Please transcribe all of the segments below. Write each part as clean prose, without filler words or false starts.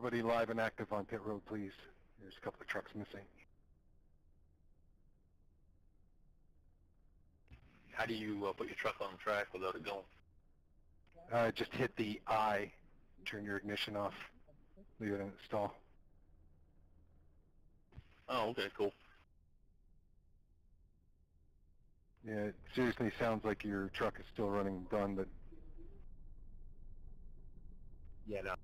Everybody live and active on pit road, please. There's a couple of trucks missing. How do you put your truck on the track without it going? Just hit the I, turn your ignition off, leave it in stall. Oh, okay, cool. Yeah, it seriously sounds like your truck is still running done, but... Yeah, no.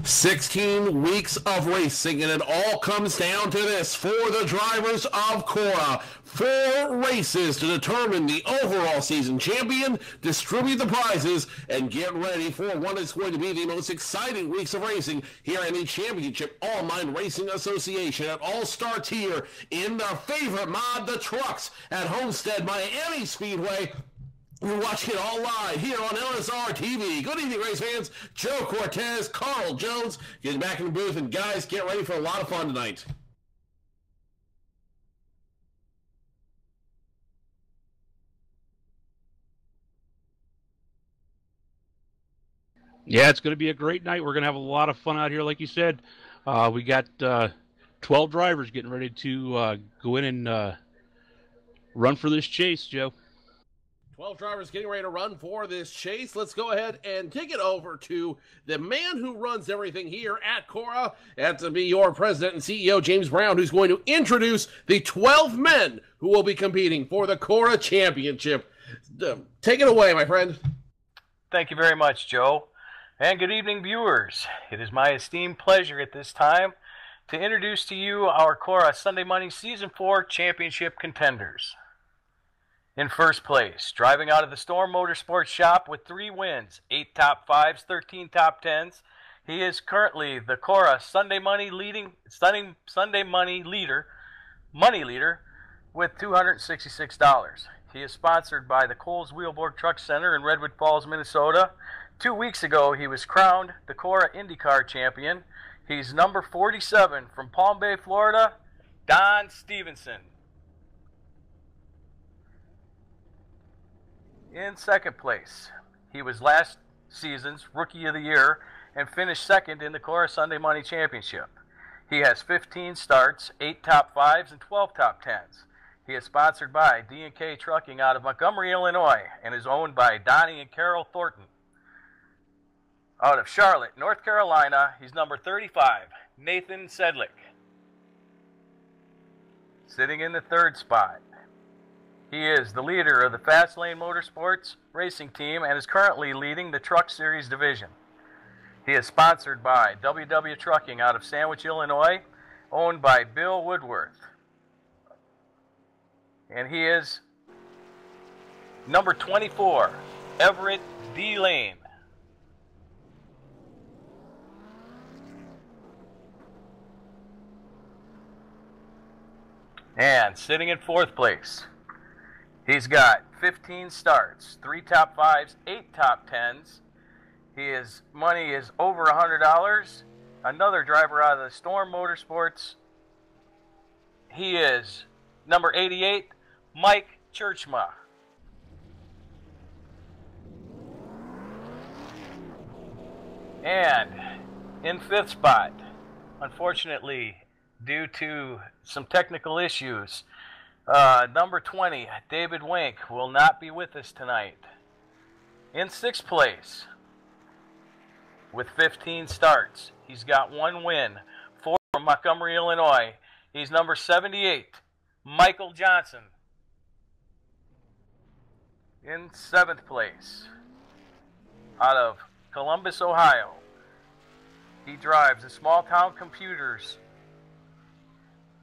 "16 weeks of racing, and it all comes down to this for the drivers of CORA. 4 races to determine the overall season champion, distribute the prizes, and get ready for what is going to be the most exciting weeks of racing here in the Championship Online Racing Association. It all starts here in their favorite mod, the trucks, at Homestead Miami Speedway. You're watching it all live here on LSRTV. Good evening, race fans. Joe Cortez, Carl Jones, getting back in the booth. And guys, get ready for a lot of fun tonight. Yeah, it's going to be a great night. We're going to have a lot of fun out here, like you said. We got 12 drivers getting ready to go in and run for this chase, Joe. 12 drivers getting ready to run for this chase. Let's go ahead and kick it over to the man who runs everything here at CORA. That's to be your president and CEO, James Brown, who's going to introduce the 12 men who will be competing for the CORA Championship. Take it away, my friend. Thank you very much, Joe. And good evening, viewers. It is my esteemed pleasure at this time to introduce to you our CORA Sunday Money Season 4 Championship contenders. In first place, driving out of the Storm Motorsports shop with 3 wins, 8 top 5s, 13 top 10s. He is currently the CORA Sunday Money leader with $266. He is sponsored by the Coles Wheelboard Truck Center in Redwood Falls, Minnesota. 2 weeks ago, he was crowned the CORA IndyCar champion. He's number 47 from Palm Bay, Florida, Don Stevenson. In second place, he was last season's Rookie of the Year and finished second in the CORA Sunday Money Championship. He has 15 starts, 8 top 5s, and 12 top 10s. He is sponsored by D&K Trucking out of Montgomery, Illinois, and is owned by Donnie and Carol Thornton. Out of Charlotte, North Carolina, he's number 35, Nathan Sedlick. Sitting in the third spot, he is the leader of the Fast Lane Motorsports racing team and is currently leading the Truck Series division. He is sponsored by WW Trucking out of Sandwich, Illinois, owned by Bill Woodworth. And he is number 24, Everett D. Lane. And sitting in fourth place, he's got 15 starts, 3 top 5s, 8 top 10s. His money is over $100. Another driver out of the Storm Motorsports. He is number 88, Mike Churchma. And in 5th spot, unfortunately, due to some technical issues, number 20, David Wink, will not be with us tonight. In 6th place, with 15 starts, he's got 1 win, 4 from Montgomery, Illinois. He's number 78, Michael Johnson. In 7th place, out of Columbus, Ohio, he drives the Small Town Computers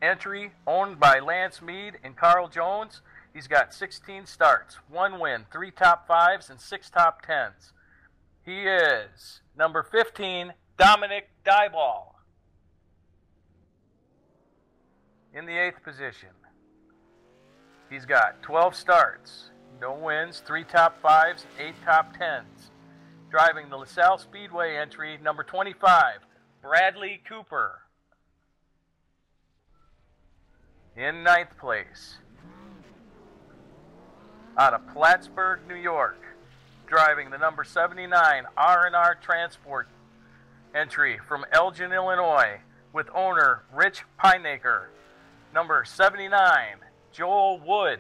entry owned by Lance Mead and Carl Jones. He's got 16 starts, 1 win, 3 top 5s, and 6 top 10s. He is number 15, Dominic Dyball. In the 8th position, he's got 12 starts, no wins, 3 top 5s, 8 top 10s. Driving the LaSalle Speedway entry, number 25, Bradley Cooper. In 9th place, out of Plattsburgh, New York, driving the number 79 R&R Transport entry from Elgin, Illinois, with owner Rich Pineacre, number 79, Joel Wood.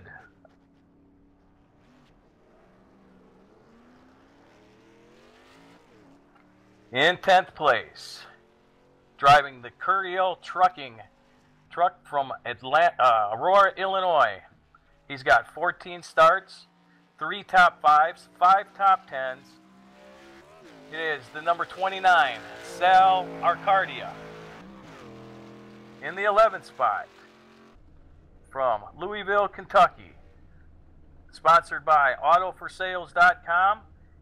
In 10th place, driving the Curiel truck from Aurora, Illinois. He's got 14 starts, 3 top 5s, 5 top 10s. It is the number 29, Sal Arcadia. In the 11th spot, from Louisville, Kentucky, sponsored by AutoForSales.com.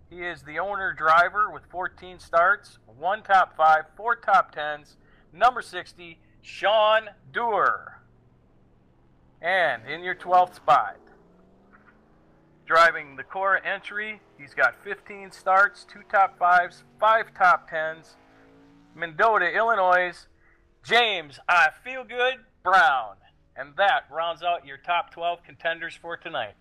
He is the owner driver with 14 starts, 1 top 5, 4 top 10s, number 60, Sean Dewar. And in your 12th spot, driving the CORA entry, he's got 15 starts, 2 top 5s, 5 top 10s, Mendota, Illinois, James I Feel Good Brown. And that rounds out your top 12 contenders for tonight.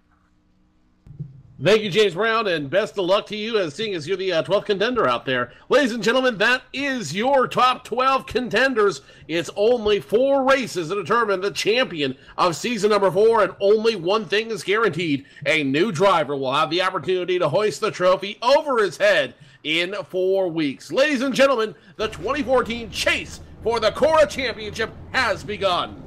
Thank you, James Brown, and best of luck to you, as seeing as you're the 12th contender out there. Ladies and gentlemen, that is your top 12 contenders. It's only 4 races to determine the champion of season number 4, and only one thing is guaranteed. A new driver will have the opportunity to hoist the trophy over his head in 4 weeks. Ladies and gentlemen, the 2014 chase for the CORA Championship has begun.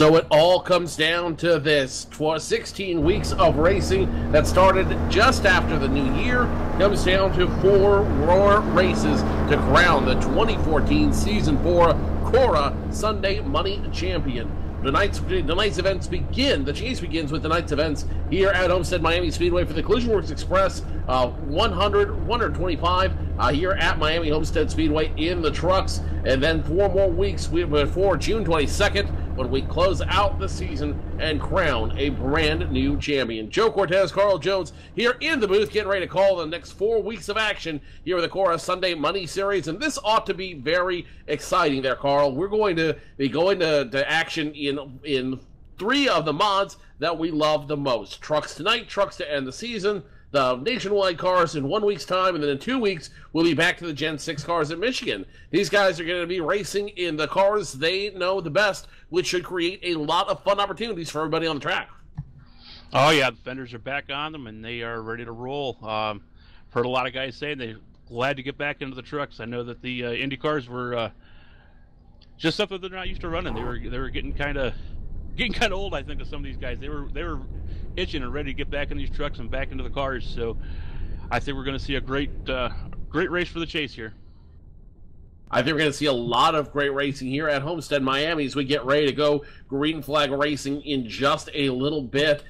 So it all comes down to this. 16 weeks of racing that started just after the new year comes down to 4 more races to crown the 2014 Season 4 CORA Sunday Money Champion. Tonight's events begin. The chase begins with tonight's events here at Homestead Miami Speedway for the Collisionworx Express 125 here at Miami Homestead Speedway in the trucks. And then 4 more weeks before June 22nd when we close out the season and crown a brand new champion. Joe Cortez, Carl Jones here in the booth getting ready to call the next 4 weeks of action here with the CORA Sunday Money Series. And this ought to be very exciting there, Carl. We're going to be going to action in 3 of the mods that we love the most. Trucks tonight, trucks to end the season, the nationwide cars in 1 week's time, and then in 2 weeks, we'll be back to the Gen 6 cars in Michigan. These guys are going to be racing in the cars they know the best, which should create a lot of fun opportunities for everybody on the track. Oh, yeah, the fenders are back on them, and they are ready to roll. Heard a lot of guys saying they're glad to get back into the trucks. I know that the Indy cars were just something they're not used to running. They were getting kind of old, I think, to some of these guys. They were itching and ready to get back in these trucks and back into the cars. So I think we're going to see a great race for the chase here. I think we're going to see a lot of great racing here at Homestead Miami as we get ready to go green flag racing in just a little bit.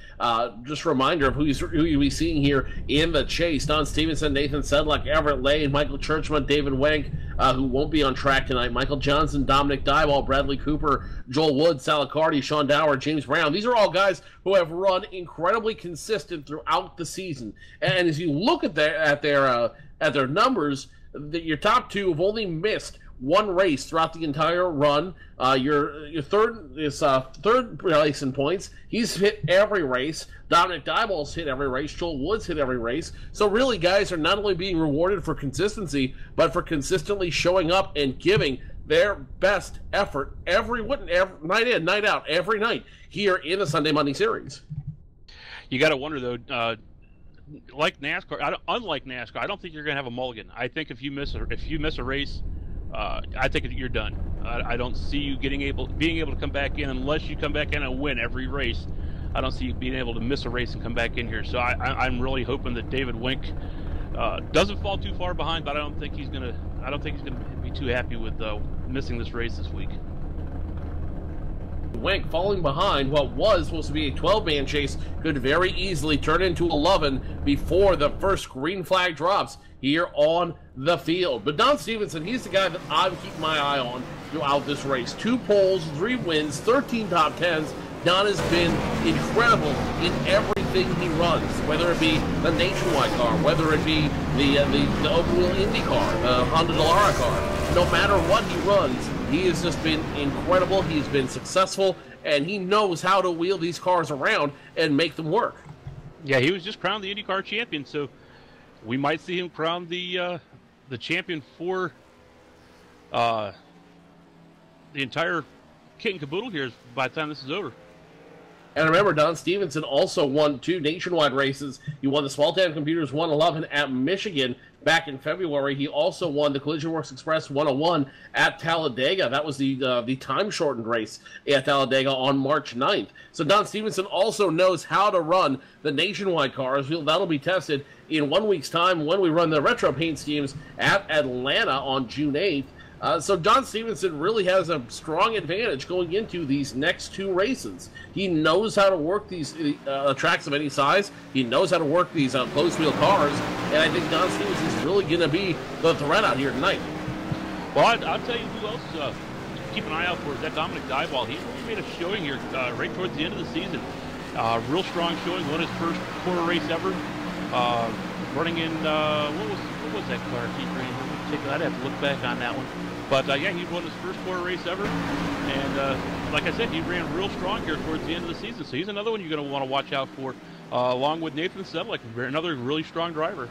Just a reminder of who you'll be seeing here in the chase. Don Stevenson, Nathan Sedlak, Everett Lane, Michael Churchman, David Wenk, who won't be on track tonight, Michael Johnson, Dominic Dyball, Bradley Cooper, Joel Wood, Sal Accardi, Sean Dower, James Brown. These are all guys who have run incredibly consistent throughout the season. And as you look at their numbers, your top 2 have only missed 1 race throughout the entire run. Your third place in points. He's hit every race. Dominic Dyball's hit every race. Joel Woods hit every race. So really, guys are not only being rewarded for consistency, but for consistently showing up and giving their best effort every night in, night out, every night here in the Sunday Money Series. You got to wonder though. Like NASCAR, unlike NASCAR, I don't think you're going to have a mulligan. I think if you miss a race, I think you're done. I don't see you being able to come back in unless you come back in and win every race. I don't see you being able to miss a race and come back in here. So I'm really hoping that David Wenk doesn't fall too far behind, but I don't think he's going to be too happy with missing this race this week. Wenk falling behind what was supposed to be a 12-man chase could very easily turn into 11 before the first green flag drops here on the field. But Don Stevenson, he's the guy that I'm keeping my eye on throughout this race. 2 poles, 3 wins, 13 top 10s. Don has been incredible in everything he runs, whether it be the nationwide car, whether it be the open wheel Indy car, the Honda Dallara car. No matter what he runs, he has just been incredible. He's been successful, and he knows how to wheel these cars around and make them work. Yeah, he was just crowned the IndyCar champion, so we might see him crown the champion for the entire kit and caboodle here by the time this is over. And remember, Don Stevenson also won 2 nationwide races. He won the Small Town Computers 111 at Michigan back in February. He also won the Collisionworx Express 101 at Talladega. That was the time-shortened race at Talladega on March 9th. So Don Stevenson also knows how to run the nationwide cars. That'll be tested in 1 week's time when we run the retro paint schemes at Atlanta on June 8th. So Don Stevenson really has a strong advantage going into these next 2 races. He knows how to work these tracks of any size. He knows how to work these closed wheel cars, and I think Don Stevenson is really going to be the threat out here tonight. Well, I'll tell you who else keep an eye out for is that Dominic Dyball. He made a showing here right towards the end of the season. Real strong showing. Won his first CORA race ever. Running in what was that car he ran? I'd have to look back on that one. But yeah, he won his first CORA race ever, and like I said, he ran real strong here towards the end of the season. So he's another one you're going to want to watch out for, along with Nathan Sedlak, another really strong driver.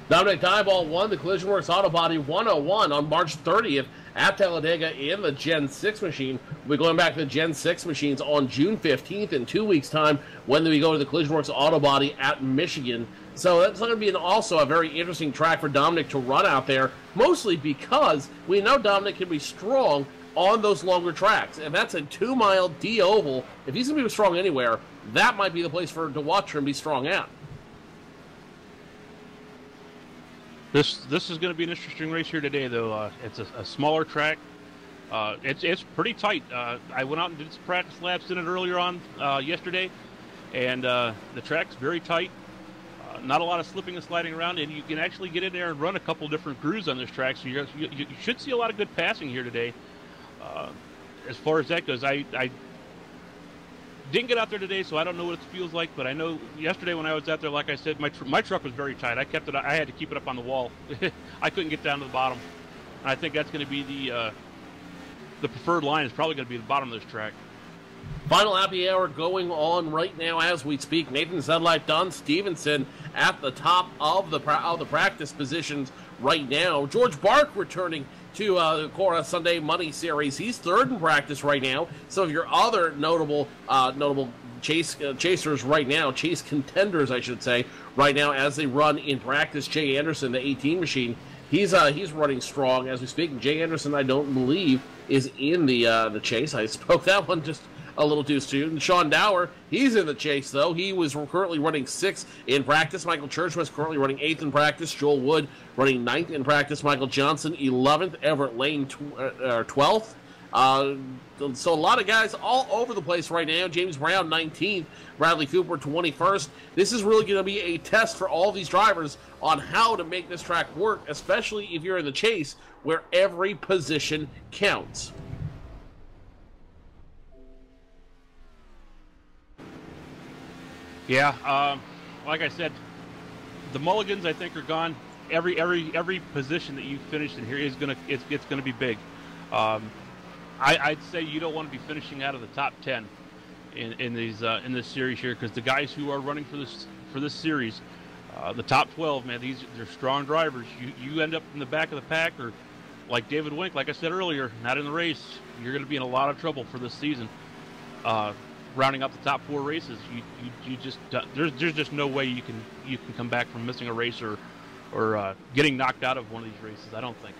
Dominic Dyball won the Collisionworx Auto Body 101 on March 30th at Talladega in the Gen 6 machine. We'll be going back to the Gen 6 machines on June 15th in 2 weeks' time when we go to the Collisionworx Auto Body at Michigan. So that's going to be also a very interesting track for Dominic to run out there, mostly because we know Dominic can be strong on those longer tracks. And that's a 2-mile D oval. If he's going to be strong anywhere, that might be the place for to watch him be strong at. This is going to be an interesting race here today, though. It's a smaller track. It's pretty tight. I went out and did some practice laps in it earlier on yesterday, and the track's very tight. Not a lot of slipping and sliding around, and you can actually get in there and run a couple different grooves on this track, so you should see a lot of good passing here today. As far as that goes, I didn't get out there today, so I don't know what it feels like, but I know yesterday when I was out there, like I said, my truck was very tight. I had to keep it up on the wall. I couldn't get down to the bottom. And I think that's going to be the preferred line is probably going to be the bottom of this track. Final happy hour going on right now as we speak. Nathan Zedlife, Don Stevenson at the top of the practice positions right now. George Bark returning to the CORA Sunday Money Series. He's third in practice right now. Some of your other notable chasers right now, chase contenders, I should say, right now as they run in practice. Jay Anderson, the 18 machine, he's running strong as we speak. And Jay Anderson, I don't believe, is in the chase. I spoke that one just a little too soon. Sean Dower, he's in the chase, though. He was currently running 6th in practice. Michael Church was currently running 8th in practice. Joel Wood running 9th in practice. Michael Johnson, 11th. Everett Lane, 12th. So a lot of guys all over the place right now. James Brown, 19th. Bradley Cooper, 21st. This is really going to be a test for all these drivers on how to make this track work, especially if you're in the chase where every position counts. Yeah, like I said, the mulligans I think are gone. Every position that you finish in here is it's gonna be big. I'd say you don't want to be finishing out of the top 10 in this series here, because the guys who are running for this series, the top 12, man, they're strong drivers. You end up in the back of the pack, or like David Wink, like I said earlier, not in the race. You're going to be in a lot of trouble for this season. Rounding up the top 4 races, you just there's just no way you can come back from missing a race or getting knocked out of one of these races. I don't think.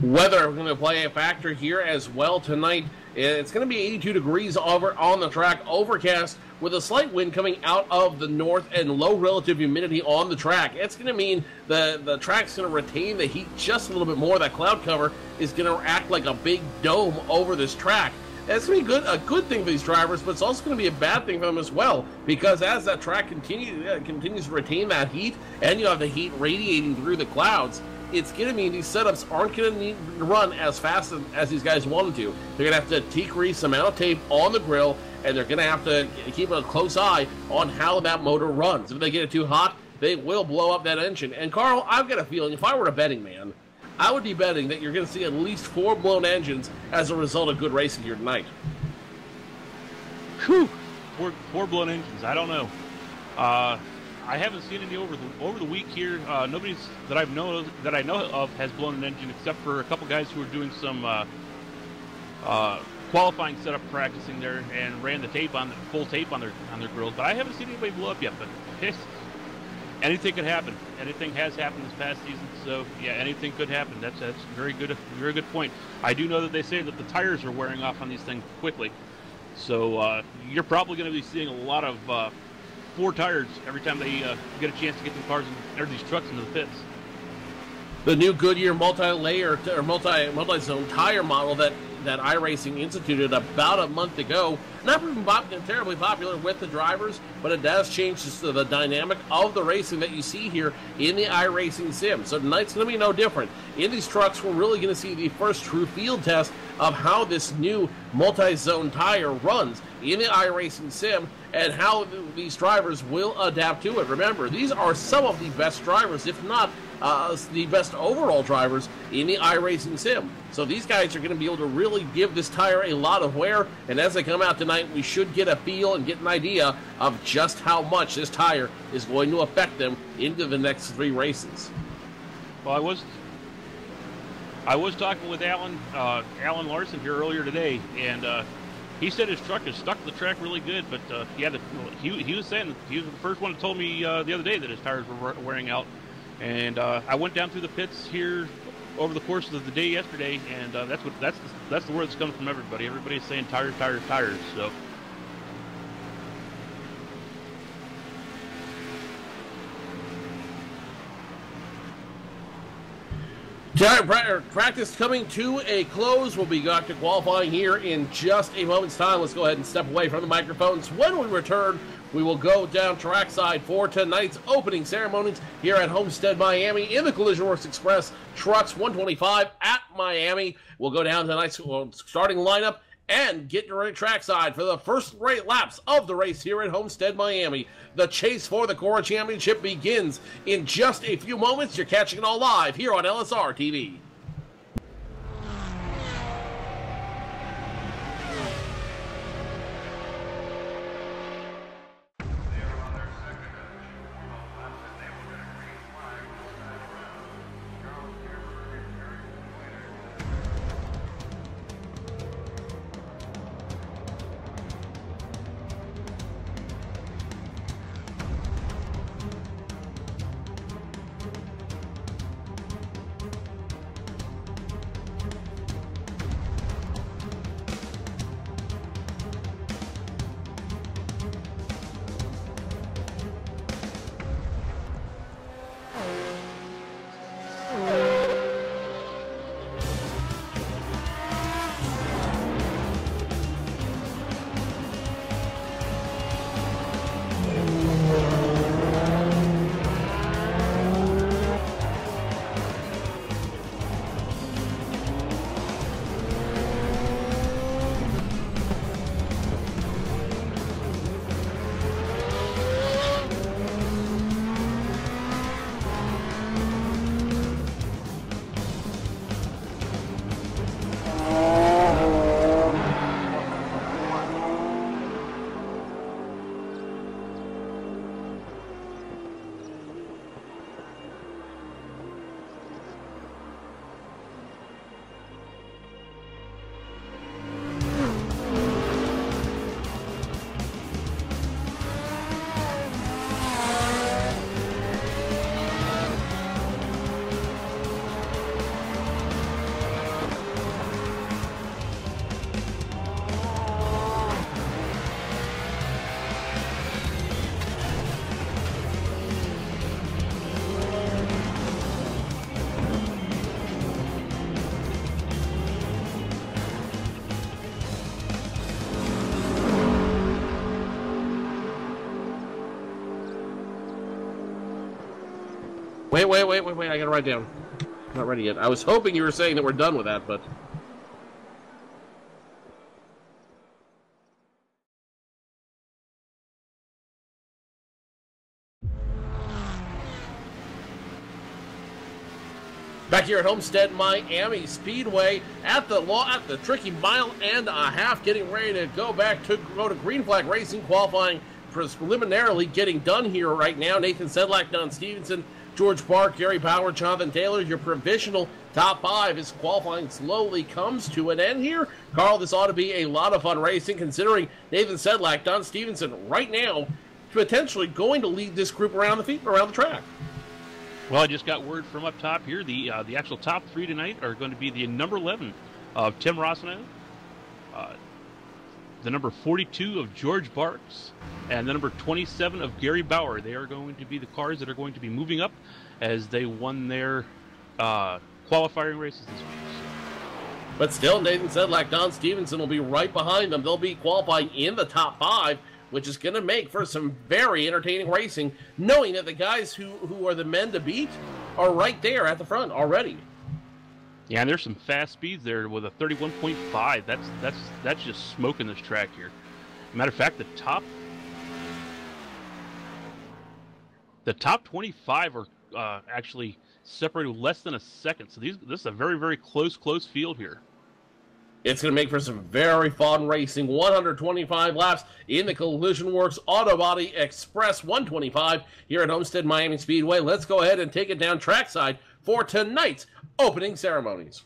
Weather going to play a factor here as well tonight. It's going to be 82 degrees over on the track, overcast with a slight wind coming out of the north and low relative humidity on the track. It's going to mean the track's going to retain the heat just a little bit more. That cloud cover is going to act like a big dome over this track. It's going to be a good thing for these drivers, but it's also going to be a bad thing for them as well, because as that track continues to retain that heat, and you have the heat radiating through the clouds, it's going to mean these setups aren't going to need to run as fast as these guys wanted to. They're going to have to decrease the amount of tape on the grill, and they're going to have to keep a close eye on how that motor runs. If they get it too hot, they will blow up that engine. And Carl, I've got a feeling, if I were a betting man, I would be betting that you're going to see at least 4 blown engines as a result of good racing here tonight. Whew, four blown engines. I don't know. I haven't seen any over the week here. Nobody's that I know of has blown an engine, except for a couple guys who are doing some qualifying setup practicing there and ran the tape on full tape on their grills. But I haven't seen anybody blow up yet. But anything could happen. Anything has happened this past season. So yeah, anything could happen. That's a very good point. I do know that they say that the tires are wearing off on these things quickly. So you're probably going to be seeing a lot of 4 tires every time they get a chance to get the cars or these trucks into the pits. The new Goodyear multi-layer or multi-zone tire model that iRacing instituted about a month ago, not terribly popular with the drivers, but it does change the dynamic of the racing that you see here in the iRacing sim. So tonight's going to be no different. In these trucks, we're really going to see the first true field test of how this new multi-zone tire runs in the iRacing sim and how these drivers will adapt to it. Remember, these are some of the best drivers, if not the best overall drivers in the iRacing sim. So these guys are going to be able to really give this tire a lot of wear, and as they come out tonight, we should get a feel and get an idea of just how much this tire is going to affect them into the next 3 races. Well, I was talking with Alan Larson here earlier today, and he said his truck is stuck to the track really good, but he was saying he was the first one that told me the other day that his tires were wearing out. And I went down through the pits here over the course of the day yesterday, and that's the word that's coming from everybody. Everybody's saying tires, tires, tires. So. Practice coming to a close. We'll be back to qualifying here in just a moment's time. Let's go ahead and step away from the microphones. When we return, we will go down trackside for tonight's opening ceremonies here at Homestead, Miami, in the Collisionworx Express Trucks 125 at Miami. We'll go down tonight's starting lineup and get ready trackside for the first laps of the race here at Homestead, Miami. The chase for the CORA Championship begins in just a few moments. You're catching it all live here on LSRTV. Wait, I gotta write down. Not ready yet. I was hoping you were saying that we're done with that, but... Back here at Homestead, Miami Speedway at the tricky mile and a half, getting ready to go to Green Flag Racing, qualifying preliminarily getting done here right now. Nathan Sedlak, Don Stevenson, George Park, Gary Power, Jonathan Taylor, your provisional top five as qualifying slowly comes to an end here. Carl, this ought to be a lot of fun racing, considering Nathan Sedlak, Don Stevenson, right now, potentially going to lead this group around the track. Well, I just got word from up top here. The actual top three tonight are going to be the number 11 of Tim Rossinow, the number 42 of George Barks, and the number 27 of Gary Bauer. They are going to be the cars that are going to be moving up as they won their qualifying races this week. But still, Nathan Sedlak, Don Stevenson will be right behind them. They'll be qualifying in the top five, which is going to make for some very entertaining racing, knowing that the guys who are the men to beat are right there at the front already. Yeah, and there's some fast speeds there with a 31.5. That's just smoking this track here. Matter of fact, the top 25 are actually separated less than a second. So this is a very, very close field here. It's going to make for some very fun racing. 125 laps in the Collisionworx Auto Body Express 125 here at Homestead Miami Speedway. Let's go ahead and take it down trackside for tonight's opening ceremonies.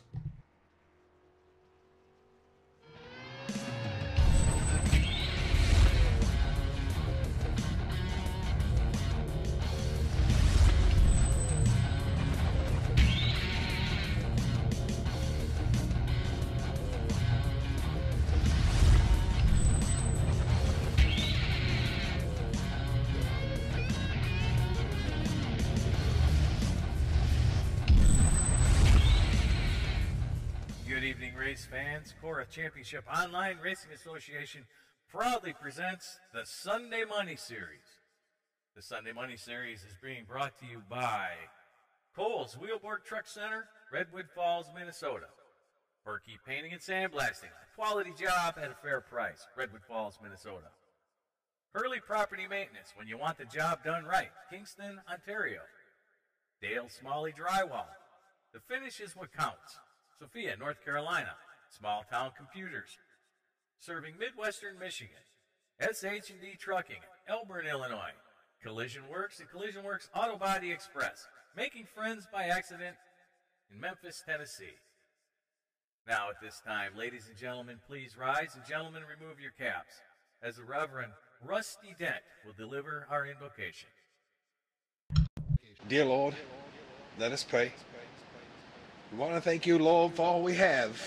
race fans, CORA Championship Online Racing Association proudly presents the Sunday Money Series. The Sunday Money Series is being brought to you by Cole's Wheelboard Truck Center, Redwood Falls, Minnesota. Berkey Painting and Sandblasting, a quality job at a fair price, Redwood Falls, Minnesota. Hurley Property Maintenance, when you want the job done right, Kingston, Ontario. Dale Smalley Drywall, the finish is what counts, Sophia, North Carolina. Small Town Computers, serving Midwestern Michigan. SH&D Trucking, Elburn, Illinois. Collisionworx and Collisionworx Auto Body Express, making friends by accident in Memphis, Tennessee. Now at this time, ladies and gentlemen, please rise, and gentlemen, remove your caps, as the Reverend Rusty Dent will deliver our invocation. Dear Lord, let us pray. We want to thank you, Lord, for all we have.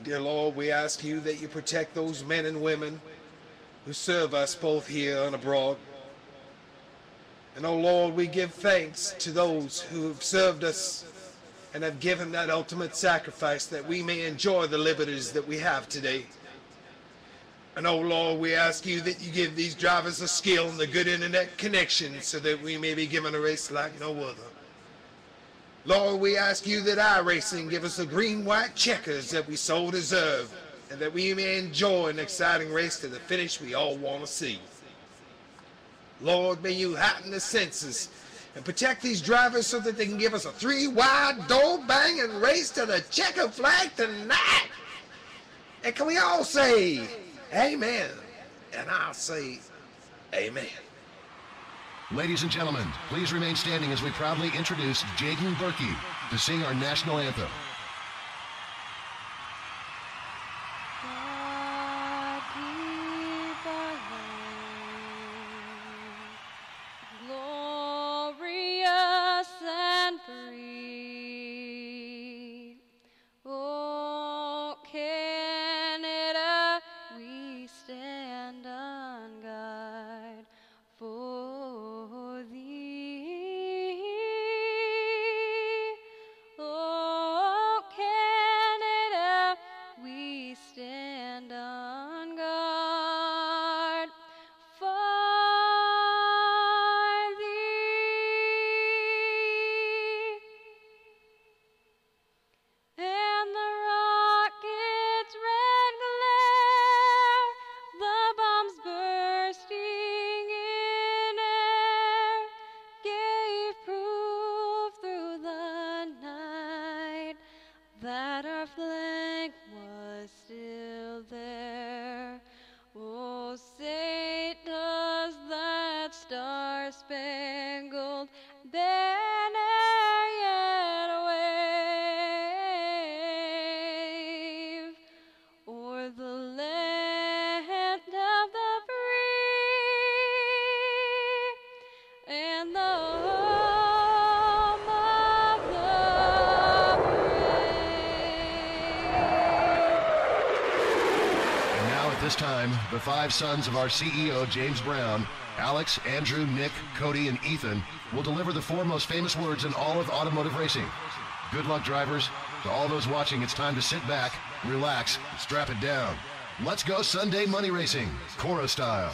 Dear Lord, we ask you that you protect those men and women who serve us both here and abroad. And oh Lord, we give thanks to those who have served us and have given that ultimate sacrifice that we may enjoy the liberties that we have today. And oh Lord, we ask you that you give these drivers the skill and the good internet connection so that we may be given a race like no other. Lord, we ask you that our racing give us the green-white checkers that we so deserve, and that we may enjoy an exciting race to the finish we all want to see. Lord, may you heighten the senses and protect these drivers so that they can give us a 3-wide door-banging race to the checker flag tonight. And can we all say amen? And I'll say amen. Ladies and gentlemen, please remain standing as we proudly introduce Jaden Berkey to sing our national anthem. That our flag was still there. Oh, say does that star-spangled banner yet wave o'er the land of the free and the home of the This time, the 5 sons of our CEO, James Brown, Alex, Andrew, Nick, Cody, and Ethan, will deliver the 4 most famous words in all of automotive racing. Good luck, drivers. To all those watching, it's time to sit back, relax, and strap it down. Let's go Sunday money racing, CORA style.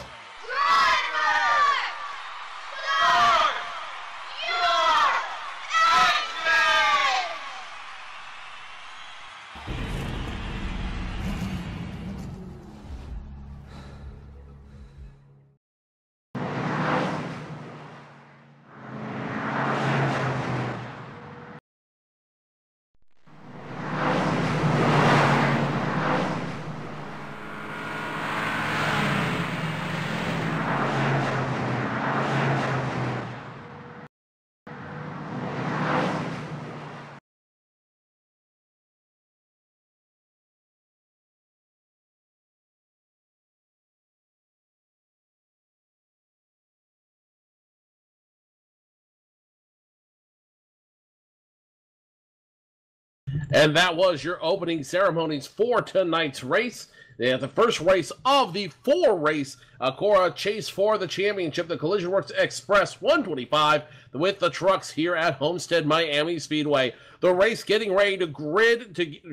And that was your opening ceremonies for tonight's race. The first race of the 4-race CORA Chase for the Championship, the Collisionworx Express 125. with the trucks here at Homestead Miami Speedway. The race getting ready to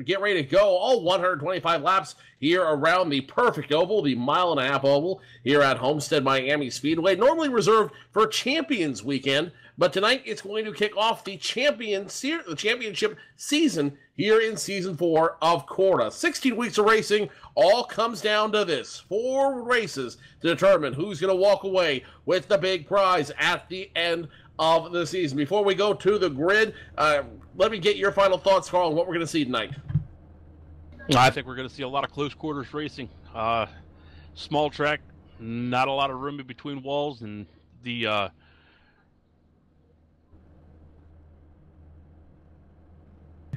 get ready to go, all 125 laps here around the perfect oval, the mile-and-a-half oval here at Homestead Miami Speedway, normally reserved for Champions Weekend, but tonight it's going to kick off the championship season here in Season 4 of CORA. 16 weeks of racing, all comes down to this. 4 races to determine who's going to walk away with the big prize at the end of the season. Before we go to the grid, let me get your final thoughts, Carl, on what we're going to see tonight. I think we're going to see a lot of close quarters racing. Small track, not a lot of room in between walls, and the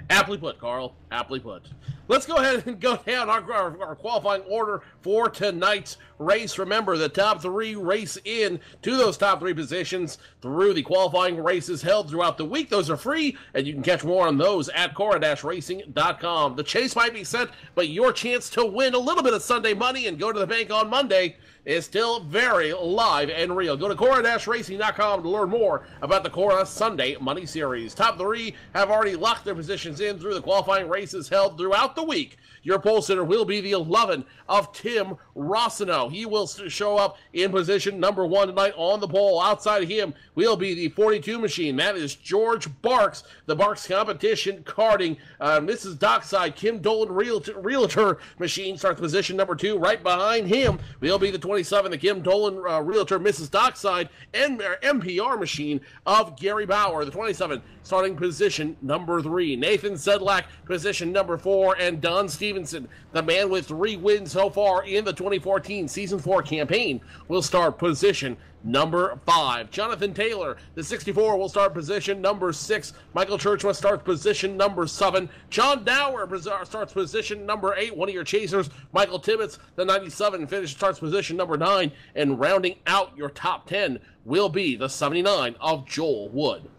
Aptly put, Carl. Aptly put. Let's go ahead and go down our qualifying order for tonight's race. Remember, the top 3 race in to those top 3 positions through the qualifying races held throughout the week. Those are free, and you can catch more on those at CORA-racing.com. The chase might be set, but your chance to win a little bit of Sunday money and go to the bank on Monday is still very live and real. Go to CORA-racing.com to learn more about the CORA Sunday Money Series. Top 3 have already locked their positions in through the qualifying races held throughout the week. Your pole sitter will be the 11 of Tim Rossino. He will show up in position number 1 tonight on the pole. Outside of him will be the 42 machine. That is George Barks, the Barks Competition Karting. Mrs. Dockside, Kim Dolan Realtor machine starts position number 2. Right behind him will be the 27, the Kim Dolan Realtor Mrs. Dockside and MPR machine of Gary Bauer. The 27 starting position number 3. Nathan Sedlak position number 4, and Don Stevenson, the man with 3 wins so far in the 2014 Season 4 campaign, will start position number 5. Jonathan Taylor, the 64, will start position number 6. Michael Churchwell starts position number 7. John Dower starts position number 8. One of your chasers, Michael Tibbetts, the 97, starts position number 9. And rounding out your top 10 will be the 79 of Joel Wood.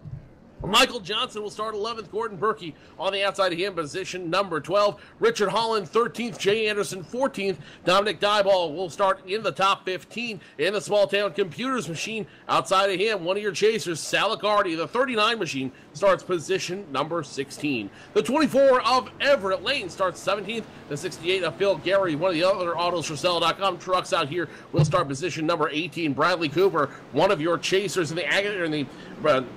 Michael Johnson will start 11th. Gordon Berkey on the outside of him, position number 12. Richard Holland, 13th. Jay Anderson, 14th. Dominic Dyball will start in the top 15 in the Small Town Computers machine. Outside of him, one of your chasers, Sal Licardi, the 39 machine, starts position number 16. The 24 of Everett Lane starts 17th. The 68 of Phil Gary, one of the other AutosForSale.com trucks out here, will start position number 18. Bradley Cooper, one of your chasers in the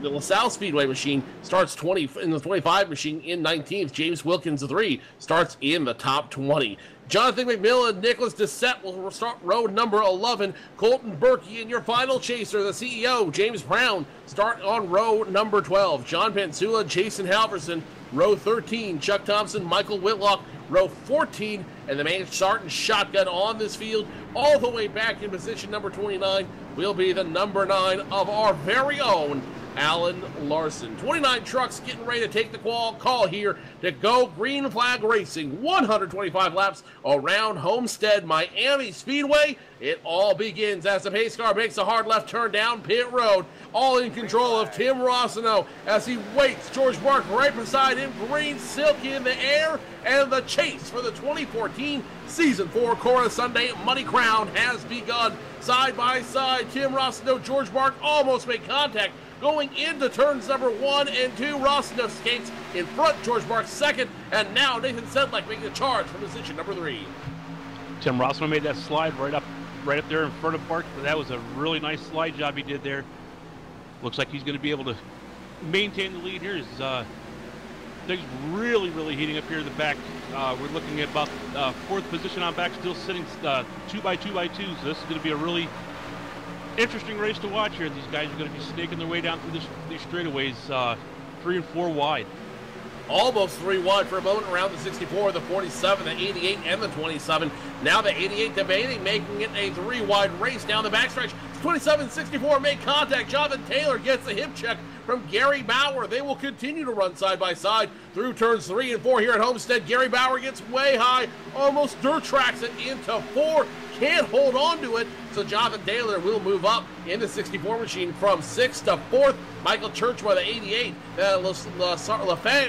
LaSalle Speedway machine, starts 20 in the 25 machine in 19th. James Wilkins, the 3, starts in the top 20. Jonathan McMillan, Nicholas Dissett will start row number 11. Colton Berkey and your final chaser, the CEO, James Brown, start on row number 12. John Pansula, Jason Halverson, row 13. Chuck Thompson, Michael Whitlock, row 14. And the main starting shotgun on this field, all the way back in position number 29, will be the number 9 of our very own Alan Larson. 29 trucks getting ready to take the call here to go Green Flag Racing. 125 laps around Homestead Miami Speedway. It all begins as the pace car makes a hard left turn down pit road. All in control of Tim Rossino as he waits. George Bark right beside him. Green silk in the air. And the chase for the 2014 Season 4 CORA Sunday Money Crown has begun. Side by side, Tim Rossino, George Bark almost make contact. Going into turns number 1 and 2, Rossino skates in front, George Bark second, and now Nathan Sedlak making the charge for position number 3. Tim Rossino made that slide right up there in front of Bark. That was a really nice slide job he did there. Looks like he's going to be able to maintain the lead here. Things really heating up here in the back. We're looking at about 4th position on back, still sitting 2 by 2 by 2. So this is going to be a really interesting race to watch here. These guys are going to be snaking their way down through these straightaways 3 and 4 wide. Almost 3 wide for a moment around the 64, the 47, the 88, and the 27. Now the 88 debating, making it a 3 wide race down the backstretch. 27, 64 make contact. Jonathan Taylor gets a hip check from Gary Bauer. They will continue to run side by side through turns 3 and 4 here at Homestead. Gary Bauer gets way high, almost dirt tracks it into 4. Can't hold on to it, so Jonathan Taylor will move up in the 64 machine from 6th to 4th. Michael Churchwell, the 88,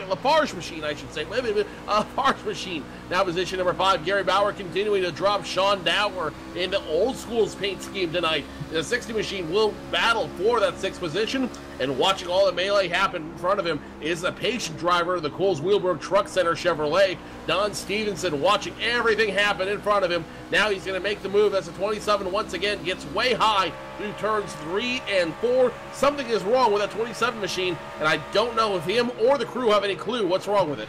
Lafarge machine, I should say. Lafarge machine Now position number 5, Gary Bauer continuing to drop Sean Dower into Old School's paint scheme tonight. The 60 machine will battle for that 6th position, and watching all the melee happen in front of him is the patient driver of the Coles Wheelberg Truck Center Chevrolet, Don Stevenson, watching everything happen in front of him. Now he's going to make the move. That's a 27 once again, gets way high through turns 3 and 4. Something is wrong with that 27 machine, and I don't know if him or the crew have any clue what's wrong with it.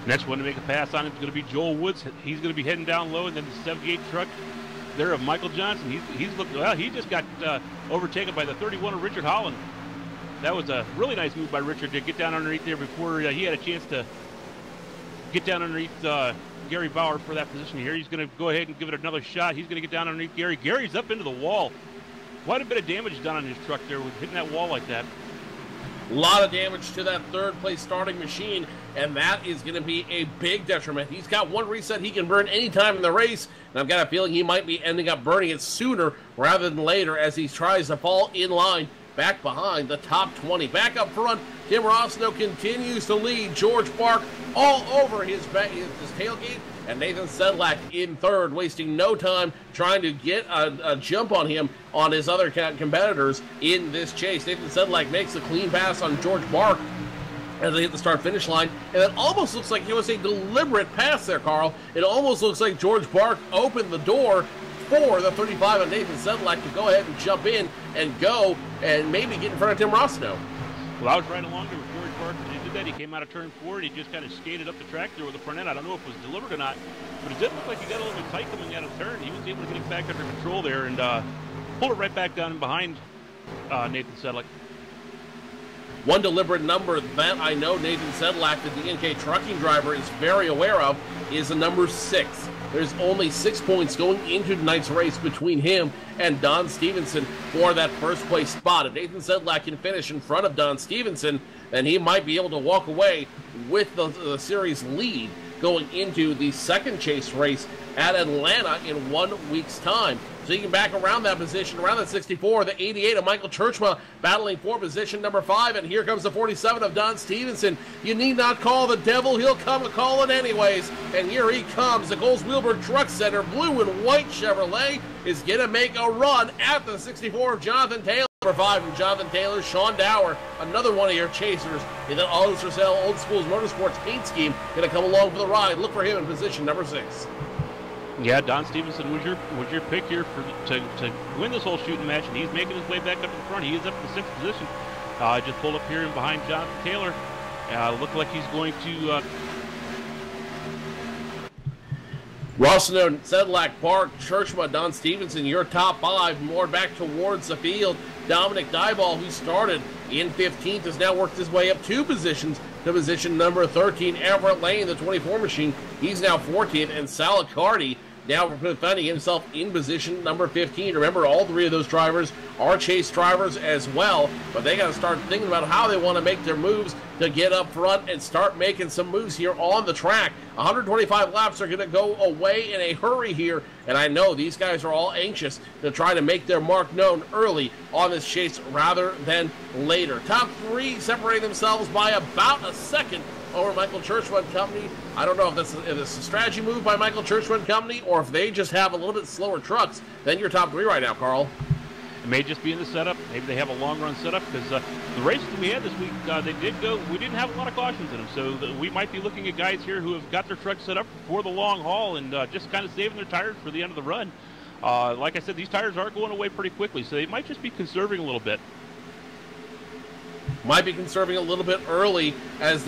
Next one to make a pass on him is going to be Joel Woods. He's going to be heading down low, and then the 78 truck there of Michael Johnson. He's looking, well, he just got overtaken by the 31 of Richard Holland. That was a really nice move by Richard to get down underneath there before he had a chance to get down underneath Gary Bauer for that position here. He's going to go ahead and give it another shot. He's going to get down underneath Gary. Gary's up into the wall. Quite a bit of damage done on his truck there with hitting that wall like that. A lot of damage to that 3rd place starting machine, and that is going to be a big detriment. He's got one reset he can burn any time in the race, and I've got a feeling he might be ending up burning it sooner rather than later as he tries to fall in line back behind the top 20. Back up front, Tim Rossno continues to lead. George Bark all over his tailgate, and Nathan Sedlak in 3rd, wasting no time trying to get a jump on him on his other competitors in this chase. Nathan Sedlak makes a clean pass on George Bark as they hit the start-finish line, and it almost looks like it was a deliberate pass there, Carl. It almost looks like George Bark opened the door for the 35 of Nathan Sedlak to go ahead and jump in and go and maybe get in front of Tim Rossno. Well, I was right along there with George Bark when he did that. He came out of turn 4 and he just kind of skated up the track there with the front end. I don't know if it was deliberate or not, but it did look like he got a little bit tight coming out of turn. He was able to get it back under control there and pull it right back down behind Nathan Sedlak. One deliberate number that I know Nathan Sedlak, that the NK trucking driver, is very aware of is the number 6. There's only 6 points going into tonight's race between him and Don Stevenson for that 1st place spot. If Nathan Sedlak can finish in front of Don Stevenson, then he might be able to walk away with the series lead going into the 2nd chase race at Atlanta in 1 week's time. So you can back around that position, around that 64, the 88 of Michael Churchma battling for position number 5, and here comes the 47 of Don Stevenson. You need not call the devil, he'll come and call it anyways. And here he comes, the Coles Wheelberg Truck Center blue and white Chevrolet is going to make a run at the 64 of Jonathan Taylor. Number 5 from Jonathan Taylor, Sean Dower, another one of your chasers in the Autos for Sale Old School's Motorsports paint scheme, going to come along for the ride. Look for him in position number 6. Yeah, Don Stevenson was your pick here to win this whole shooting match, and he's making his way back up to the front. He is up in the 6th position. Just pulled up here and behind Jonathan Taylor. Look like he's going to... Rossno, Sedlak, Bark, Churchma, Don Stevenson, your top 5. More back towards the field. Dominic Dyball, who started in 15th, has now worked his way up 2 positions to position number 13. Everett Lane, the 24 machine, he's now 14th. And Salacardi now finding himself in position number 15. Remember, all 3 of those drivers are chase drivers as well, but they got to start thinking about how they want to make their moves to get up front and start making some moves here on the track. 125 laps are going to go away in a hurry here, and I know these guys are all anxious to try to make their mark known early on this chase rather than later. Top 3 separating themselves by about a second over Michael Churchman and Company. I don't know if this is a strategy move by Michael Churchman and Company or if they just have a little bit slower trucks than your top 3 right now, Carl. It may just be in the setup. Maybe they have a long run setup because the races we had this week, we didn't have a lot of cautions in them. So we might be looking at guys here who have got their trucks set up for the long haul and just kind of saving their tires for the end of the run. Like I said, these tires are going away pretty quickly, so they might just be conserving a little bit. Might be conserving a little bit early as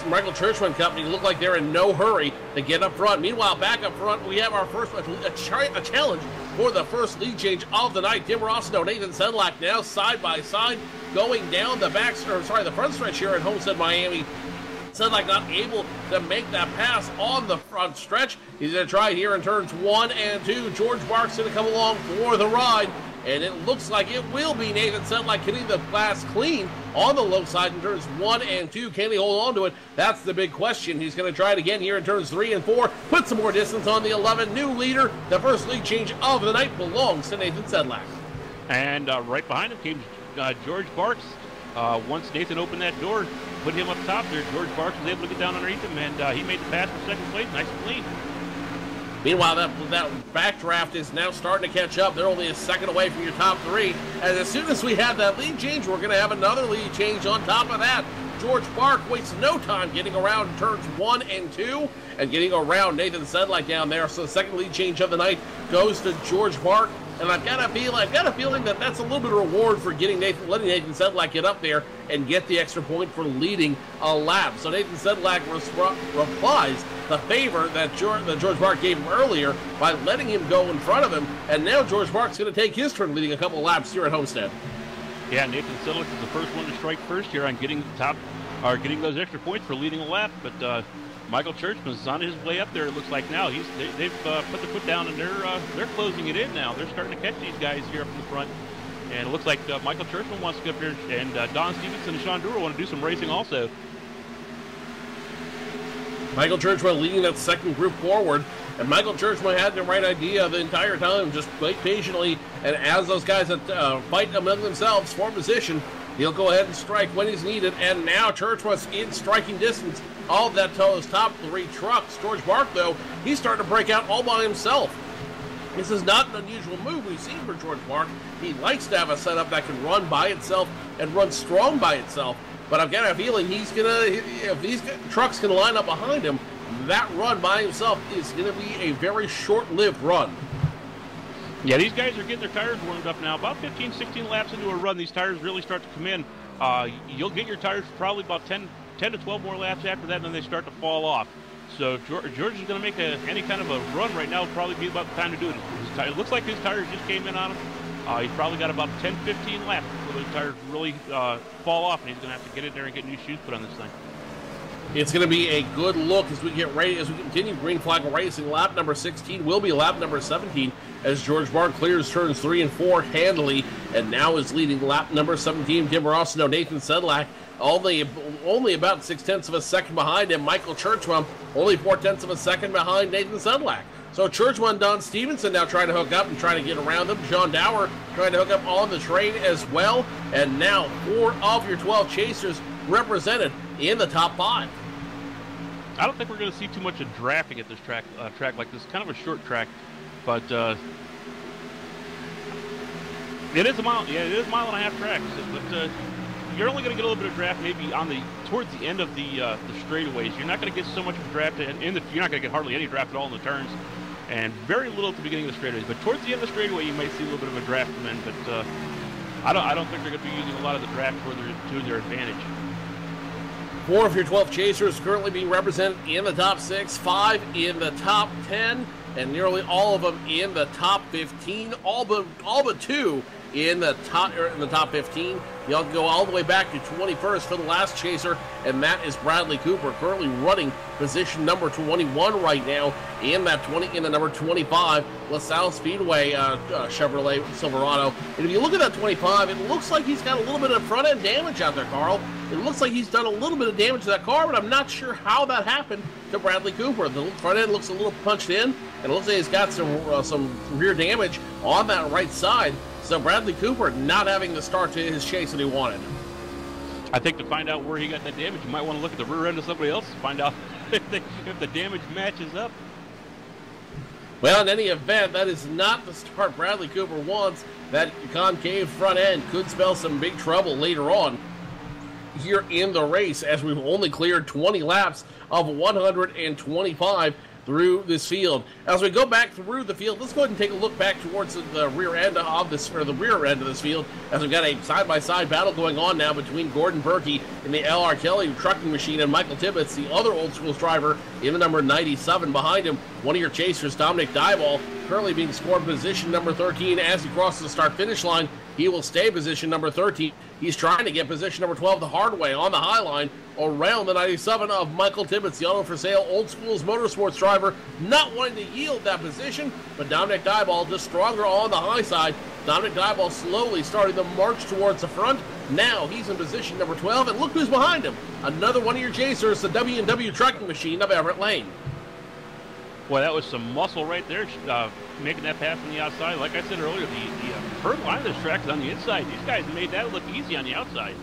Michael Churchman Company look like they're in no hurry to get up front. Meanwhile, back up front, we have our first a challenge for the first lead change of the night. Tim Rossno, Nathan Sedlak now side by side going down the the front stretch here at Homestead, Miami. Sedlak not able to make that pass on the front stretch. He's going to try here in turns 1 and 2. George Bark's going to come along for the ride. And it looks like it will be Nathan Sedlak getting the glass clean on the low side in turns 1 and 2. Can he hold on to it? That's the big question. He's going to try it again here in turns 3 and 4. Put some more distance on the 11. New leader. The first lead change of the night belongs to Nathan Sedlak. And right behind him came George Barks. once Nathan opened that door, put him up top there, George Barks was able to get down underneath him, and he made the pass for second place. Nice and clean. Meanwhile, that backdraft is now starting to catch up. They're only a second away from your top three. And as soon as we have that lead change, we're going to have another lead change on top of that. George Bark wastes no time getting around turns 1 and 2 and getting around Nathan Sedlak down there. So the second lead change of the night goes to George Bark. And I've got a feeling that that's a little bit of reward for letting Nathan Sedlak get up there and get the extra point for leading a lap. So Nathan Sedlak replies the favor that George Bark gave him earlier by letting him go in front of him. And now George Bark's going to take his turn leading a couple of laps here at Homestead. Yeah, Nathan Sedlak is the first one to strike first here on getting those extra points for leading a lap. But Michael Churchman is on his way up there. It looks like now they've put the foot down and they're closing it in now. They're starting to catch these guys here up in the front, and it looks like Michael Churchman wants to get up here, and Don Stevenson and Sean Dura want to do some racing also. Michael Churchman leading that second group forward, and Michael Churchman had the right idea the entire time. Just wait patiently, and as those guys fight among themselves for position, he'll go ahead and strike when he's needed. And now Churchman's in striking distance of those top three trucks. George Bark, though, he's starting to break out all by himself. This is not an unusual move we've seen for George Bark. He likes to have a setup that can run by itself and run strong by itself. But I've got a feeling if these trucks can line up behind him, that run by himself is going to be a very short-lived run. Yeah, these guys are getting their tires warmed up now. About 15, 16 laps into a run, these tires really start to come in. You'll get your tires for probably about 10 to 12 more laps after that, and then they start to fall off. So George is going to make any kind of a run right now. It'll probably be about the time to do it. It looks like his tires just came in on him. He's probably got about 10, 15 laps before those tires really fall off, and he's going to have to get in there and get new shoes put on this thing. It's going to be a good look as we get ready, as we continue green flag racing. Lap number 16 will be lap number 17 as George Bark clears turns 3 and 4 handily, and now is leading lap number 17. Tim Rossino, Nathan Sedlak, only about 0.6 of a second behind him. Michael Churchman, only 0.4 of a second behind Nathan Sedlak. So Churchman and Don Stevenson now trying to hook up and trying to get around them. John Dower trying to hook up on the train as well. And now 4 of your 12 chasers represented in the top 5. I don't think we're going to see too much of drafting at this track like this. Kind of a short track, but it is a mile. Yeah, it is a 1.5-mile track. But you're only going to get a little bit of draft maybe towards the end of the straightaways. You're not going to get so much of draft you're not going to get hardly any draft at all in the turns, and very little at the beginning of the straightaways. But towards the end of the straightaway, you might see a little bit of a draft come in. But I don't think they're going to be using a lot of the draft to their advantage. 4 of your 12 chasers currently being represented in the top 6, 5 in the top 10, and nearly all of them in the top 15. All but 2 in the top 15. You'll go all the way back to 21st for the last chaser, and that is Bradley Cooper, currently running position number 21 right now in the number 25 LaSalle Speedway Chevrolet Silverado. And if you look at that 25, it looks like he's got a little bit of front end damage out there, Carl. It looks like he's done a little bit of damage to that car, but I'm not sure how that happened to Bradley Cooper. The front end looks a little punched in, and it looks like he's got some rear damage on that right side. So Bradley Cooper not having the start to his chase that he wanted. I think to find out where he got that damage, you might want to look at the rear end of somebody else to find out if the damage matches up. Well, in any event, that is not the start Bradley Cooper wants. That concave front end could spell some big trouble later on here in the race, as we've only cleared 20 laps of 125 through this field. As we go back through the field, let's go ahead and take a look back towards the rear end of this field, as we've got a side-by-side battle going on now between Gordon Berkey in the L.R. Kelly trucking machine and Michael Tibbetts, the other old school driver, in the number 97 behind him. One of your chasers, Dominic Dyball, currently being scored position number 13 as he crosses the start-finish line. He will stay position number 13. He's trying to get position number 12 the hard way on the high line around the 97 of Michael Tibbetts, the Auto for Sale Old Schools Motorsports driver, not wanting to yield that position, but Dominic Dyball just stronger on the high side. Dominic Dyball slowly starting the march towards the front. Now he's in position number 12, and look who's behind him. Another one of your chasers, the W&W trucking machine of Everett Lane. Boy, that was some muscle right there, making that pass on the outside. Like I said earlier, the first line of this track is on the inside. These guys made that look easy on the outside.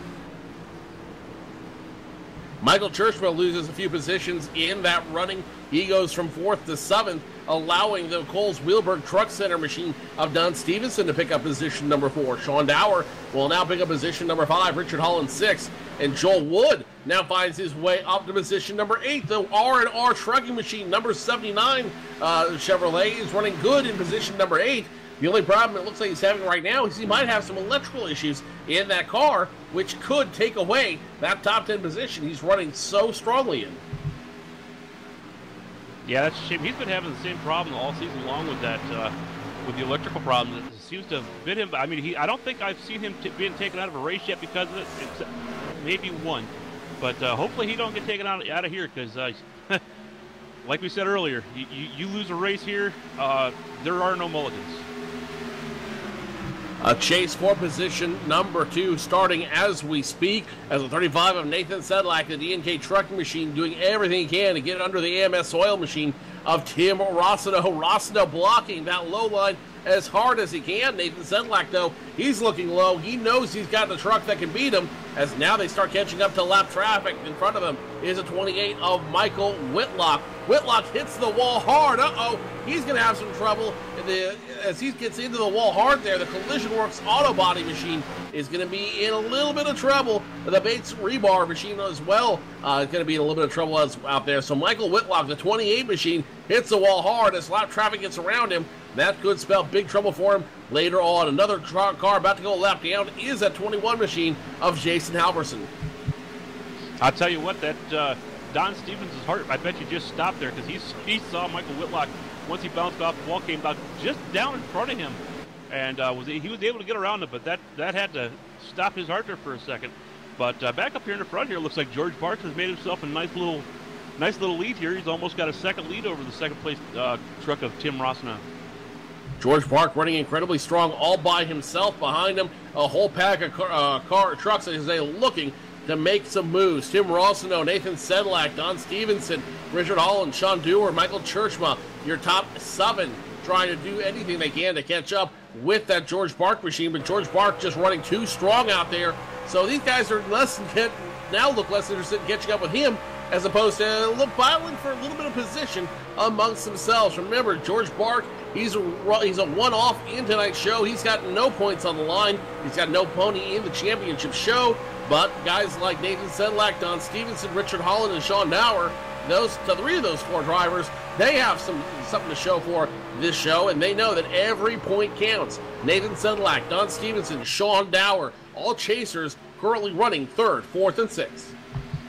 Michael Churchwell loses a few positions in that running. He goes from 4th to 7th, allowing the Coles Wheelberg Truck Center machine of Don Stevenson to pick up position number 4. Sean Dower will now pick up position number 5. Richard Holland 6th. And Joel Wood now finds his way up to position number 8. The R&R trucking machine, number 79, Chevrolet, is running good in position number 8. The only problem it looks like he's having right now is he might have some electrical issues in that car, which could take away that top 10 position he's running so strongly in. Yeah, that's a shame. He's been having the same problem all season long with that, with the electrical problems. It seems to have bit him. I mean, I don't think I've seen him being taken out of a race yet because of it. It's maybe one, but hopefully he don't get taken out of here because, like we said earlier, you lose a race here, there are no mulligans. A chase for position number 2 starting as we speak as the 35 of Nathan Sedlak, the D&K trucking machine, doing everything he can to get it under the AMS oil machine of Tim Rossino. Rossino blocking that low line as hard as he can. Nathan Sedlak, though, he's looking low. He knows he's got the truck that can beat him, as now they start catching up to lap traffic. In front of him is a 28 of Michael Whitlock. Whitlock hits the wall hard. He's going to have some trouble. As he gets into the wall hard there, the Collisionworx auto body machine is going to be in a little bit of trouble. The Bates rebar machine as well is going to be in a little bit of trouble out there. So Michael Whitlock, the 28 machine, hits the wall hard as lap traffic gets around him. That could spell big trouble for him later on. Another car about to go lap down is that 21 machine of Jason Halverson. I'll tell you what, that Don Stevens' heart, I bet you just stopped there because he saw Michael Whitlock once he bounced off the wall, came back just down in front of him, and he was able to get around it, but that had to stop his heart there for a second. But back up here in the front here, looks like George Barks has made himself a nice little lead here. He's almost got a second lead over the second place truck of Tim Rossino. George Park running incredibly strong all by himself. Behind him, a whole pack of trucks as they're looking to make some moves. Tim Rossino, Nathan Sedlak, Don Stevenson, Richard Holland, Sean Dewar, Michael Churchma, your top 7 trying to do anything they can to catch up with that George Park machine, but George Park just running too strong out there. So these guys are now look less interested in catching up with him as opposed to battling for a little bit of position amongst themselves. Remember, George Bark, he's a one-off in tonight's show. He's got no points on the line. He's got no pony in the championship show. But guys like Nathan Sedlak, Don Stevenson, Richard Holland, and Sean Dower, those 3 of those 4 drivers, they have something to show for this show, and they know that every point counts. Nathan Sedlak, Don Stevenson, Sean Dower, all chasers currently running 3rd, 4th, and 6th.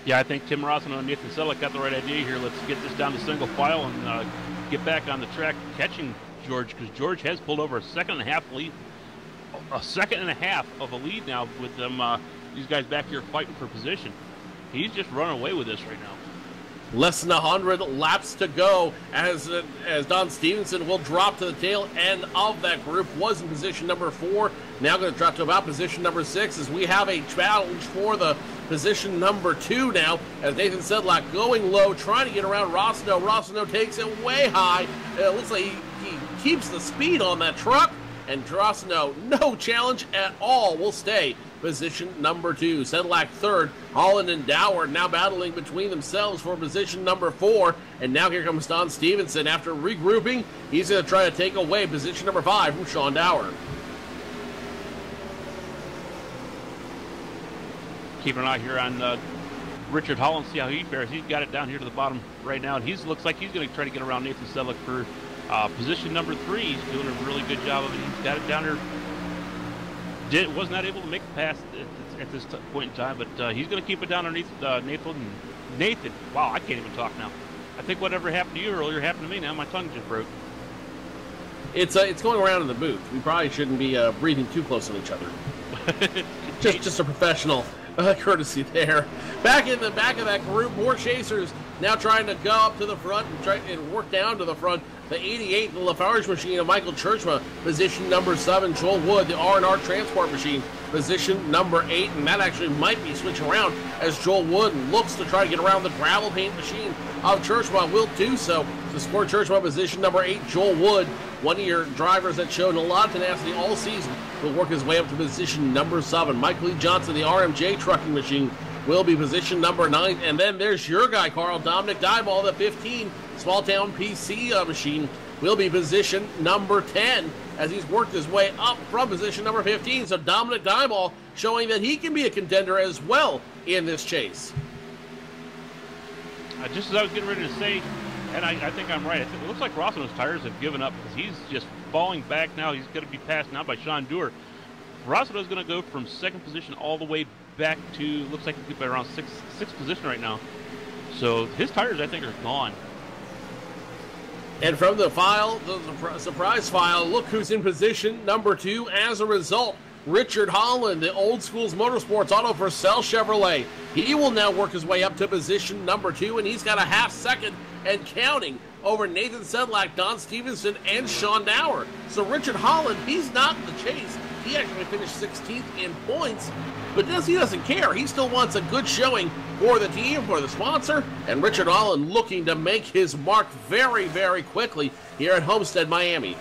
Yeah, I think Tim Rossino and Nathan Sedlak got the right idea here. Let's get this down to single file and get back on the track catching George, because George has pulled over a second and a half of a lead now with them. These guys back here fighting for position. He's just running away with this right now. Less than 100 laps to go as Don Stevenson will drop to the tail end of that group. Was in position number 4. Now going to drop to about position number 6 as we have a challenge for the position number 2 now as Nathan Sedlak going low, trying to get around Rossino. Rossino takes it way high. It looks like he keeps the speed on that truck, and Rossino, no challenge at all, will stay position number 2. Sedlak 3rd. Holland and Dower now battling between themselves for position number 4. And now here comes Don Stevenson. After regrouping, he's going to try to take away position number 5 from Sean Dower. Keep an eye here on Richard Holland, see how he fares. He's got it down here to the bottom right now, and he looks like he's going to try to get around Nathan Sedlak for position number 3. He's doing a really good job of it. He's got it down here. Was not able to make the pass at this point in time, but he's going to keep it down underneath Nathan. Wow, I can't even talk now. I think whatever happened to you earlier happened to me now. My tongue just broke. It's going around in the booth. We probably shouldn't be breathing too close on each other. just a professional courtesy there. Back in the back of that group, more chasers now trying to go up to the front and work down to the front. The 88, the Lafarge machine of Michael Churchma, position number 7. Joel Wood, the R&R transport machine, position number 8. And that actually might be switching around as Joel Wood looks to try to get around the gravel paint machine of Churchma. Will do so. To score Churchma, position number 8. Joel Wood, one of your drivers that showed a lot of tenacity all season, will work his way up to position number 7. Mike Lee Johnson, the RMJ trucking machine, will be position number 9. And then there's your guy, Carl, Dominic Dyball, the 15 Small Town PC machine, will be position number 10 as he's worked his way up from position number 15. So Dominic Dyball showing that he can be a contender as well in this chase. Just as I was getting ready to say, and I think I'm right, it looks like Rossino's tires have given up because he's just falling back now. He's going to be passed now by Sean Dewar. Rossino's going to go from second position all the way back to, looks like he's around sixth position right now. So his tires, I think, are gone. And from the file, the surprise file, look who's in position number 2 as a result. Richard Holland, the Old Schools Motorsports Auto for Cell Chevrolet. He will now work his way up to position number 2, and he's got a half second and counting over Nathan Sedlak, Don Stevenson, and Sean Dower. So Richard Holland, he's not in the chase. He actually finished 16th in points, but he doesn't care. He still wants a good showing for the team, for the sponsor, and Richard Holland looking to make his mark very, very quickly here at Homestead, Miami.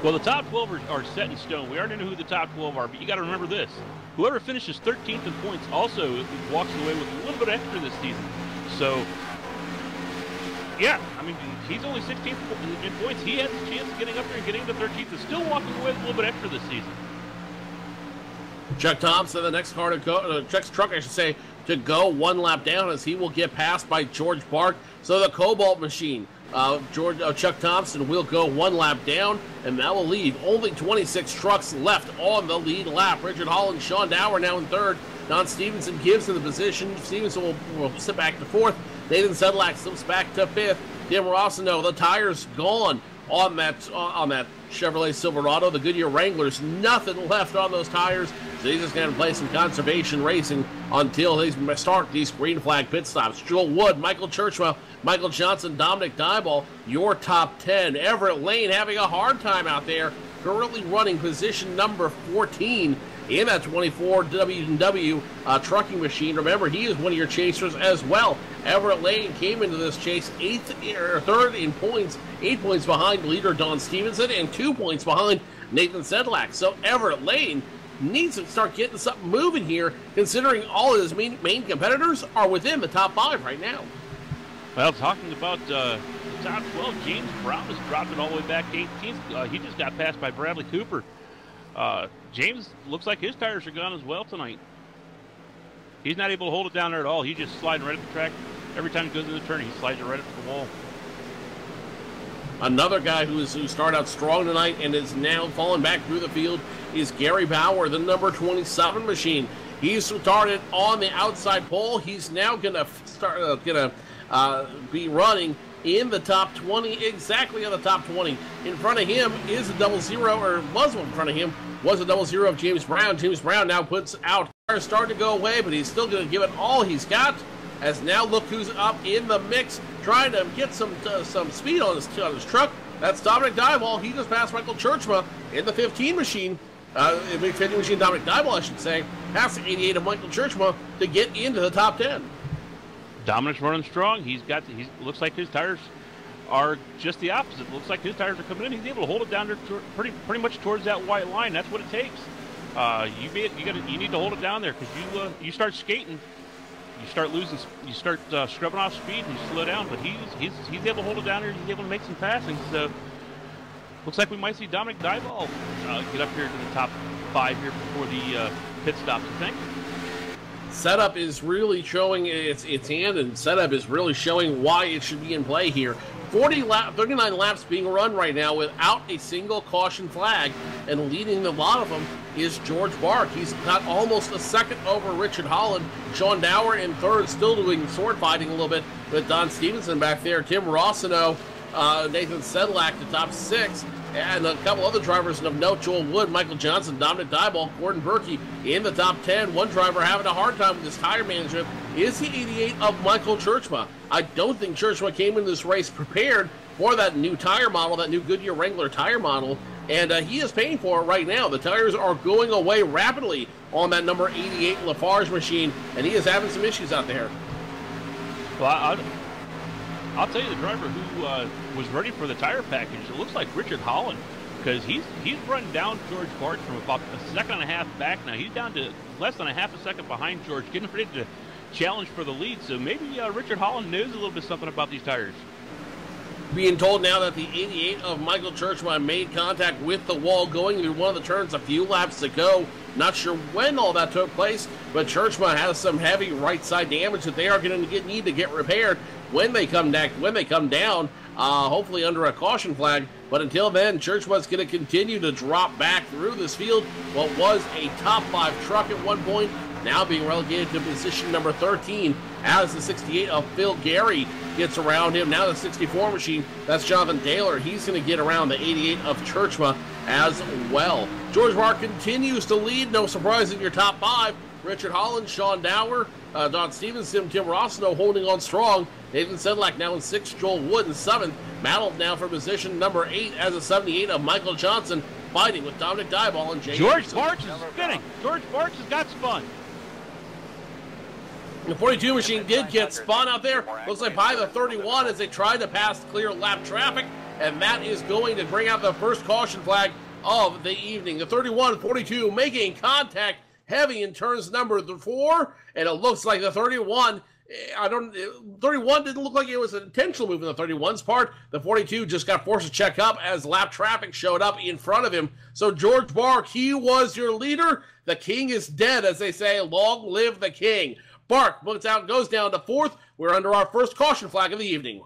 Well, the top 12 are set in stone. We already know who the top 12 are, but you got to remember this. Whoever finishes 13th in points also walks away with a little bit extra this season. So, yeah, I mean, he's only 16th in points. He has a chance of getting up there and getting to 13th and still walking away with a little bit extra this season. Chuck Thompson, the next car to go, Chuck's truck, I should say, to go one lap down as he will get passed by George Park. So the Cobalt machine, Chuck Thompson will go one lap down, and that will leave only 26 trucks left on the lead lap. Richard Holland, Sean Dower now in third. Don Stevenson gives in the position. Stevenson will sit back to fourth. Nathan Sedlak slips back to fifth. Tim Rossino, the tires gone on that Chevrolet Silverado. The Goodyear Wranglers, nothing left on those tires. So he's just going to play some conservation racing until they start these green flag pit stops. Joel Wood, Michael Churchwell, Michael Johnson, Dominic Dyball, your top 10. Everett Lane having a hard time out there, currently running position number 14 in that 24 W&W trucking machine. Remember, he is one of your chasers as well. Everett Lane came into this chase third in points, 8 points behind leader Don Stevenson and 2 points behind Nathan Sedlak. So Everett Lane needs to start getting something moving here, considering all of his main competitors are within the top 5 right now. Well, talking about the top 12, James Brown has dropped it all the way back to 18th. He just got passed by Bradley Cooper. James looks like his tires are gone as well tonight. He's not able to hold it down there at all. He's just sliding right at the track. Every time he goes in the turn, he slides it right up the wall. Another guy who started out strong tonight and is now falling back through the field is Gary Bauer, the number 27 machine. He's started on the outside pole. He's now going to be running in the top 20, exactly on the top 20. In front of him is a double zero, or was in front of him, was a double zero of James Brown. James Brown now puts out, starting to go away, but he's still going to give it all he's got. As now look who's up in the mix, trying to get some speed on his truck. That's Dominic Dyball. He just passed Michael Churchma in the 15 machine. The 15 machine, Dominic Dyball, I should say, past the 88 of Michael Churchma to get into the top 10. Dominic's running strong. He looks like his tires are just the opposite. It looks like his tires are coming in. He's able to hold it down there pretty much towards that white line. That's what it takes. You need to hold it down there because you start skating, you start scrubbing off speed and you slow down. But he's able to hold it down there. He's able to make some passing. So looks like we might see Dominic Dyball get up here to the top 5 here before the pit stops. You think? Setup is really showing its hand, and setup is really showing why it should be in play here. 39 laps being run right now without a single caution flag, and leading a lot of them is George Bark. He's got almost a second over Richard Holland. Sean Dower in third, still doing sword fighting a little bit with Don Stevenson back there. Tim Rossino, Nathan Sedlak, the top 6. And a couple other drivers of note, Joel Wood, Michael Johnson, Dominic Dyball, Gordon Berkey in the top 10. One driver having a hard time with his tire management is the 88 of Michael Churchma. I don't think Churchma came into this race prepared for that new tire model, that new Goodyear Wrangler tire model, and he is paying for it right now. The tires are going away rapidly on that number 88 Lafarge machine, and he is having some issues out there. Well, I'll tell you, the driver who was ready for the tire package, it looks like Richard Holland. because he's run down George Bart from about a second and a half back now. He's down to less than a half a second behind George, getting ready to challenge for the lead. So maybe Richard Holland knows a little bit something about these tires. Being told now that the 88 of Michael Churchma made contact with the wall going through one of the turns, a few laps to go. Not sure when all that took place, but Churchma has some heavy right side damage that they are going to need to get repaired when they come down, hopefully under a caution flag. But until then, Churchma's going to continue to drop back through this field. What was a top 5 truck at one point, now being relegated to position number 13 as the 68 of Phil Gary gets around him. Now the 64 machine, that's Jonathan Taylor. He's going to get around the 88 of Churchma as well. George Bart continues to lead. No surprise in your top 5. Richard Holland, Sean Dower, Don Stevenson, Tim Rossino holding on strong. Nathan Sedlak now in 6th, Joel Wood in 7th. Battled now for position number 8 as a 78 of Michael Johnson, fighting with Dominic Dyball and Jay George Anderson. Barks is spinning. George Barks has got spun. The 42 machine did get spun out there. Looks like by the 31 as they tried to pass clear lap traffic, and that is going to bring out the first caution flag of the evening. The 31-42 making contact heavy in turns number 4, and it looks like the 31 didn't look like it was an intentional move on the 31's part. The 42 just got forced to check up as lap traffic showed up in front of him. So George Bark, he was your leader. The king is dead, as they say. Long live the king. Bark goes down to 4th. We're under our first caution flag of the evening.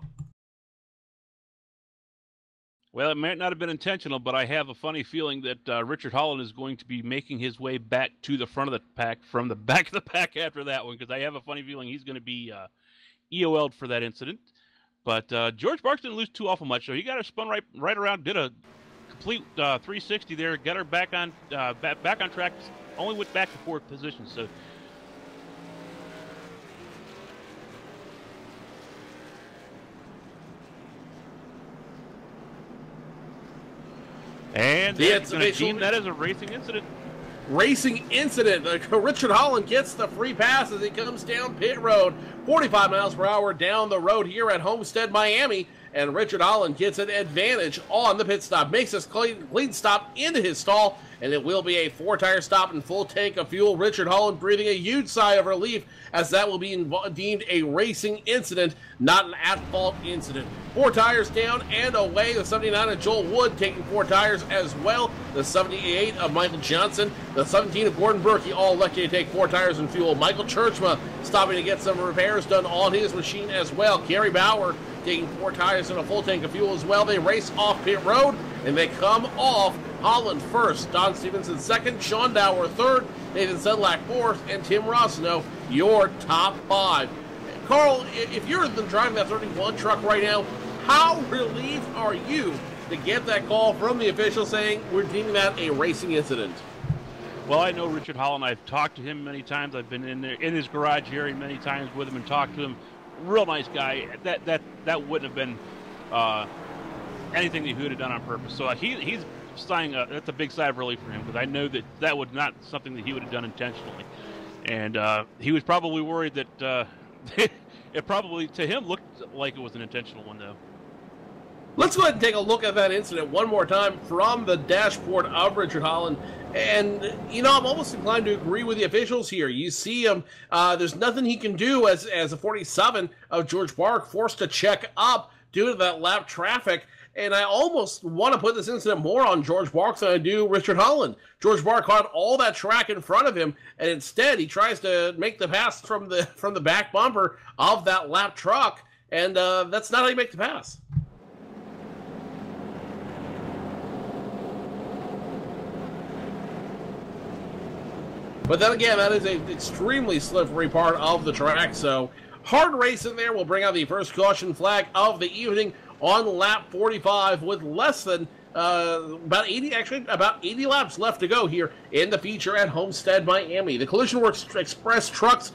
Well, it might not have been intentional, but I have a funny feeling that Richard Holland is going to be making his way back to the front of the pack from the back of the pack after that one, because I have a funny feeling he's going to be EOL'd for that incident. But George Barks didn't lose too awful much, so he got her spun right around, did a complete 360 there, got her back on track, only went back to 4th position. So. And it's going to deem that as a racing incident. Racing incident. Richard Holland gets the free pass as he comes down pit road. 45 miles per hour down the road here at Homestead, Miami. And Richard Holland gets an advantage on the pit stop. Makes this clean stop into his stall. And it will be a 4-tire stop and full tank of fuel. Richard Holland breathing a huge sigh of relief, as that will be deemed a racing incident, not an at-fault incident. 4 tires down and away. The 79 of Joel Wood taking 4 tires as well. The 78 of Michael Johnson. The 17 of Gordon Berkey all elected to take 4 tires and fuel. Michael Churchma stopping to get some repairs done on his machine as well. Gary Bauer taking 4 tires and a full tank of fuel as well. They race off pit road and they come off. Holland first, Don Stevenson second, Sean Dower third, Nathan Sedlak fourth, and Tim Rossino your top 5. Carl, if you're driving that 31 truck right now, how relieved are you to get that call from the official saying we're deeming that a racing incident? Well, I know Richard Holland. I've talked to him many times. I've been in his garage area many times with him and talked to him. Real nice guy. That wouldn't have been anything that he would have done on purpose. So he's sighing. That's a big sigh of relief for him, because I know that was not something that he would have done intentionally, and he was probably worried that it probably to him looked like it was an intentional one though. Let's go ahead and take a look at that incident one more time from the dashboard of Richard Holland. And, I'm almost inclined to agree with the officials here. You see him, there's nothing he can do as a 47 of George Bark forced to check up due to that lap traffic. And I almost want to put this incident more on George Bark than I do Richard Holland. George Bark caught all that track in front of him, and instead he tries to make the pass from the back bumper of that lap truck, and that's not how you make the pass. But then again, that is an extremely slippery part of the track, so hard race in there will bring out the first caution flag of the evening on lap 45 with less than about 80 laps left to go here in the feature at Homestead, Miami. The Collisionworx Express Trucks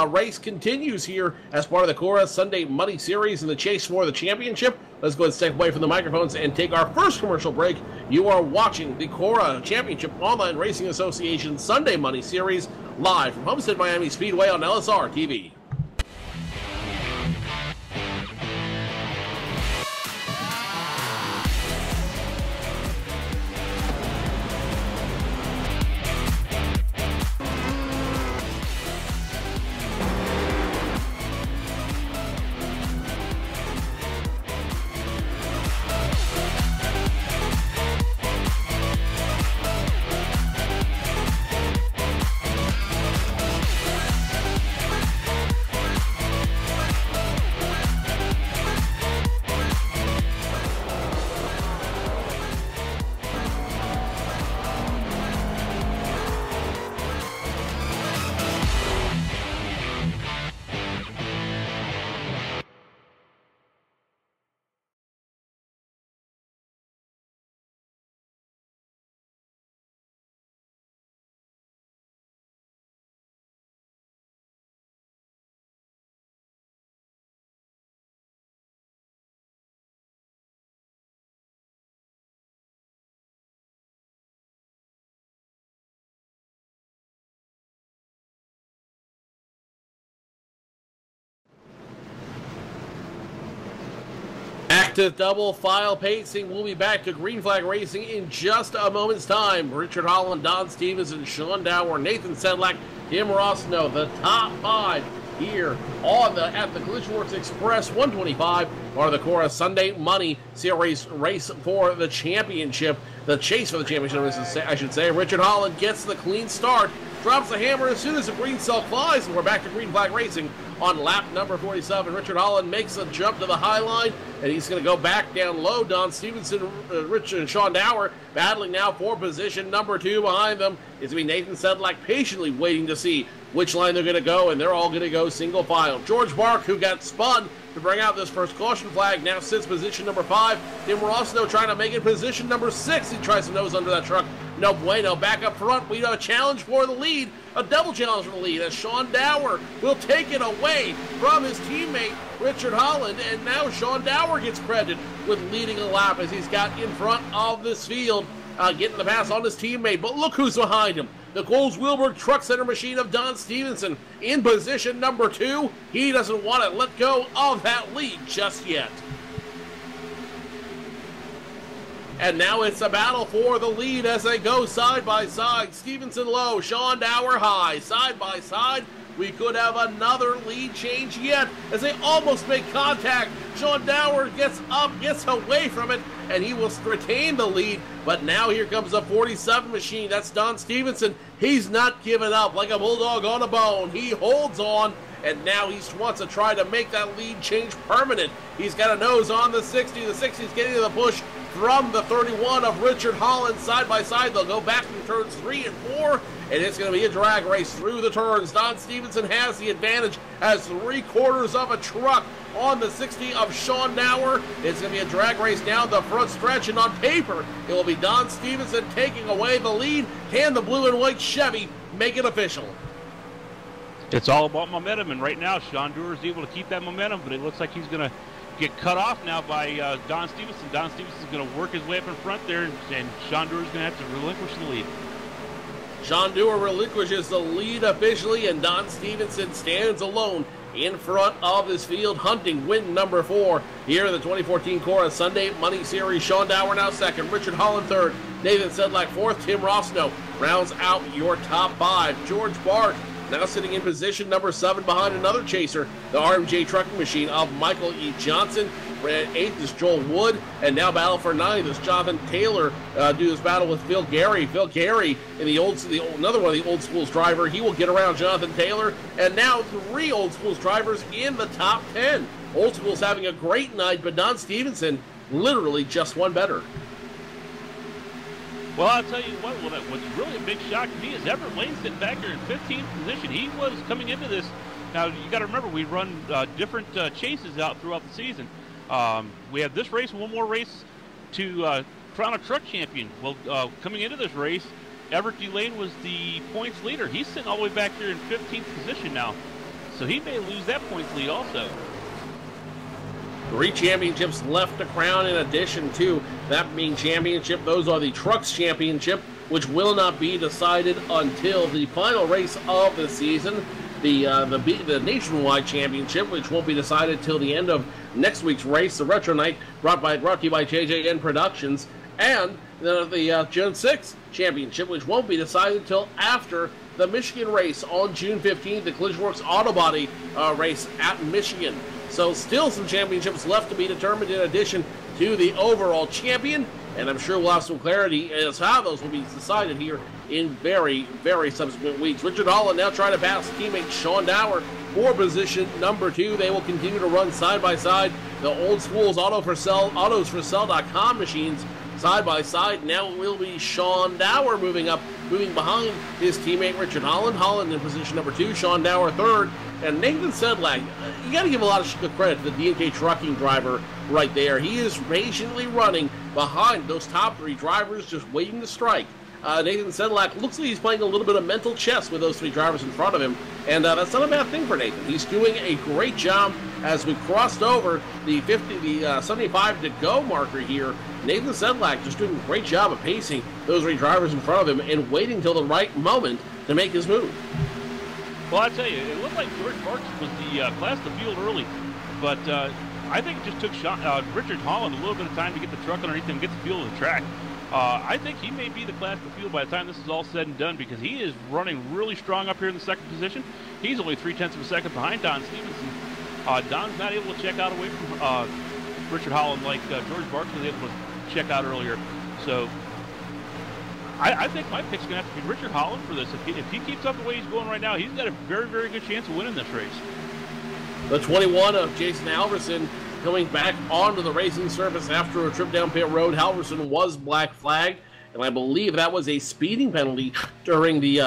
race continues here as part of the CORA Sunday Money Series in the chase for the championship. Let's go ahead and step away from the microphones and take our first commercial break. You are watching the CORA Championship Online Racing Association Sunday Money Series live from Homestead Miami Speedway on LSRTV. to double file pacing. We'll be back to green flag racing in just a moment's time. Richard Holland, Don Stevenson, Sean Dower, Nathan Sedlak, Tim Rossno, the top 5 here at the Collisionworx Express 125 are the CORA Sunday Money Series race for the championship. The chase for the championship, I should say. Richard Holland gets the clean start, drops the hammer as soon as the green cell flies, and we're back to green flag racing on lap number 47. Richard Holland makes a jump to the high line, and he's going to go back down low. Don Stevenson, Richard, and Sean Dower battling now for position number 2 behind them. It's going to be Nathan Sedlak patiently waiting to see which line they're going to go, and they're all going to go single file. George Bark, who got spun to bring out this first caution flag, now sits position number 5. Tim Rossno trying to make it position number 6. He tries to nose under that truck. No bueno. Back up front, we have a challenge for the lead, a double challenge for the lead, as Sean Dower will take it away from his teammate Richard Holland, and now Sean Dower gets credited with leading a lap as he's got in front of this field, getting the pass on his teammate. But look who's behind him. The Coles-Wilberg Truck Center machine of Don Stevenson in position number 2. He doesn't want to let go of that lead just yet. And now it's a battle for the lead as they go side by side. Stevenson low, Sean Dower high, side by side. We could have another lead change yet as they almost make contact. Sean Dower gets up, gets away from it, and he will retain the lead. But now here comes the 47 machine. That's Don Stevenson. He's not giving up like a bulldog on a bone. He holds on, and now he wants to try to make that lead change permanent. He's got a nose on the 60. The 60 is getting to the push from the 31 of Richard Holland side by side. They'll go back in turns 3 and 4, and it's going to be a drag race through the turns. Don Stevenson has the advantage, has 3/4 of a truck on the 60 of Sean Dower. It's going to be a drag race down the front stretch, and on paper, it will be Don Stevenson taking away the lead. Can the blue and white Chevy make it official? It's all about momentum, and right now, Sean Dower is able to keep that momentum, but it looks like he's going to get cut off now by Don Stevenson. Don Stevenson's going to work his way up in front there, and Sean Doer's going to have to relinquish the lead. Sean Dower relinquishes the lead officially, and Don Stevenson stands alone in front of his field, hunting win number 4 here in the 2014 CORA Sunday Money Series. Sean Dower now second, Richard Holland third, Nathan Sedlak fourth, Tim Rossno rounds out your top 5. George Bark now sitting in position number 7 behind another chaser, the RMJ trucking machine of Michael E. Johnson. 8th is Joel Wood, and now battle for 9th is Jonathan Taylor. Do this battle with Phil Gary. Phil Gary, in another one of the Old Schools driver, he will get around Jonathan Taylor. And now 3 Old Schools drivers in the top 10. Old Schools having a great night, but Don Stevenson literally just one better. Well, I'll tell you what, what's really a big shock to me is Everett Lane sitting back there in 15th position. He was coming into this. Now, you got to remember, we run different chases out throughout the season. We have this race, one more race to crown a truck champion. Well, coming into this race, Everett D. Lane was the points leader. He's sitting all the way back there in 15th position now. So he may lose that points lead also. 3 championships left to crown in addition to that being championship. Those are the Trucks Championship, which will not be decided until the final race of the season. The Nationwide Championship, which won't be decided till the end of next week's race. The Retro Night brought to you by JJN Productions. And the Gen 6 Championship, which won't be decided until after the Michigan race on June 15th, the Collisionworx Auto Body race at Michigan. So still some championships left to be determined in addition to the overall champion. And I'm sure we'll have some clarity as how those will be decided here in very, very subsequent weeks. Richard Holland now trying to pass teammate Sean Dower for position number 2. They will continue to run side by side. The Old Schools AutosForSale.com machines side by side. Now it will be Sean Dower moving behind his teammate Richard Holland. Holland in position number 2, Sean Dower third, and Nathan Sedlak. You got to give a lot of credit to the D&K trucking driver right there. He is patiently running behind those top 3 drivers, just waiting to strike. Nathan Sedlak looks like he's playing a little bit of mental chess with those 3 drivers in front of him, and that's not a bad thing for Nathan. He's doing a great job as we crossed over the 75 to go marker here. Nathan Sedlak just doing a great job of pacing those 3 drivers in front of him and waiting till the right moment to make his move. Well, I tell you, it looked like George Marks was the class of the field early, but I think it just took Richard Holland a little bit of time to get the truck underneath him, get the feel of the track. I think he may be the class of the field by the time this is all said and done, because he is running really strong up here in the second position. He's only 0.3 of a second behind Don Stevenson. Don's not able to check out away from Richard Holland like George Barks was able to check out earlier. So I think my pick's going to have to be Richard Holland for this. If he keeps up the way he's going right now, he's got a very, very good chance of winning this race. The 21 of Jason Halverson coming back onto the racing surface after a trip down pit road. Halverson was black flagged, and I believe that was a speeding penalty during the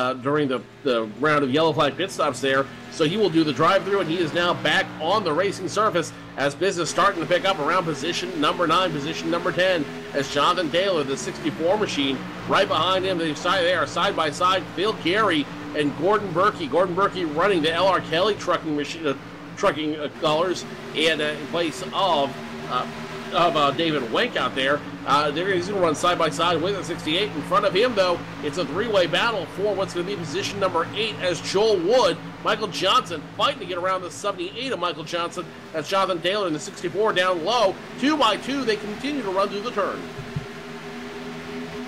round of yellow flag pit stops there. So he will do the drive-through, and he is now back on the racing surface as business starting to pick up around position number 9, position number 10, as Jonathan Taylor, the 64 machine, right behind him. They are side by side, Phil Gary and Gordon Berkey. Gordon Berkey running the L.R. Kelly trucking machine. Trucking colors, and in place of David Wenk out there. He's going to run side by side with a 68. In front of him, though, it's a three-way battle for what's going to be position number 8 as Joel Wood, Michael Johnson fighting to get around the 78 of Michael Johnson. That's Jonathan Taylor in the 64 down low. 2 by 2, they continue to run through the turn.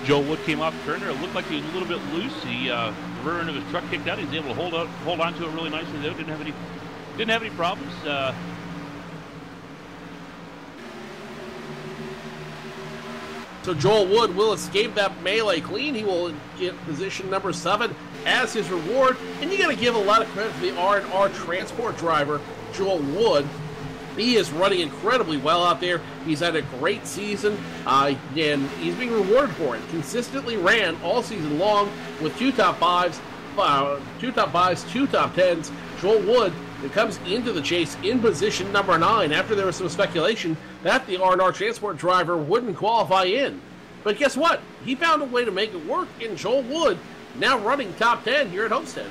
Joel Wood came off the turn there. It looked like he was a little bit loose. The rear end of his truck kicked out. He was able to hold on to it really nicely, though. Didn't have any problems. So Joel Wood will escape that melee clean. He will get position number 7 as his reward. And you got to give a lot of credit to the R&R transport driver, Joel Wood. He is running incredibly well out there. He's had a great season, and he's being rewarded for it. Consistently ran all season long with 2 top 5s, 2 top 5s, 2 top 10s. Joel Wood comes into the chase in position number 9 after there was some speculation that the R&R transport driver wouldn't qualify in. But guess what? He found a way to make it work, and Joel Wood now running top 10 here at Homestead.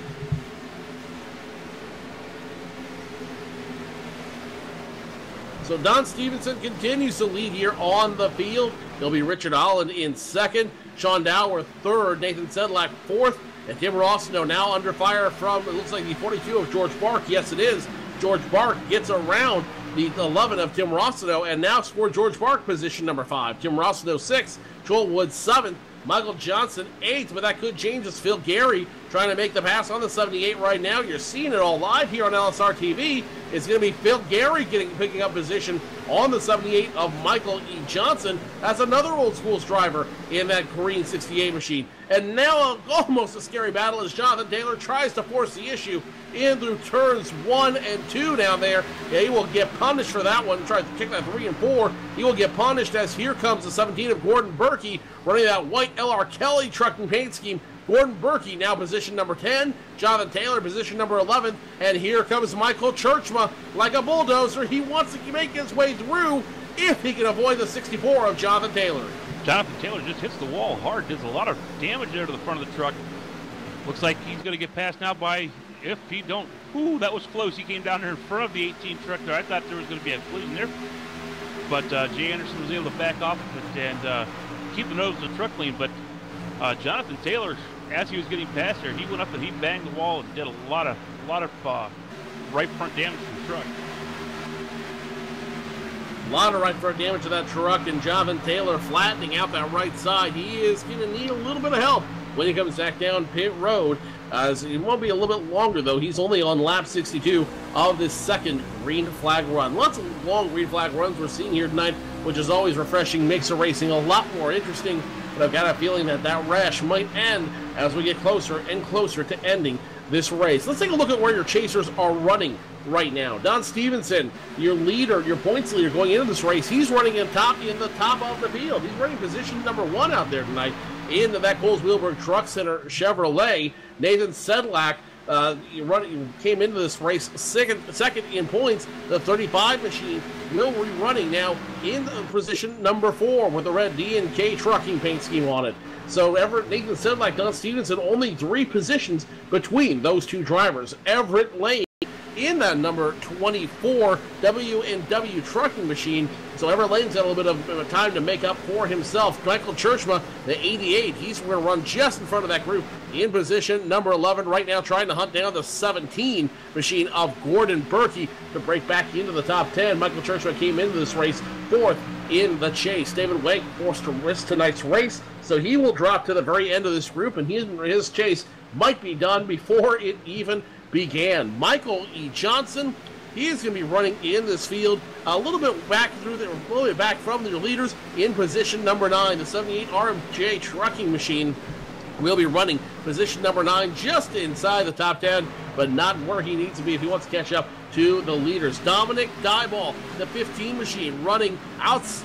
So Don Stevenson continues to lead here on the field. It'll be Richard Holland in second, Sean Dower third, Nathan Sedlak fourth, and Tim Rossino now under fire from, it looks like the 42 of George Bark. Yes, it is. George Bark gets around the 11 of Tim Rossino, and now for George Bark, position number 5. Tim Rossino 6th, Joel Wood 7th, Michael Johnson 8th, but that could change as Phil Gary trying to make the pass on the 78 right now. You're seeing it all live here on LSRTV. It's going to be Phil Gary picking up position on the 78 of Michael E. Johnson. That's another old schools driver in that green 68 machine. And now almost a scary battle as Jonathan Taylor tries to force the issue in through turns 1 and 2 down there. Yeah, he will get punished for that one. Tries to kick that 3 and 4. He will get punished as here comes the 17 of Gordon Berkey running that white L.R. Kelly trucking paint scheme. Gordon Berkey now position number 10, Jonathan Taylor position number 11, and here comes Michael Churchma like a bulldozer. He wants to make his way through if he can avoid the 64 of Jonathan Taylor. Jonathan Taylor just hits the wall hard, does a lot of damage there to the front of the truck. Looks like he's going to get passed now by, if he don't, ooh, that was close. He came down there in front of the 18 truck there. I thought there was going to be a collision there, but Jay Anderson was able to back off of it and keep the nose of the truck clean. But Jonathan Taylor, as he was getting past there, he went up and he banged the wall and did a lot of right front damage to the truck. A lot of right front damage to that truck, and Jonathan Taylor flattening out that right side. He is going to need a little bit of help when he comes back down pit road. It won't be a little bit longer, though. He's only on lap 62 of this second green flag run. Lots of long green flag runs we're seeing here tonight, which is always refreshing, makes the racing a lot more interesting. But I've got a feeling that that rash might end as we get closer and closer to ending this race. Let's take a look at where your chasers are running right now. Don Stevenson, your leader, your points leader going into this race, he's running in the top of the field. He's running position number 1 out there tonight in that Coles Wheelberg Truck Center Chevrolet. Nathan Sedlak came into this race second in points. The 35 machine will be running now in position number 4 with the red D&K trucking paint scheme on it. So Nathan Sedlak, Don Stevenson, only 3 positions between those two drivers. Everett Lane in that number 24 W&W trucking machine. So Everett Lane's got a little bit of time to make up for himself. Michael Churchma, the 88, he's going to run just in front of that group in position number 11 right now, trying to hunt down the 17 machine of Gordon Berkey to break back into the top 10. Michael Churchma came into this race fourth in the chase. David Wake forced to risk tonight's race, so he will drop to the very end of this group, and his chase might be done before it even began. Michael E. Johnson, he is going to be running in this field a little bit back from the leaders in position number 9. The 78 RMJ trucking machine will be running position number 9 just inside the top 10, but not where he needs to be if he wants to catch up to the leaders. Dominic Dyball, the 15 machine, running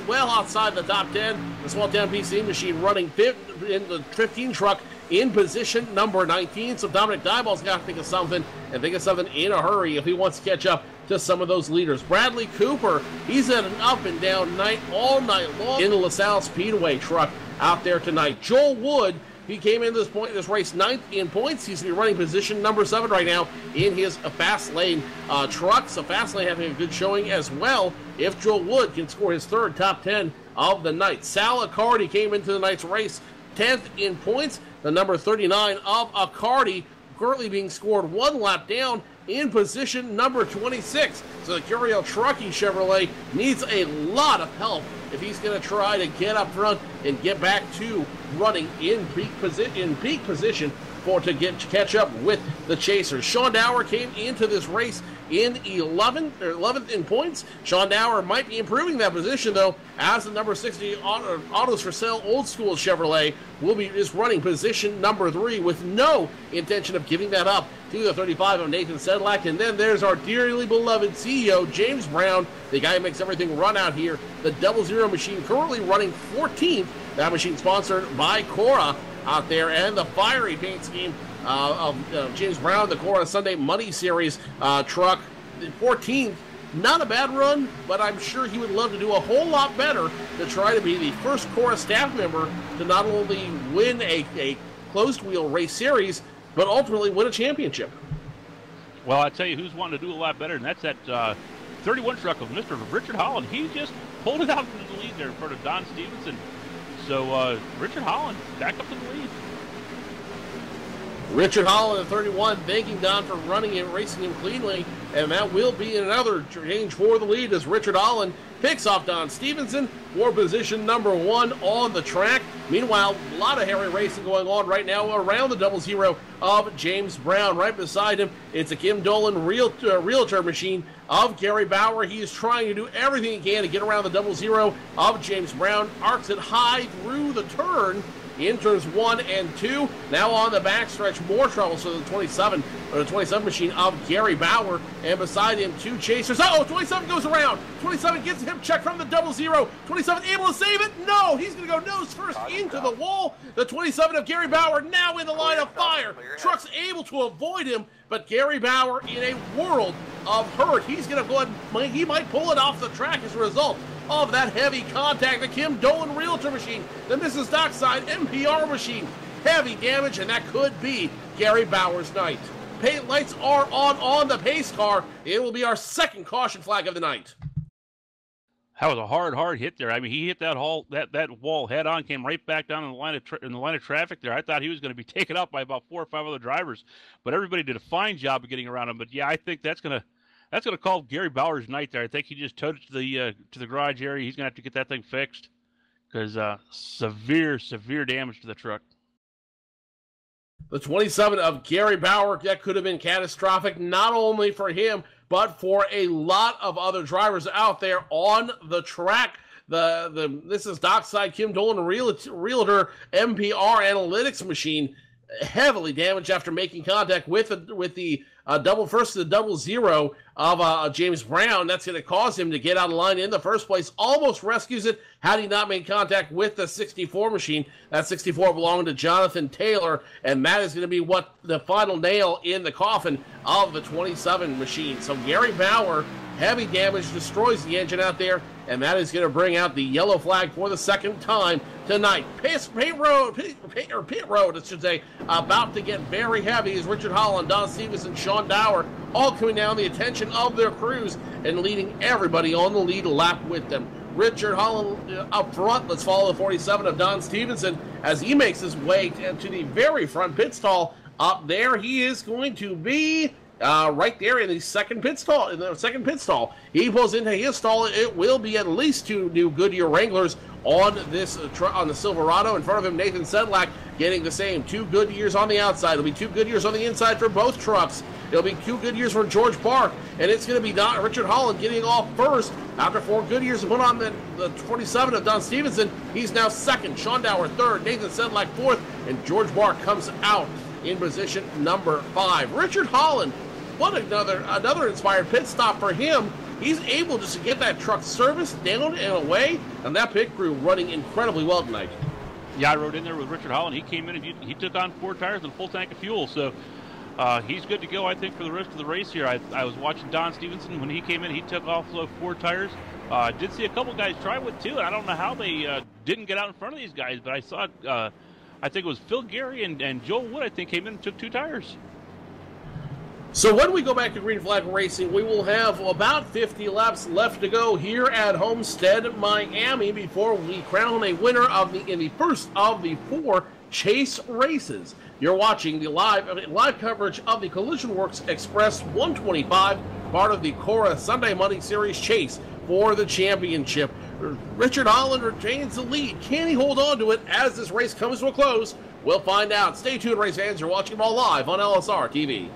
well outside the top 10. The small town PC machine running in the 15 truck in position number 19. So Dominic Dyball's got to think of something, and think of something in a hurry if he wants to catch up to some of those leaders. Bradley Cooper, he's at an up and down night all night long in the LaSalle Speedway truck out there tonight. Joel Wood, he came in this race 9th in points. He's going to be running position number 7 right now in his Fast Lane truck. So Fast Lane having a good showing as well if Joel Wood can score his 3rd top 10 of the night. Sal Accardi came into the night's race 10th in points. The number 39 of Accardi currently being scored 1 lap down in position number 26. So the Curiel Trucking Chevrolet needs a lot of help if he's going to try to get up front and get back to running in peak position to catch up with the chasers. Sean Dower came into this race in 11th in points. Sean Dower might be improving that position, though, as the number 60 Autos for Sale Old School Chevrolet is running position number 3 with no intention of giving that up to the 35 of Nathan Sedlak. And then there's our dearly beloved CEO, James Brown, the guy who makes everything run out here. The 00 machine currently running 14th. That machine sponsored by CORA out there, and the fiery paint scheme of James Brown, the CORA Sunday Money Series truck, 14th. Not a bad run, but I'm sure he would love to do a whole lot better to try to be the first CORA staff member to not only win a closed wheel race series, but ultimately win a championship. Well, I tell you who's wanting to do a lot better, and that's that 31 truck of Mr. Richard Holland. He just pulled it out to the lead there in front of Don Stevenson. So Richard Holland back up to the lead. Richard Holland at 31, thanking Don for running and racing him cleanly, and that will be another change for the lead as Richard Holland picks off Don Stevenson for position number 1 on the track. Meanwhile, a lot of hairy racing going on right now around the 00 of James Brown. Right beside him, it's a Kim Dolan realtor machine of Gary Bauer. He is trying to do everything he can to get around the 00 of James Brown. Arcs it high through the turn in turns 1 and 2. Now on the backstretch, more trouble. So the 27 machine of Gary Bauer, and beside him 2 chasers. 27 goes around. 27 gets him check from the 00. 27 able to save it? No, he's going to go nose first into the wall. The 27 of Gary Bauer now in the line of fire. Truck's able to avoid him, but Gary Bauer in a world of hurt. He's going to go ahead, he might pull it off the track as a result of that heavy contact. The Kim Dolan realtor machine, the Mrs. Dockside MPR machine, heavy damage, and that could be Gary Bauer's night. Paint lights are on the pace car. It will be our 2nd caution flag of the night. That was a hard hit there. I mean, he hit that wall head on, came right back down in the line of traffic there. I thought he was going to be taken out by about 4 or 5 other drivers, but everybody did a fine job of getting around him. But yeah, I think that's gonna call Gary Bauer's night there. I think he just towed it to the garage area. He's gonna have to get that thing fixed because severe damage to the truck. The 27 of Gary Bauer, that could have been catastrophic, not only for him, but for a lot of other drivers out there on the track. This is Dockside Kim Dolan Realtor MPR Analytics machine, heavily damaged after making contact with the double 00 of James Brown. That's going to cause him to get out of line in the first place. Almost rescues it had he not made contact with the 64 machine. That 64 belonged to Jonathan Taylor, and that is going to be what the final nail in the coffin of the 27 machine. So Gary Bauer heavy damage, destroys the engine out there, and that is going to bring out the yellow flag for the second time tonight. Pit road, I should say, about to get very heavy as Richard Holland, Don Stevenson, Sean Dower, all coming down the attention of their crews and leading everybody on the lead lap with them. Richard Holland up front. Let's follow the 47 of Don Stevenson as he makes his way to the very front pit stall. Up there, he is going to be right there in the second pit stall. He pulls into his stall. It will be at least 2 new Goodyear Wranglers on this on the Silverado. In front of him, Nathan Sedlak getting the same. 2 Goodyears on the outside. It'll be 2 Goodyears on the inside for both trucks. It'll be 2 Goodyears for George Park, and it's going to be Richard Holland getting off first after 4 Goodyears put on the 47 of Don Stevenson. He's now second. Sean Dower third. Nathan Sedlak fourth, and George Park comes out in position number 5. Richard Holland, what another inspired pit stop for him. He's able just to get that truck serviced down and away, and that pit crew running incredibly well tonight. Yeah, I rode in there with Richard Holland. He came in and he took on 4 tires and a full tank of fuel, so he's good to go, I think, for the rest of the race here. I was watching Don Stevenson. When he came in, he took off 4 tires. I did see a couple guys try with 2, and I don't know how they didn't get out in front of these guys, but I saw, I think it was Phil Gary and Joel Wood, I think, came in and took 2 tires. So when we go back to Green Flag Racing, we will have about 50 laps left to go here at Homestead, Miami, before we crown a winner in the first of the 4 chase races. You're watching the live coverage of the Collisionworx Express 125, part of the CORA Sunday Money Series chase for the championship. Richard Holland retains the lead. Can he hold on to it as this race comes to a close? We'll find out. Stay tuned, race fans. You're watching them all live on LSRTV.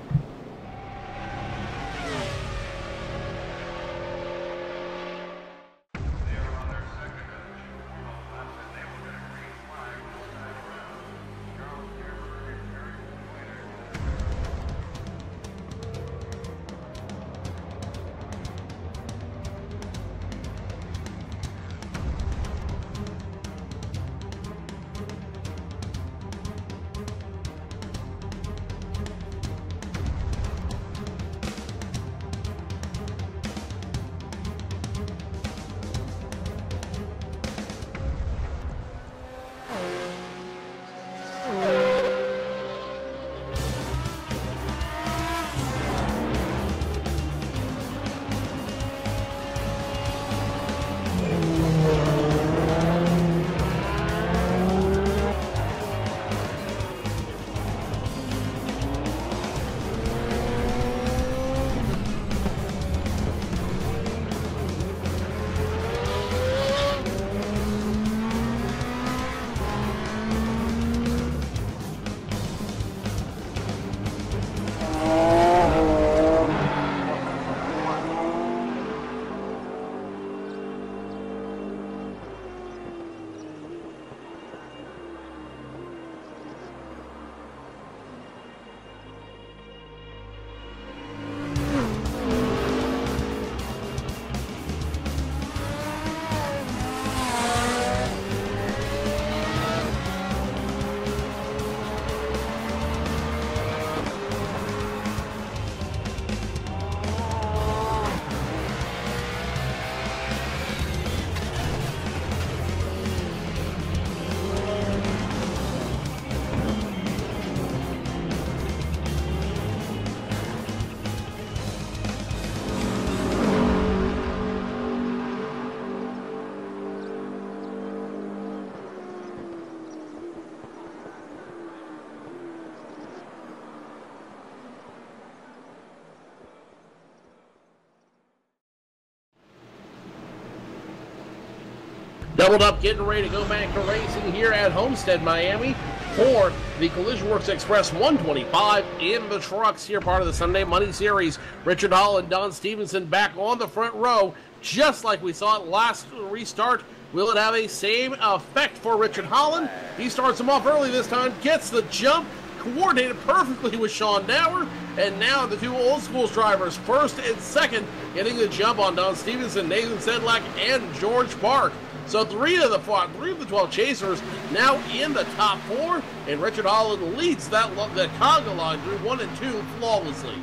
Doubled up, getting ready to go back to racing here at Homestead, Miami for the Collisionworx Express 125 in the trucks here, part of the Sunday Money Series. Richard Holland, Don Stevenson back on the front row, just like we saw it last restart. Will it have a same effect for Richard Holland? He starts him off early this time, gets the jump, coordinated perfectly with Sean Dower, and now the 2 old school drivers, first and second, getting the jump on Don Stevenson, Nathan Sedlak, and George Park. So 3 of the 12 chasers now in the top 4, and Richard Holland leads the conga line through 1 and 2 flawlessly.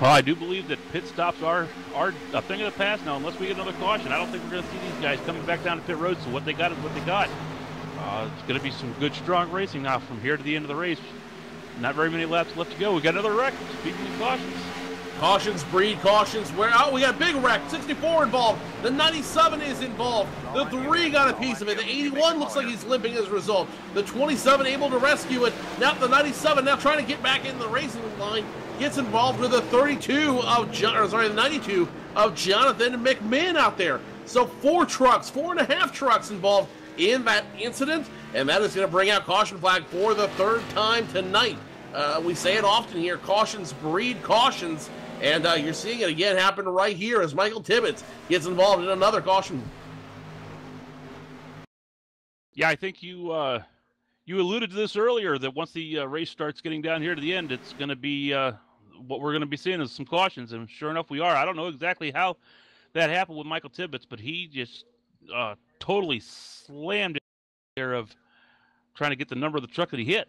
Well, I do believe that pit stops are a thing of the past now, unless we get another caution. I don't think we're going to see these guys coming back down to pit road, so what they got is what they got. It's going to be some good, strong racing now from here to the end of the race. Not very many laps left to go. We got another wreck. Speaking of cautions. Cautions breed cautions. We got a big wreck. 64 involved. The 97 is involved. The 3 got a piece of it. The 81 looks like he's limping as a result. The 27 able to rescue it. Now the 97 now trying to get back in the racing line. Gets involved with the 92 of the 92 of Jonathan McMahon out there. So 4.5 trucks involved in that incident, and that is going to bring out caution flag for the 3rd time tonight. We say it often here, cautions breed cautions, and you're seeing it again happen right here as Michael Tibbetts gets involved in another caution. Yeah, I think you alluded to this earlier, that once the race starts getting down here to the end, it's going to be what we're going to be seeing is some cautions, and sure enough we are. I don't know exactly how that happened with Michael Tibbetts, but he just totally slammed it there of trying to get the number of the truck that he hit.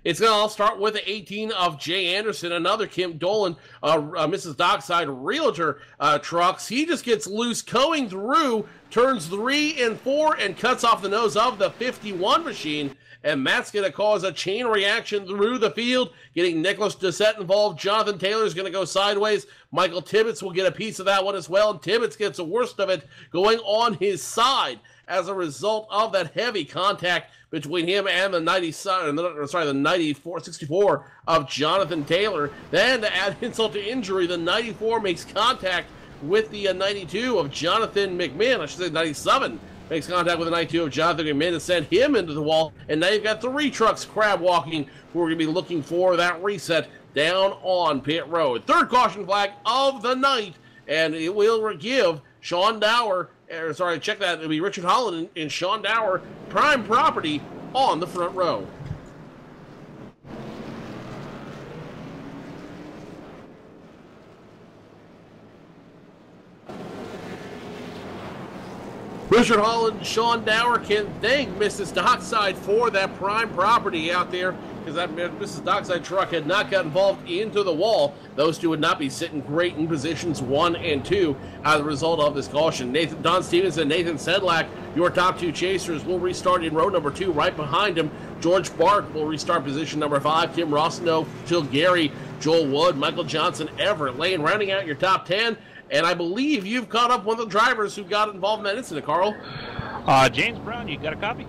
It's going to all start with the 18 of Jay Anderson, another Kim Dolan, Mrs. Dockside Realtor trucks. He just gets loose, going through turns 3 and 4 and cuts off the nose of the 51 machine. And that's going to cause a chain reaction through the field, getting Nicholas Doucette involved. Jonathan Taylor's going to go sideways. Michael Tibbetts will get a piece of that one as well. And Tibbetts gets the worst of it going on his side as a result of that heavy contact between him and the 64 of Jonathan Taylor. Then to add insult to injury, the 94 makes contact with the 92 of Jonathan McMahon. I should say 97 makes contact with the 92 of Jonathan McMahon and sent him into the wall. And now you've got 3 trucks crab walking who are going to be looking for that reset down on pit road. 3rd caution flag of the night, and it will give Sean Dower, check that, it'll be Richard Holland and Sean Dower, prime property on the front row. Richard Holland, Sean Dower can thank Mrs. Dockside for that prime property out there, because that Mrs. Dockside truck had not got involved into the wall. Those two would not be sitting great in positions 1 and 2 as a result of this caution. Don Stevens and Nathan Sedlak, your top 2 chasers, will restart in row number 2 right behind him. George Bark will restart position number 5. Tim Rossino, Phil Gary, Joel Wood, Michael Johnson, Everett Lane, rounding out your top 10. And I believe you've caught up one of the drivers who got involved in that incident, Carl. James Brown, you got a copy?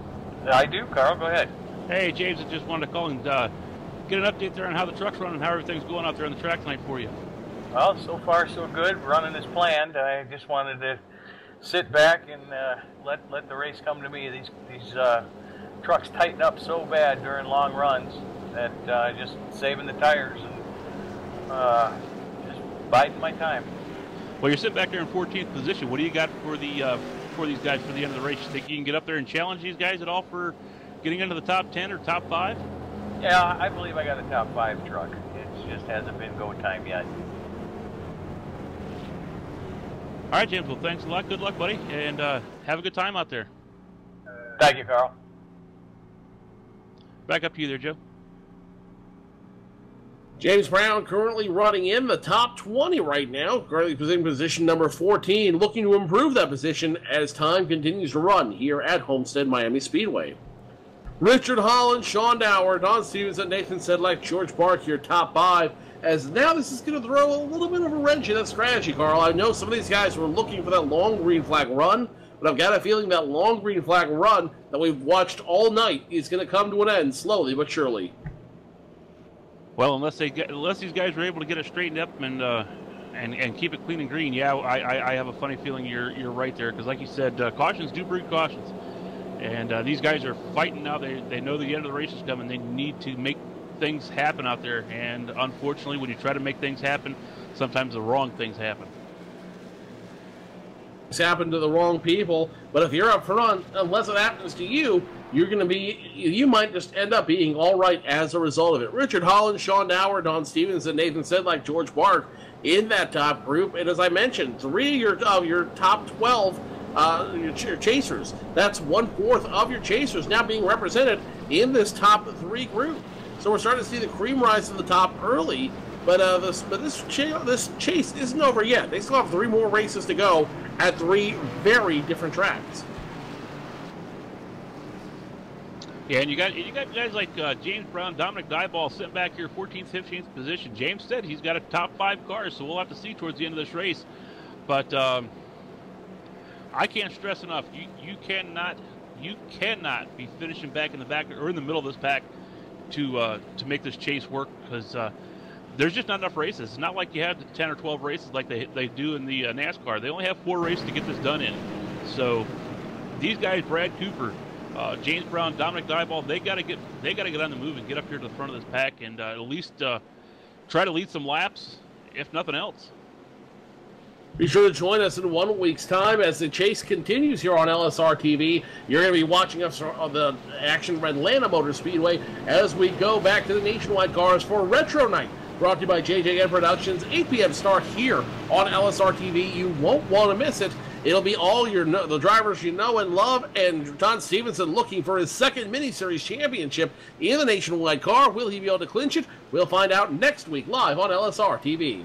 I do, Carl. Go ahead. Hey, James, I just wanted to call and get an update there on how the truck's running and how everything's going out there on the track tonight for you. Well, so far so good. Running as planned. I just wanted to sit back and let the race come to me. These trucks tighten up so bad during long runs that just saving the tires and just biding my time. Well, you're sitting back there in 14th position. What do you got for these guys for the end of the race? You think you can get up there and challenge these guys at all for getting into the top 10 or top 5? Yeah, I believe I got a top 5 truck. It just hasn't been go time yet. All right, James. Well, thanks a lot. Good luck, buddy, and have a good time out there. Thank you, Carl. Back up to you there, Joe. James Brown currently running in the top 20 right now, currently in position number 14, looking to improve that position as time continues to run here at Homestead Miami Speedway. Richard Holland, Sean Dower, Don Stevens, and Nathan Sedlak, George Bark, your top 5, as now this is going to throw a little bit of a wrench in that strategy, Carl. I know some of these guys were looking for that long green flag run, but I've got a feeling that long green flag run that we've watched all night is going to come to an end slowly but surely. Well, unless these guys were able to get it straightened up and keep it clean and green, yeah, I have a funny feeling you're right there, because like you said, cautions do breed cautions, and these guys are fighting now. They know the end of the race is coming. They need to make things happen out there, and unfortunately, when you try to make things happen, sometimes the wrong things happen. It's happened to the wrong people, but if you're up front, unless it happens to you, you might just end up being all right as a result of it. Richard Holland, Sean Dower, Don Stevens, and Nathan Sedlak, George Bark in that top group. And as I mentioned, 3 of your top 12 your chasers. That's 1/4 of your chasers now being represented in this top 3 group. So we're starting to see the cream rise to the top early But this chase isn't over yet. They still have 3 more races to go at 3 very different tracks. Yeah, and you got guys like James Brown, Dominic Dyball sitting back here 14th, 15th position. James said he's got a top 5 car, so we'll have to see towards the end of this race. But I can't stress enough, you cannot be finishing back in the back or in the middle of this pack to make this chase work, because there's just not enough races. It's not like you have 10 or 12 races like they do in the NASCAR. They only have 4 races to get this done in. So these guys, Brad Cooper, James Brown, Dominic Dyball, they got to get on the move and get up here to the front of this pack and at least try to lead some laps, if nothing else. Be sure to join us in 1 week's time as the chase continues here on LSRTV. You're going to be watching us on the action at Atlanta Motor Speedway as we go back to the Nationwide Cars for Retro Night. Brought to you by JJN Productions, 8 p.m. start here on LSRTV. You won't want to miss it. It'll be all the drivers you know and love, and John Stevenson looking for his 2nd mini-series championship in the Nationwide Car. Will he be able to clinch it? We'll find out next week live on LSRTV.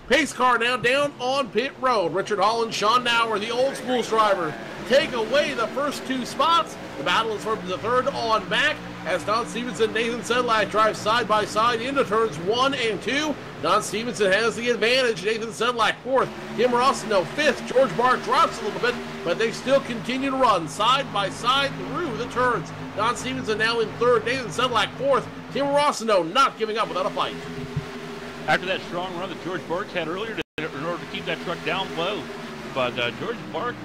Pace car now down on pit road. Richard Holland, Sean Nauer, the old schools driver, take away the first 2 spots. The battle is for the 3rd on back as Don Stevenson and Nathan Sedlak drive side by side into turns 1 and 2. Don Stevenson has the advantage. Nathan Sedlak 4th. Tim Rossino 5th. George Barr drops a little bit, but they still continue to run side by side through the turns. Don Stevenson now in 3rd. Nathan Sedlak 4th. Tim Rossino not giving up without a fight. After that strong run that George Barks had earlier in order to keep that truck down low. But George Barks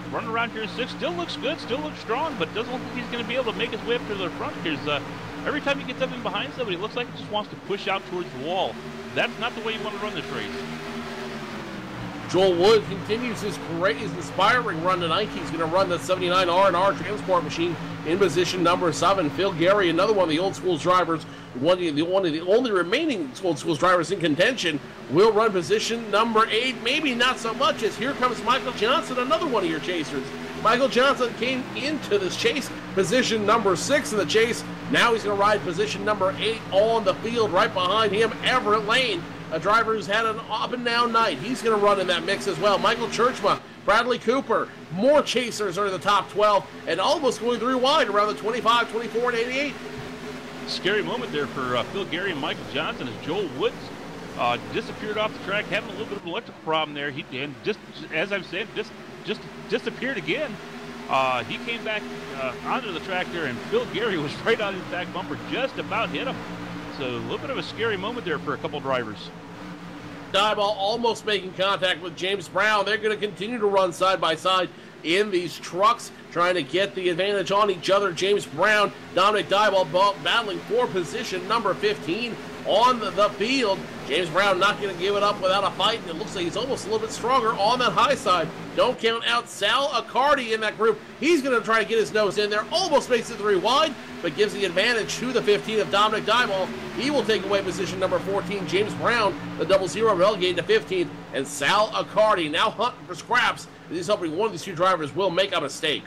running around here in 6th still looks good, still looks strong, but doesn't look like he's going to be able to make his way up to the front. Because every time he gets up in behind somebody, it looks like he just wants to push out towards the wall. That's not the way you want to run this race. Joel Wood continues his great, inspiring run tonight. He's going to run the 79 R&R transport machine in position number 7. Phil Gary, another one of the old schools drivers, one of the only remaining old schools drivers in contention, will run position number 8. Maybe not so much, as here comes Michael Johnson, another one of your chasers. Michael Johnson came into this chase position number 6 in the chase. Now he's going to ride position number 8 on the field. Right behind him, Everett Lane, a driver who's had an up-and-down night. He's going to run in that mix as well. Michael Churchma, Bradley Cooper, more chasers are in the top 12 and almost going 3 wide around the 25, 24, and 88. Scary moment there for Phil Gary and Michael Johnson as Joel Woods disappeared off the track, having a little bit of an electrical problem there. And just as I've said, just disappeared again. He came back onto the track there, and Phil Gary was right on his back bumper, just about hit him. So a little bit of a scary moment there for a couple drivers. Dyball almost making contact with James Brown. They're going to continue to run side by side in these trucks, trying to get the advantage on each other. James Brown, Dominic Dyball battling for position number 15 on the field. James Brown not going to give it up without a fight, and it looks like he's almost a little bit stronger on that high side. Don't count out Sal Accardi in that group. He's going to try to get his nose in there. Almost makes it 3 wide, but gives the advantage to the 15 of Dominic Dyball. He will take away position number 14. James Brown, the 00 relegated to 15, and Sal Accardi now hunting for scraps. He's hoping one of these 2 drivers will make a mistake.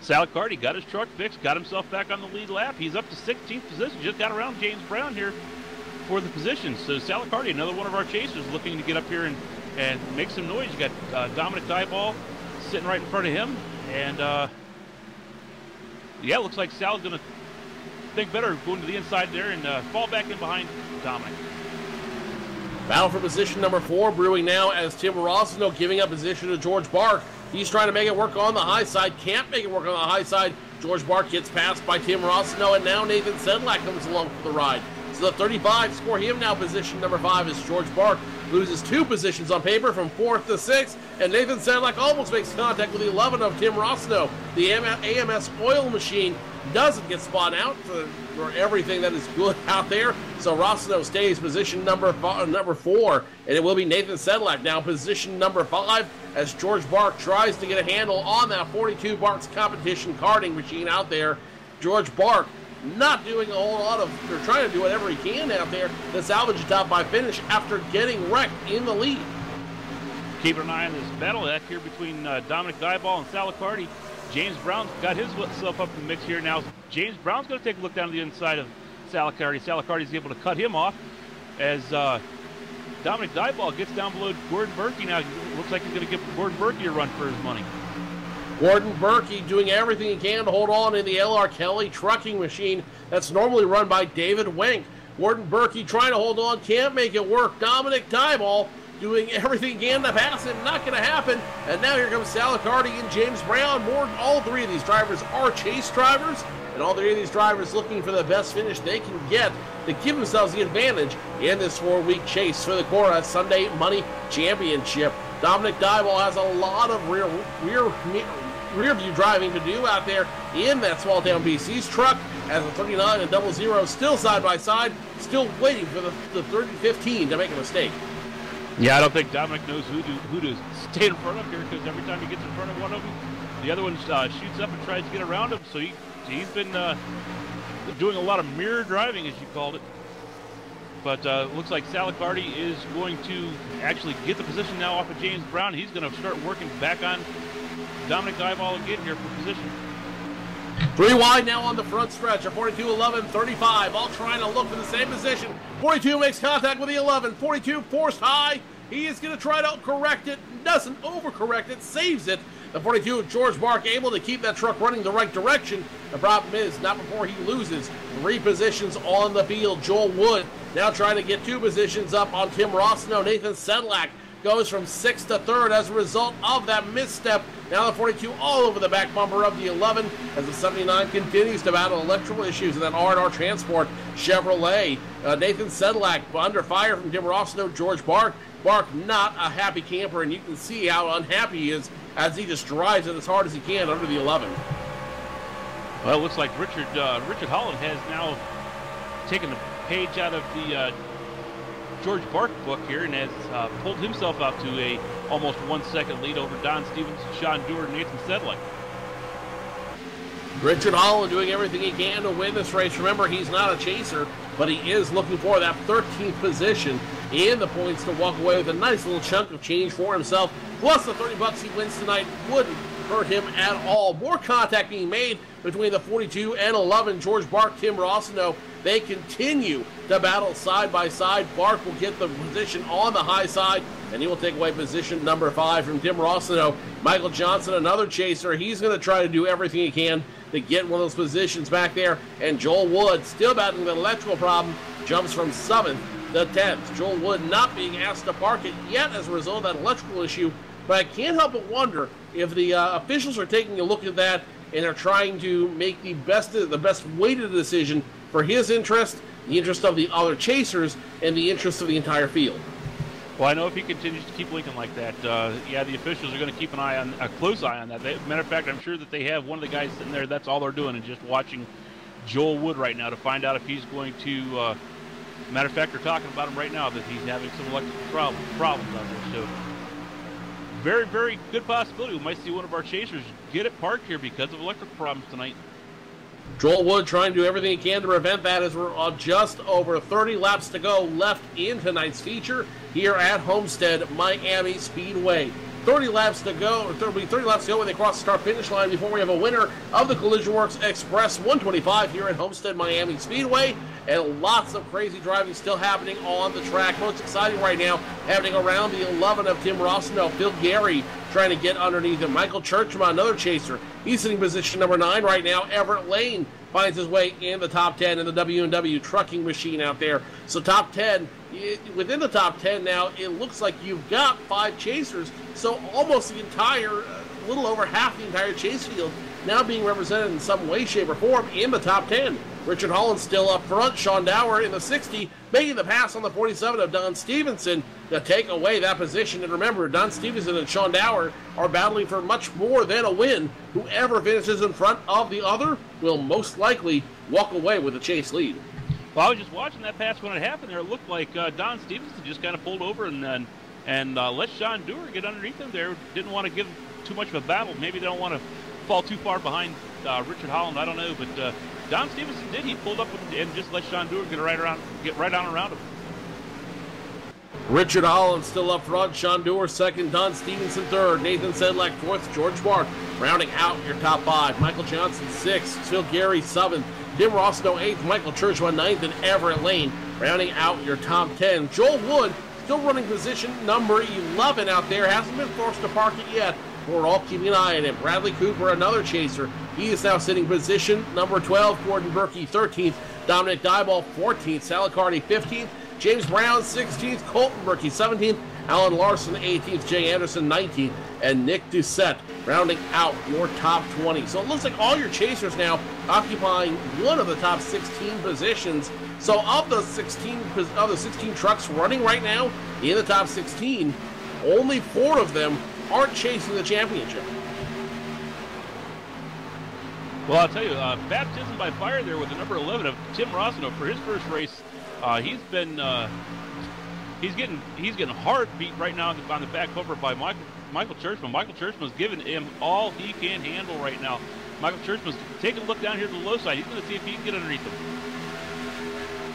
Sal Accardi got his truck fixed, got himself back on the lead lap. He's up to 16th position, just got around James Brown here for the position. So Sal Accardi, another one of our chasers, looking to get up here and make some noise. You got Dominic Dyball sitting right in front of him. And, yeah, looks like Sal's going to think better of going to the inside there and fall back in behind Dominic. Battle for position number 4 brewing now as Tim Rossino giving up position to George Bark. He's trying to make it work on the high side. Can't make it work on the high side. George Bark gets passed by Tim Rossino, and now Nathan Sedlak comes along for the ride. So the 35 score him now position number 5 as George Bark loses 2 positions on paper from 4th to 6th, and Nathan Sedlak almost makes contact with the 11 of Tim Rossino. The AMS oil machine doesn't get spun out for everything that is good out there, so Rossino stays position number 4, and it will be Nathan Sedlak now position number 5 as George Bark tries to get a handle on that 42 Barks competition karting machine out there. George Bark not doing a whole lot of, or trying to do whatever he can out there to salvage a top 5 finish after getting wrecked in the lead. Keeping an eye on this battle back here between Dominic Dyball and Sal Accardi. James Brown's got himself up in the mix here now. James Brown's going to take a look down to the inside of Sal Accardi. Sal Accardi's able to cut him off. as Dominic Dyball gets down below Gordon Berkey now. Looks like he's going to give Gordon Berkey a run for his money. Gordon Berkey doing everything he can to hold on in the L.R. Kelly trucking machine that's normally run by David Wenk. Gordon Berkey trying to hold on, can't make it work. Dominic Dyball doing everything he can to pass him, not going to happen. And now here comes Salicardi and James Brown. All three of these drivers are chase drivers, and all three of these drivers looking for the best finish they can get to give themselves the advantage in this 4-week chase for the CORA Sunday Money Championship. Dominic Dyball has a lot of rear view driving to do out there in that small town BC's truck, as the 39 and 00 still side by side, still waiting for the 30-15 to make a mistake. Yeah, I don't think Dominic knows who to stay in front of here, because every time he gets in front of one of them, the other one shoots up and tries to get around him. So he's been doing a lot of mirror driving, as you called it. But looks like Salicardi is going to actually get the position now off of James Brown. He's going to start working back on Dominic Dyball again here for position. 3 wide now on the front stretch. 42, 11, 35, all trying to look for the same position. 42 makes contact with the 11. 42 forced high. He is going to try to correct it. Doesn't overcorrect it. Saves it. The 42, George Bark, able to keep that truck running the right direction. The problem is, not before he loses 3 positions on the field. Joel Wood now trying to get 2 positions up on Tim Rossino. Nathan Sedlak goes from 6th to 3rd as a result of that misstep. Now the 42 all over the back bumper of the 11 as the 79 continues to battle electrical issues in that R&R Transport Chevrolet. Nathan Sedlak under fire from Tim Rossino. George Bark. Bark not a happy camper, and you can see how unhappy he is as he just drives it as hard as he can under the 11. Well, it looks like Richard Holland has now taken the page out of the George Bark book here and has pulled himself out to a almost 1 second lead over Don Stevens, Sean Dewar, and Nathan Sedlak. Richard Holland doing everything he can to win this race. Remember, he's not a chaser, but he is looking for that 13th position in the points to walk away with a nice little chunk of change for himself. Plus the $30 he wins tonight wouldn't hurt him at all. More contact being made between the 42 and 11. George Bark, Tim Rossino. They continue to battle side by side. Bark will get the position on the high side, and he will take away position number 5 from Tim Rossino. Michael Johnson, another chaser. He's going to try to do everything he can to get one of those positions back there. And Joel Wood, still battling the electrical problem, jumps from 7th to 10th. Joel Wood not being asked to park it yet as a result of that electrical issue, but I can't help but wonder if the officials are taking a look at that and are trying to make the best weighted decision for his interest, the interest of the other chasers, and the interest of the entire field. Well, I know if he continues to keep leaking like that, yeah, the officials are going to keep a close eye on that. Matter of fact, I'm sure that they have one of the guys sitting there. That's all they're doing, and just watching Joel Wood right now to find out if he's going to. Matter of fact, they're talking about him right now that he's having some electrical problems out there. So, very, very good possibility we might see one of our chasers get it parked here because of electrical problems tonight. Joel Wood trying to do everything he can to prevent that as we're just over 30 laps to go left in tonight's feature here at Homestead Miami Speedway. 30 laps to go, or 30 laps to go when they cross the start-finish line before we have a winner of the Collisionworx Express 125 here at Homestead Miami Speedway. And lots of crazy driving still happening on the track. Most exciting right now happening around the 11 of Tim Rossino. Phil Gary trying to get underneath him. Michael Churchman, another chaser. He's sitting position number 9 right now. Everett Lane finds his way in the top 10 in the W&W trucking machine out there. So top 10, within the top 10 now, it looks like you've got 5 chasers. So almost the entire, a little over half the entire chase field now being represented in some way, shape, or form in the top 10. Richard Holland still up front. Sean Dower in the 60, making the pass on the 47 of Don Stevenson to take away that position. And remember, Don Stevenson and Sean Dower are battling for much more than a win. Whoever finishes in front of the other will most likely walk away with the chase lead. Well, I was just watching that pass when it happened there. It looked like Don Stevenson just kind of pulled over and let Sean Dower get underneath him there. Didn't want to give too much of a battle. Maybe they don't want to fall too far behind Richard Holland. I don't know, but Don Stevenson did. He pulled up and just let Sean Dower get right on around him. Richard Holland still up front. Sean Dower second. Don Stevenson third. Nathan Sedlak fourth. George Bark rounding out your top 5. Michael Johnson 6th. Phil Gary 7th. Tim Rossino 8th. Michael Churchman 9th. And Everett Lane Rounding out your top 10, Joel Wood still running position number 11 out there. Hasn't been forced to park it yet. We're all keeping an eye on it. Bradley Cooper, another chaser. He is now sitting position number 12. Gordon Berkey, 13th. Dominic Dyball, 14th. Salicardi, 15th. James Brown, 16th. Colton Berkey, 17th. Alan Larson, 18th. Jay Anderson, 19th. And Nick Doucette rounding out your top 20. So it looks like all your chasers now occupying one of the top 16 positions. So of the 16 trucks running right now in the top 16, only 4 of them aren't chasing the championship. Well, I'll tell you, baptism by fire there with the number 11 of Tim Rossino for his first race. He's getting hard beat right now on the back bumper by Michael Churchman. Michael Churchman's giving him all he can handle right now. Michael Churchman's taking a look down here to the low side. He's going to see if he can get underneath him.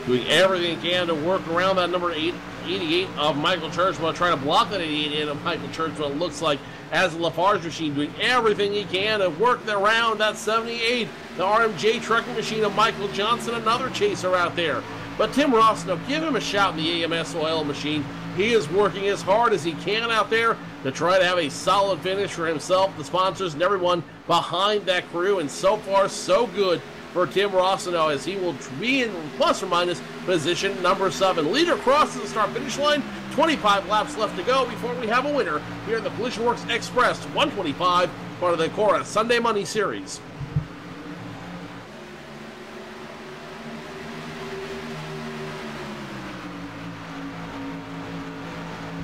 Doing everything he can to work around that number 88 of Michael Churchman, trying to block that 88 of Michael Churchman. It looks like as the Lafarge machine doing everything he can to work around that 78. The RMJ trucking machine of Michael Johnson, another chaser out there. But Tim Rossino, give him a shout in the AMS oil machine. He is working as hard as he can out there to try to have a solid finish for himself, the sponsors, and everyone behind that crew. And so far, so good for Tim Rossino, as he will be in plus or minus position number 7. Leader crosses the start-finish line. 25 laps left to go before we have a winner here in the Collisionworx Express 125, part of the CORA Sunday Money Series.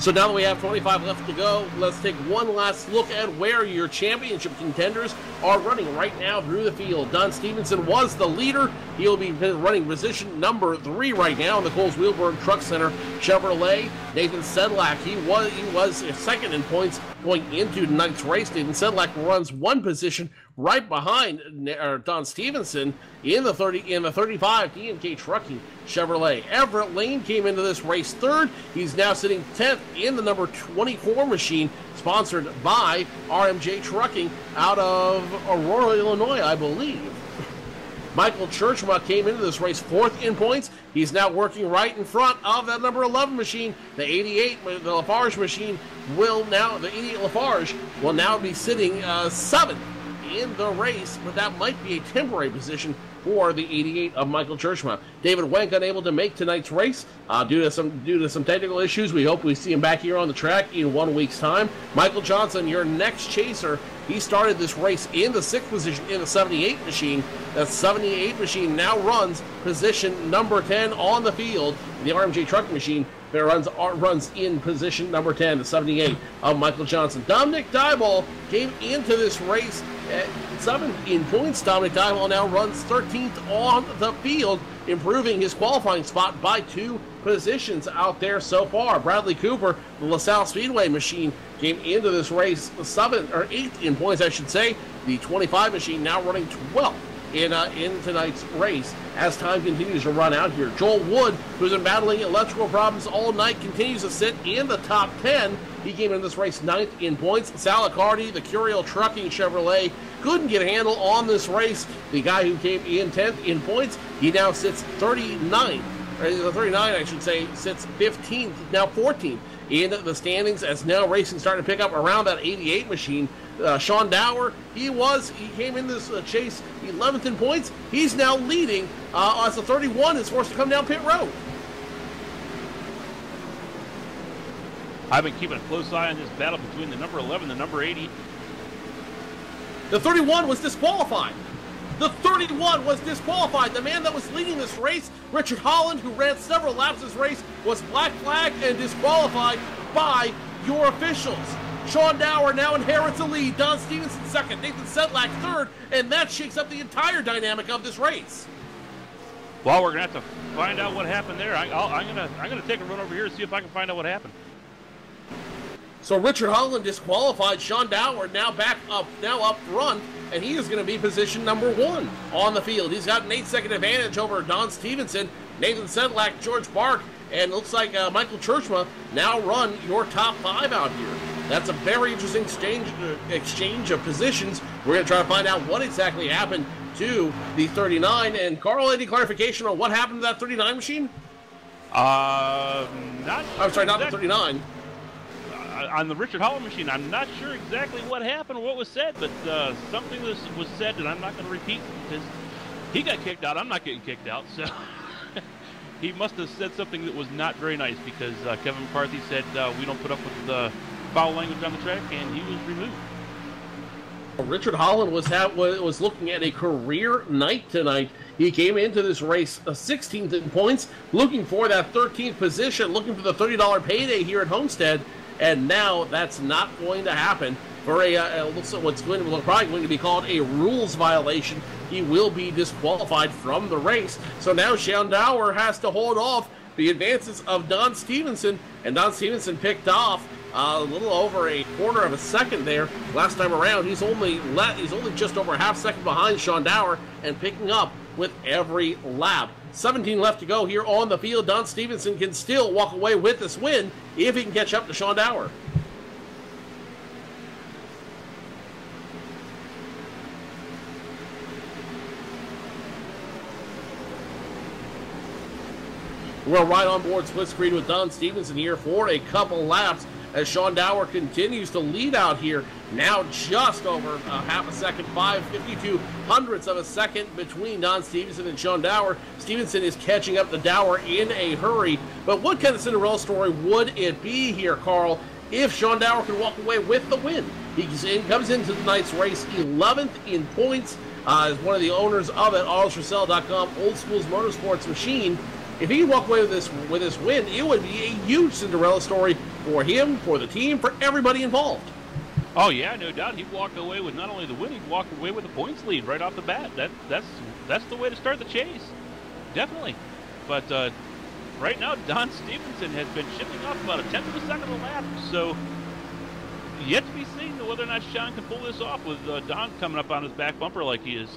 So now that we have 25 left to go, let's take one last look at where your championship contenders are running right now through the field. Don Stevenson was the leader. He'll be running position number 3 right now in the Coles Wheelburg Truck Center Chevrolet. Nathan Sedlak, he was second in points going into tonight's race. Nathan Sedlak runs one position right behind Don Stevenson in the 35 D&K Trucking Chevrolet. Everett Lane came into this race 3rd. He's now sitting 10th in the number 24 machine, sponsored by RMJ Trucking out of Aurora, Illinois, I believe. Michael Churchma came into this race 4th in points. He's now working right in front of that number 11 machine. The 88, the Lafarge machine the 88 Lafarge will now be sitting 7th in the race, but that might be a temporary position for the 88 of Michael Churchma. David Wenk unable to make tonight's race due to some technical issues. We hope we see him back here on the track in 1 week's time. Michael Johnson, your next chaser, he started this race in the 6th position in the 78 machine. That 78 machine now runs position number 10 on the field. The RMJ truck machine that runs in position number 10, the 78 of Michael Johnson. Dominic Dyball came into this race at 7th in points. Dominic Dyball now runs 13th on the field, improving his qualifying spot by 2 positions out there so far. Bradley Cooper, the LaSalle Speedway machine, came into this race 8th in points, I should say. The 25 machine now running 12th in tonight's race as time continues to run out here. Joel Wood, who's been battling electrical problems all night, continues to sit in the top 10. He came in this race 9th in points. Salicardi, the Curiel Trucking Chevrolet, couldn't get a handle on this race. The guy who came in 10th in points, he now sits 39, I should say, sits 15th, now 14th in the standings, as now racing starting to pick up around that 88 machine. Sean Dower, he came in this chase 11th in points. He's now leading as the 31 is forced to come down pit road. I've been keeping a close eye on this battle between the number 11 and the number 80. The 31 was disqualified. The 31 was disqualified. The man that was leading this race, Richard Holland, who ran several laps this race, was black flagged and disqualified by your officials. Sean Dower now inherits the lead. Don Stevenson 2nd, Nathan Sedlak 3rd, and that shakes up the entire dynamic of this race. Well, we're gonna have to find out what happened there. I'm gonna take a run over here and see if I can find out what happened. So Richard Holland disqualified. Sean Dower now up front, and he is going to be position number 1 on the field. He's got an 8-second advantage over Don Stevenson, Nathan Sedlak, George Bark, and it looks like Michael Churchma now run your top 5 out here. That's a very interesting exchange of positions. We're going to try to find out what exactly happened to the 39. And Carl, any clarification on what happened to that 39 machine? Not. I'm sorry, not the exactly. 39. On the Richard Holland machine, I'm not sure exactly what happened or what was said, but something was said that I'm not going to repeat because he got kicked out. I'm not getting kicked out, so he must have said something that was not very nice because Kevin McCarthy said we don't put up with foul language on the track, and he was removed. Richard Holland was looking at a career night tonight. He came into this race 16th in points, looking for that 13th position, looking for the $30 payday here at Homestead, and now that's not going to happen. For what's probably going to be called a rules violation, he will be disqualified from the race. So now Shondauer has to hold off the advances of Don Stevenson, and Don Stevenson picked off a little over a quarter of a second there. Last time around, he's only just over a half second behind Shondauer and picking up with every lap. 17 left to go here on the field. Don Stevenson can still walk away with this win if he can catch up to Shondauer. We're right on board split screen with Don Stevenson here for a couple laps as Shondauer continues to lead out here. Now just over half a second, 5/52 hundredths of a second between Don Stevenson and Shondauer. Stevenson is catching up to Dower in a hurry. But what kind of Cinderella story would it be here, Carl, if Shondauer can walk away with the win? He comes into tonight's race 11th in points as one of the owners of it, AutoShosell.com, Old Schools Motorsports Machine. If he can walk away with this win, it would be a huge Cinderella story for him, for the team, for everybody involved. Oh yeah, no doubt. He walked away with not only the win, he walked away with a points lead right off the bat. That's the way to start the chase, definitely. But right now, Don Stevenson has been chipping off about a tenth of a second a lap. So yet to be seen whether or not Sean can pull this off with Don coming up on his back bumper like he is.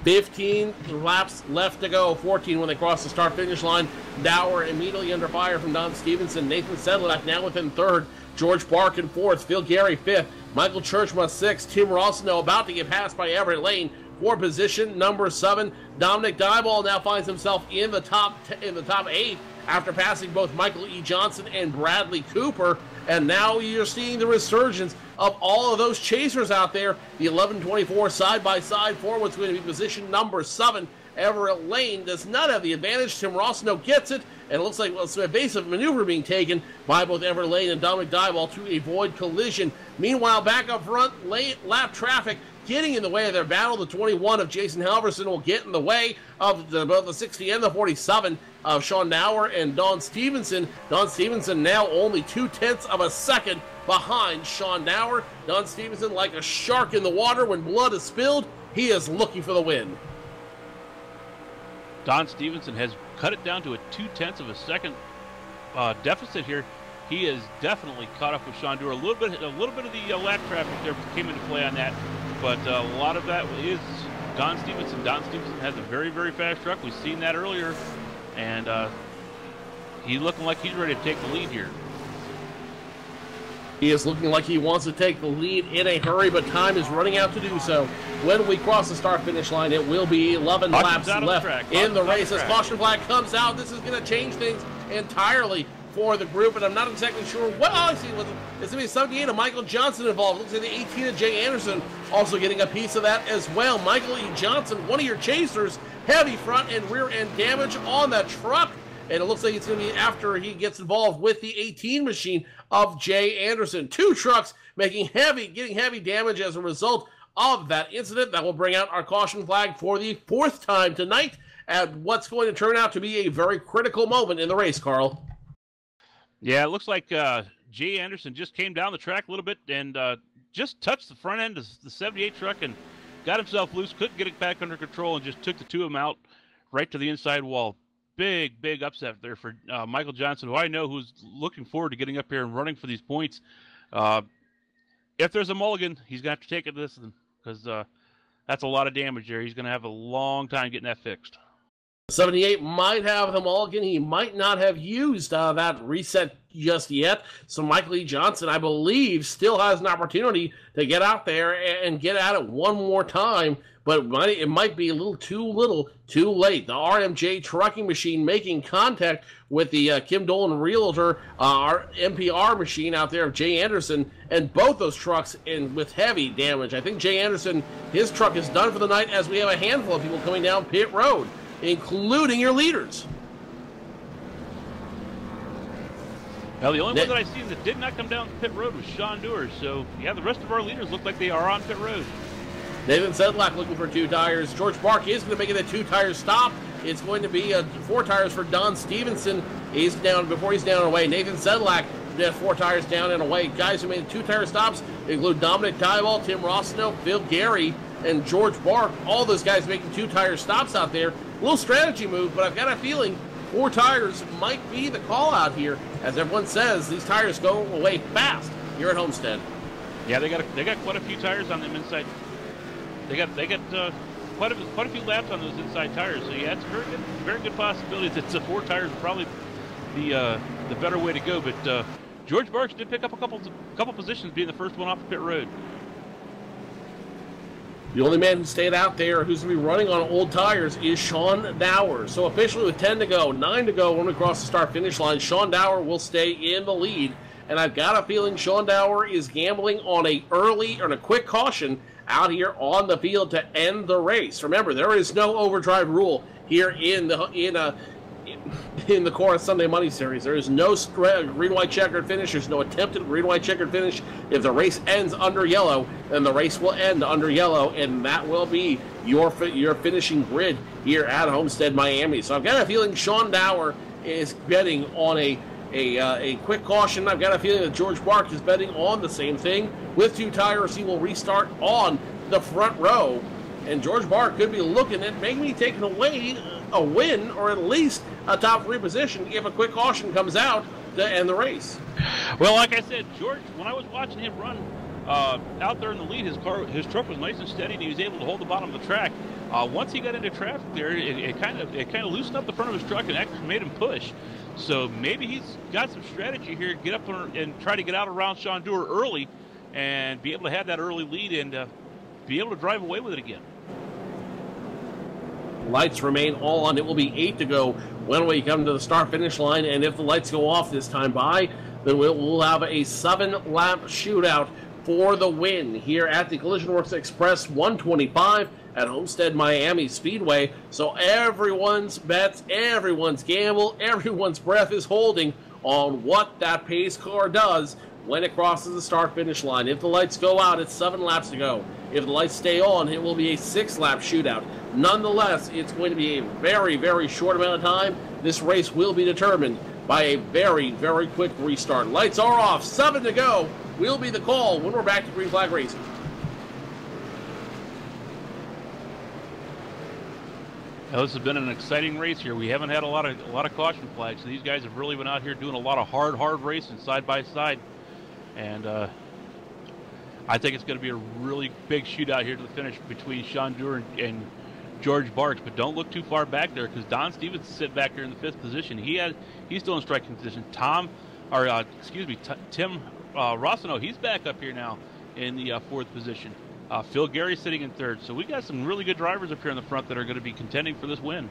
15 laps left to go, 14 when they cross the start-finish line. Dower immediately under fire from Don Stevenson. Nathan Sedlak now within third. George Park in fourth. Phil Gary fifth. Michael Churchma sixth. Tim Rossino about to get passed by Everett Lane for position number 7. Dominic Dyball now finds himself in the top 8 after passing both Michael E. Johnson and Bradley Cooper. And now you're seeing the resurgence of all of those chasers out there. The 1124 side-by-side for what's going to be position number 7. Everett Lane does not have the advantage. Tim Rossino gets it, and it looks like it's an evasive maneuver being taken by both Everett Lane and Dominic Dyball to avoid collision. Meanwhile, back up front, lap traffic getting in the way of their battle. The 21 of Jason Halverson will get in the way of both the 60 and the 47 of Shondauer and Don Stevenson. Don Stevenson now only 0.2 of a second behind Shondauer. Don Stevenson, like a shark in the water when blood is spilled, he is looking for the win. Don Stevenson has cut it down to a 0.2 of a second deficit here. He is definitely caught up with Shondauer. A little bit of the lap traffic there came into play on that, but a lot of that is Don Stevenson. Don Stevenson has a very, very fast truck. We've seen that earlier, and he's looking like he's ready to take the lead here. He is looking like he wants to take the lead in a hurry, but time is running out to do so. When we cross the start-finish line, it will be 11 laps left in the race. As caution flag comes out, this is going to change things entirely for the group, and I'm not exactly sure what I see. It's going to be 78 of Michael Johnson involved. Looks like the 18 of Jay Anderson also getting a piece of that as well. Michael E. Johnson, one of your chasers, heavy front and rear end damage on that truck. And it looks like it's going to be after he gets involved with the 18 machine of Jay Anderson. 2 trucks getting heavy damage as a result of that incident. That will bring out our caution flag for the 4th time tonight at what's going to turn out to be a very critical moment in the race, Carl. Yeah, it looks like Jay Anderson just came down the track a little bit and just touched the front end of the 78 truck and got himself loose, couldn't get it back under control, and just took the 2 of them out right to the inside wall. Big upset there for Michael Johnson, who I know who's looking forward to getting up here and running for these points. If there's a mulligan, he's going to have to take it this because that's a lot of damage there. He's going to have a long time getting that fixed. 78 might have the mulligan. He might not have used that reset just yet. So Michael E. Johnson, I believe, still has an opportunity to get out there and get at it one more time but it might be a little too late. The RMJ trucking machine making contact with the Kim Dolan Realtor, our MPR machine out there of Jay Anderson, and both those trucks with heavy damage. I think Jay Anderson, his truck is done for the night, as we have a handful of people coming down pit road, including your leaders. Now, the only one that I seen that did not come down pit road was Sean Dewar. So, yeah, the rest of our leaders look like they are on pit road. Nathan Sedlak looking for 2 tires. George Bark is going to make it a 2-tire stop. It's going to be 4 tires for Don Stevenson. He's down before he's down and away. Nathan Sedlak, 4 tires down and away. Guys who made 2-tire stops include Dominic Dieball, Tim Rossino, Phil Gary, and George Bark. All those guys making 2-tire stops out there. A little strategy move, but I've got a feeling 4 tires might be the call out here. As everyone says, these tires go away fast here at Homestead. Yeah, they got quite a few tires on them inside. They got quite a few laps on those inside tires. So yeah, it's a very good possibility that the 4 tires are probably the better way to go. But George Barks did pick up a couple positions, being the first one off the pit road. The only man who stayed out there who's going to be running on old tires is Sean Dower. So officially with 10 to go, 9 to go when we cross the start-finish line, Sean Dower will stay in the lead. And I've got a feeling Sean Dower is gambling on a quick caution out here on the field to end the race. Remember, there is no overdrive rule here in the CORA Sunday Money Series. There is no green-white checkered finish. There's no attempted green-white checkered finish. If the race ends under yellow, then the race will end under yellow, and that will be your finishing grid here at Homestead, Miami. So I've got a feeling Sean Dower is betting on a quick caution. I've got a feeling that George Bark is betting on the same thing. With 2 tires, he will restart on the front row, and George Bark could be looking at maybe taking away a win or at least a top 3 position if a quick caution comes out to end the race. Well, like I said, George, when I was watching him run out there in the lead, his truck was nice and steady, and he was able to hold the bottom of the track. Once he got into traffic there, it kind of loosened up the front of his truck and actually made him push. So maybe he's got some strategy here, get up and try to get out around Sean Dewar early and be able to have that early lead and be able to drive away with it again. Lights remain on. It will be 8 to go when we come to the start-finish line, and if the lights go off this time by, then we'll have a 7-lap shootout for the win here at the Collisionworx Express 125 at Homestead Miami Speedway. So everyone's bets, everyone's gamble, everyone's breath is holding on what that pace car does when it crosses the start-finish line. If the lights go out, it's 7 laps to go. If the lights stay on, it will be a 6-lap shootout. Nonetheless, it's going to be a very, very short amount of time. This race will be determined by a very, very quick restart. Lights are off, 7 to go. Will be the call when we're back to green flag racing. Now, this has been an exciting race here. We haven't had a lot of caution flags, so these guys have really been out here doing a lot of hard racing side by side. And I think it's going to be a really big shootout here to the finish between Sean Dewar and George Barks. But don't look too far back there, because Don Stevens is sitting back there in the 5th position. He's still in striking position. Tim Rossino, he's back up here now in the 4th position. Phil Gary sitting in 3rd. So we got some really good drivers up here in the front that are going to be contending for this win.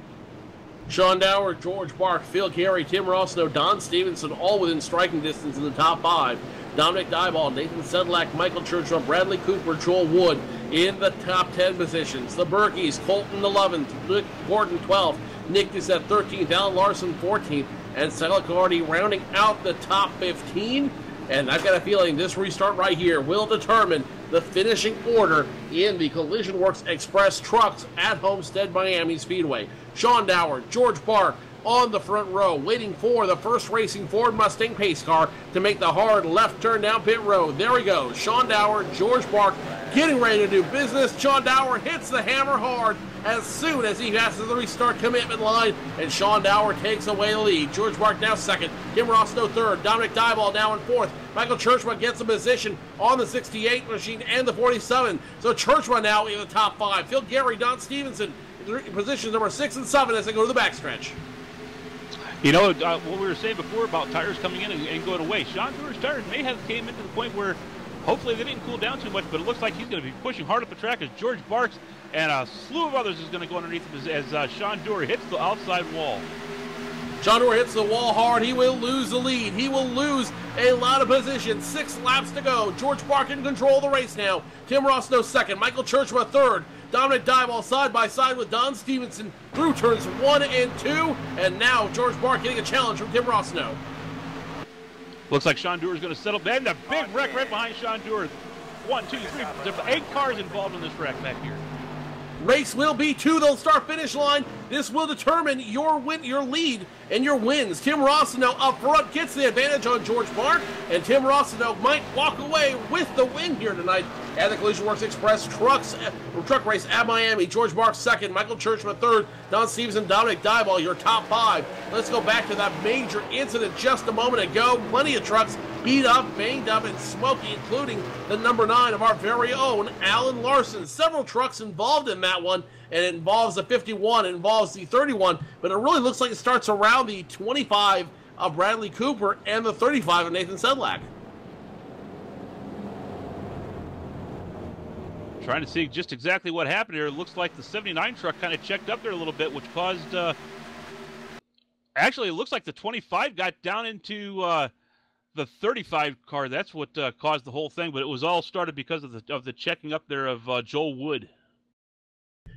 Sean Dower, George Bark, Phil Gary, Tim Rossino, Don Stevenson, all within striking distance in the top 5. Dominic Dieball, Nathan Sedlak, Michael Churchill, Bradley Cooper, Joel Wood in the top 10 positions. The Berkeys, Colton 11th, Nick Gordon 12th, Nick Doucette 13th, Alan Larson 14th, and Selicardi rounding out the top 15. And I've got a feeling this restart right here will determine the finishing order in the Collisionworx Express trucks at Homestead Miami Speedway. Sean Dower, George Bark on the front row, waiting for the first racing Ford Mustang pace car to make the hard left turn down pit road. There we go. Sean Dower, George Bark getting ready to do business. Sean Dower hits the hammer hard as soon as he passes the restart commitment line, and Sean Dower takes away the lead. George Bark now 2nd, Tim Rossino 3rd, Dominic Dieball now in 4th. Michael Churchman gets a position on the 68 machine and the 47. So Churchman now in the top 5. Phil Gary, Don Stevenson in positions number 6 and 7 as they go to the backstretch. You know, what we were saying before about tires coming in and going away, Sean Dewar's tires may have came into the point where Hopefully they didn't cool down too much, but it looks like he's going to be pushing hard up the track as George Barks and a slew of others is going to go underneath him as Sean Dewar hits the outside wall. Sean Dewar hits the wall hard. He will lose the lead. He will lose a lot of position. 6 laps to go. George Bark in control of the race now. Tim Rossno second. Michael Churchma third. Dominic Dieball side by side with Don Stevenson through turns 1 and 2. And now George Bark getting a challenge from Tim Rossno. Looks like Sean Dewar is going to settle back. And a big wreck right behind Sean Dewar. 1, 2, 3. There's 8 cars involved in this wreck back here. Race will be to the start-finish line. This will determine your lead and your wins. Tim Rossino up front gets the advantage on George Bark, and Tim Rossino might walk away with the win here tonight at the Collisionworx Express truck race at Miami. George Bark second, Michael Churchman third, Don Stevenson, Dominic Dieball, your top 5. Let's go back to that major incident just a moment ago. Plenty of trucks beat up, banged up, and smoky, including the number 9 of our very own Alan Larson. Several trucks involved in that one, and it involves the 51, it involves the 31, but it really looks like it starts around the 25 of Bradley Cooper and the 35 of Nathan Sedlak. Trying to see just exactly what happened here. It looks like the 79 truck kind of checked up there a little bit, which caused... actually, it looks like the 25 got down into the 35 car. That's what caused the whole thing, but it was all started because of the checking up there of Joel Wood.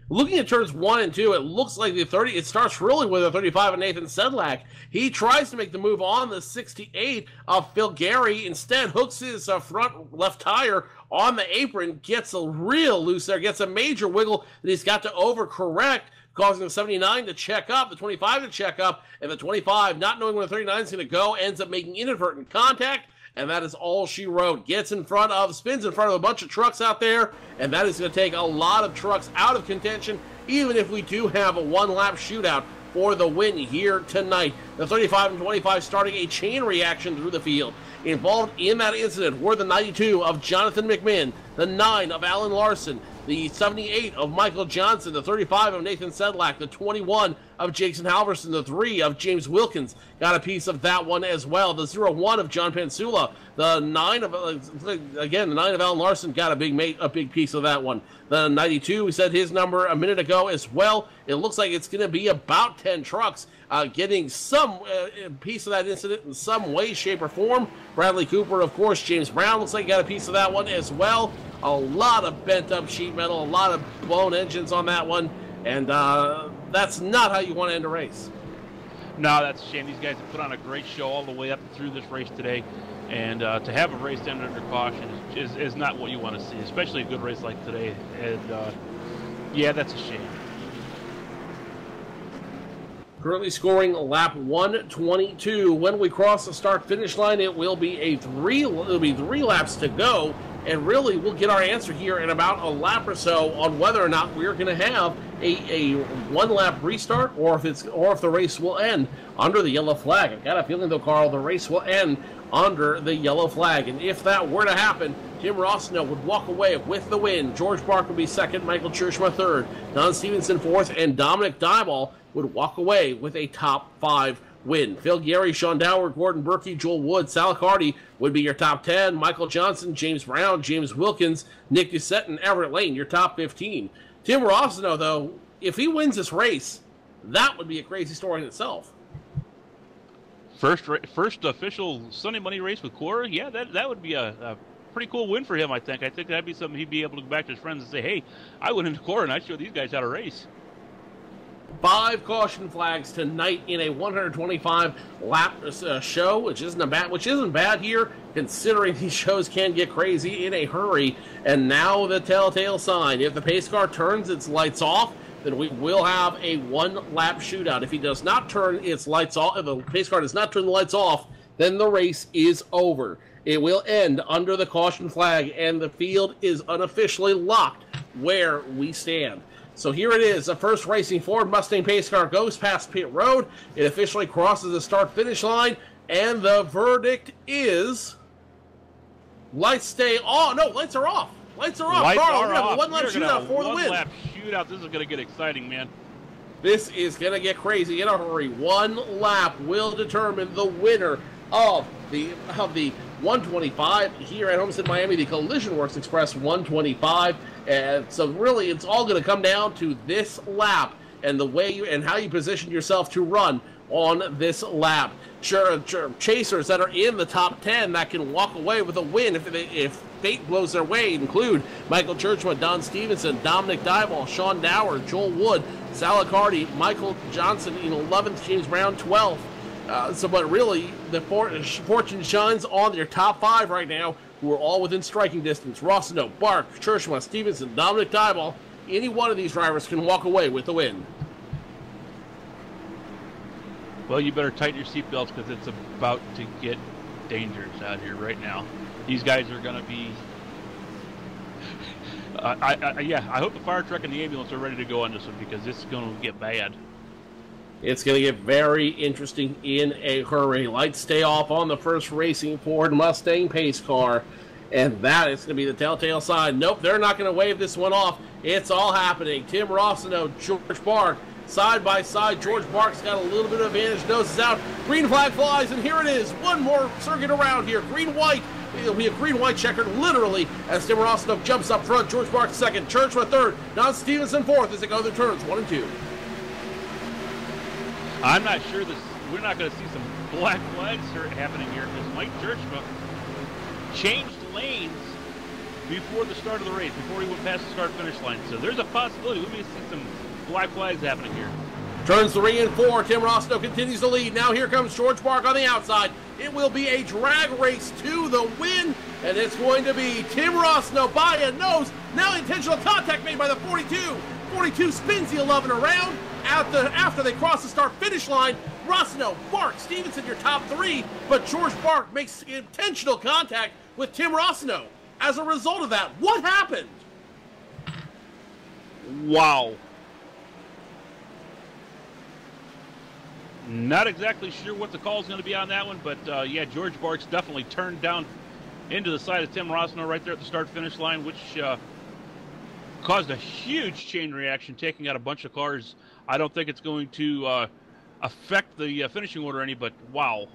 Looking at turns 1 and 2, it looks like the 30. It starts really with a 35 of Nathan Sedlak. He tries to make the move on the 68 of Phil Gary. Instead, hooks his front left tire on the apron, gets a real loose there, gets a major wiggle that he's got to overcorrect, causing the 79 to check up, the 25 to check up, and the 25, not knowing where the 39 is going to go, ends up making inadvertent contact. And that is all she wrote. Spins in front of a bunch of trucks out there, and that is going to take a lot of trucks out of contention, even if we do have a one-lap shootout for the win here tonight. The 35 and 25 starting a chain reaction through the field. Involved in that incident were the 92 of Jonathan McMinn, the 9 of Alan Larson, the 78 of Michael Johnson, the 35 of Nathan Sedlak, the 21 of Jason Halverson, the 3 of James Wilkins got a piece of that one as well. The 01 of John Pensula, the 9 of Alan Larson got a big piece of that one. The 92, we said his number a minute ago as well. It looks like it's going to be about 10 trucks getting some piece of that incident in some way, shape, or form. Bradley Cooper, of course, James Brown looks like he got a piece of that one as well. A lot of bent-up sheet metal, a lot of blown engines on that one, and that's not how you want to end a race. No, that's a shame. These guys have put on a great show all the way up through this race today, and to have a race end under caution is not what you want to see, especially a good race like today. And yeah, that's a shame. Currently scoring lap 122. When we cross the start-finish line, it will be three laps to go. And really, we'll get our answer here in about a lap or so on whether or not we're going to have a one-lap restart, or if the race will end under the yellow flag. I've got a feeling, though, Carl, the race will end under the yellow flag. And if that were to happen, Tim Rossno would walk away with the win. George Bark would be second, Michael Churchma third, Don Stevenson fourth, and Dominic Dieball would walk away with a top 5 win. Phil Gary, Sean Dower, Gordon Berkey, Joel Wood, Sal Hardy would be your top 10. Michael Johnson, James Brown, James Wilkins, Nick Doucette, and Everett Lane, your top 15. Tim Rossino, though, if he wins this race, that would be a crazy story in itself. First official Sunday Money race with CORA, yeah, that would be a pretty cool win for him, I think. I think that'd be something he'd be able to go back to his friends and say, hey, I went into CORA and I showed these guys how to race. 5 caution flags tonight in a 125 lap show, which isn't bad here, considering these shows can get crazy in a hurry. And now the telltale sign: if the pace car turns its lights off, then we will have a one-lap shootout. If he does not turn its lights off, if the pace car does not turn the lights off, then the race is over. It will end under the caution flag, and the field is unofficially locked where we stand. So here it is. The first racing Ford Mustang pace car goes past pit road. It officially crosses the start-finish line, and the verdict is lights stay on. No, lights are off. Lights are off. Carl, we're going to have a one-lap shootout for the win. One-lap shootout. This is going to get exciting, man. This is going to get crazy in a hurry. One lap will determine the winner of the 125 here at Homestead, Miami, the Collisionworx Express 125. And so really, it's all going to come down to this lap and the way you and how you position yourself to run on this lap. Sure, chasers that are in the top 10 that can walk away with a win if fate blows their way include Michael Churchman, Don Stevenson, Dominic Dival, Sean Dower, Joel Wood, Sal Accardi, Michael Johnson in 11th, James Brown 12th. But really, the fortune shines on your top 5 right now, who are all within striking distance. Rossino, Bark, Churchman, Stevenson, Dominic Dival. Any one of these drivers can walk away with the win. Well, you better tighten your seatbelts because it's about to get dangerous out here right now. These guys are going to be... I hope the fire truck and the ambulance are ready to go on this one because this is going to get bad. It's going to get very interesting in a hurry. Lights stay off on the first Racing Ford Mustang pace car, and that is going to be the telltale sign. Nope, they're not going to wave this one off. It's all happening. Tim Rossino, George Bark, side by side. George Bark's got a little bit of advantage. Noses out. Green flag flies, and here it is. One more circuit around here. Green-white. It'll be a green-white checkered, literally, as Tim Rossino jumps up front. George Bark second. Churchman third. Don Stevenson fourth as they go through turns 1 and 2. I'm not sure we're not going to see some black flags happening here because Mike Churchman changed lanes before the start of the race, before he went past the start-finish line. So there's a possibility we may see some black flags happening here. Turns 3 and 4. Tim Rossino continues to lead. Now here comes George Bark on the outside. It will be a drag race to the win, and it's going to be Tim Rossino by a nose. Now intentional contact made by the 42. 42 spins the 11 around. After they cross the start-finish line, Rossino, Bark, Stevenson, your top 3, but George Bark makes intentional contact with Tim Rossino. As a result of that, what happened? Wow. Not exactly sure what the call is going to be on that one, but yeah, George Bark's definitely turned down into the side of Tim Rossino right there at the start-finish line, which caused a huge chain reaction, taking out a bunch of cars. I don't think it's going to affect the finishing order any, but wow.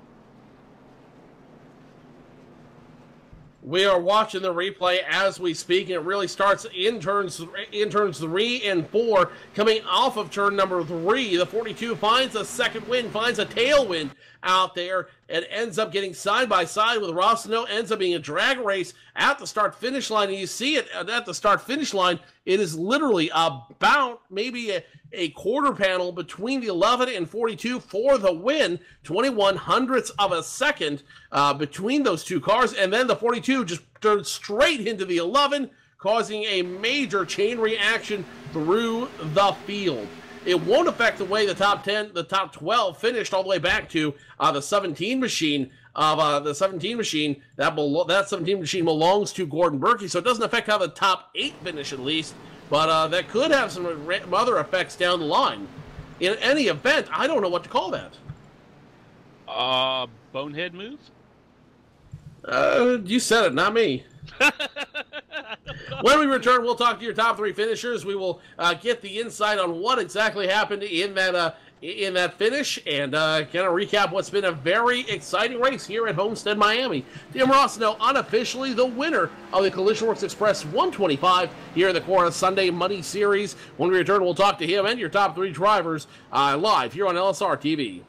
We are watching the replay as we speak, and it really starts in turns 3 and 4. Coming off of turn number 3, the 42 finds a second win, finds a tailwind out there, and ends up getting side by side with Rossino. Ends up being a drag race at the start-finish line, and you see it at the start-finish line. It is literally about maybe a quarter panel between the 11 and 42 for the win, 21 hundredths of a second between those two cars, and then the 42 just turned straight into the 11, causing a major chain reaction through the field. It won't affect the way the top 10, the top 12 finished all the way back to the 17 machine. The 17 machine, that 17 machine belongs to Gordon Berkey, so it doesn't affect how the top 8 finish at least, but that could have some other effects down the line. In any event, I don't know what to call that. Bonehead move? You said it, not me. When we return, we'll talk to your top 3 finishers. We will get the insight on what exactly happened in that finish, and kind of recap what's been a very exciting race here at Homestead, Miami. Tim Rossino, unofficially the winner of the Collisionworx Express 125 here in the CORA Sunday Money Series. When we return, we'll talk to him and your top 3 drivers live here on LSRTV.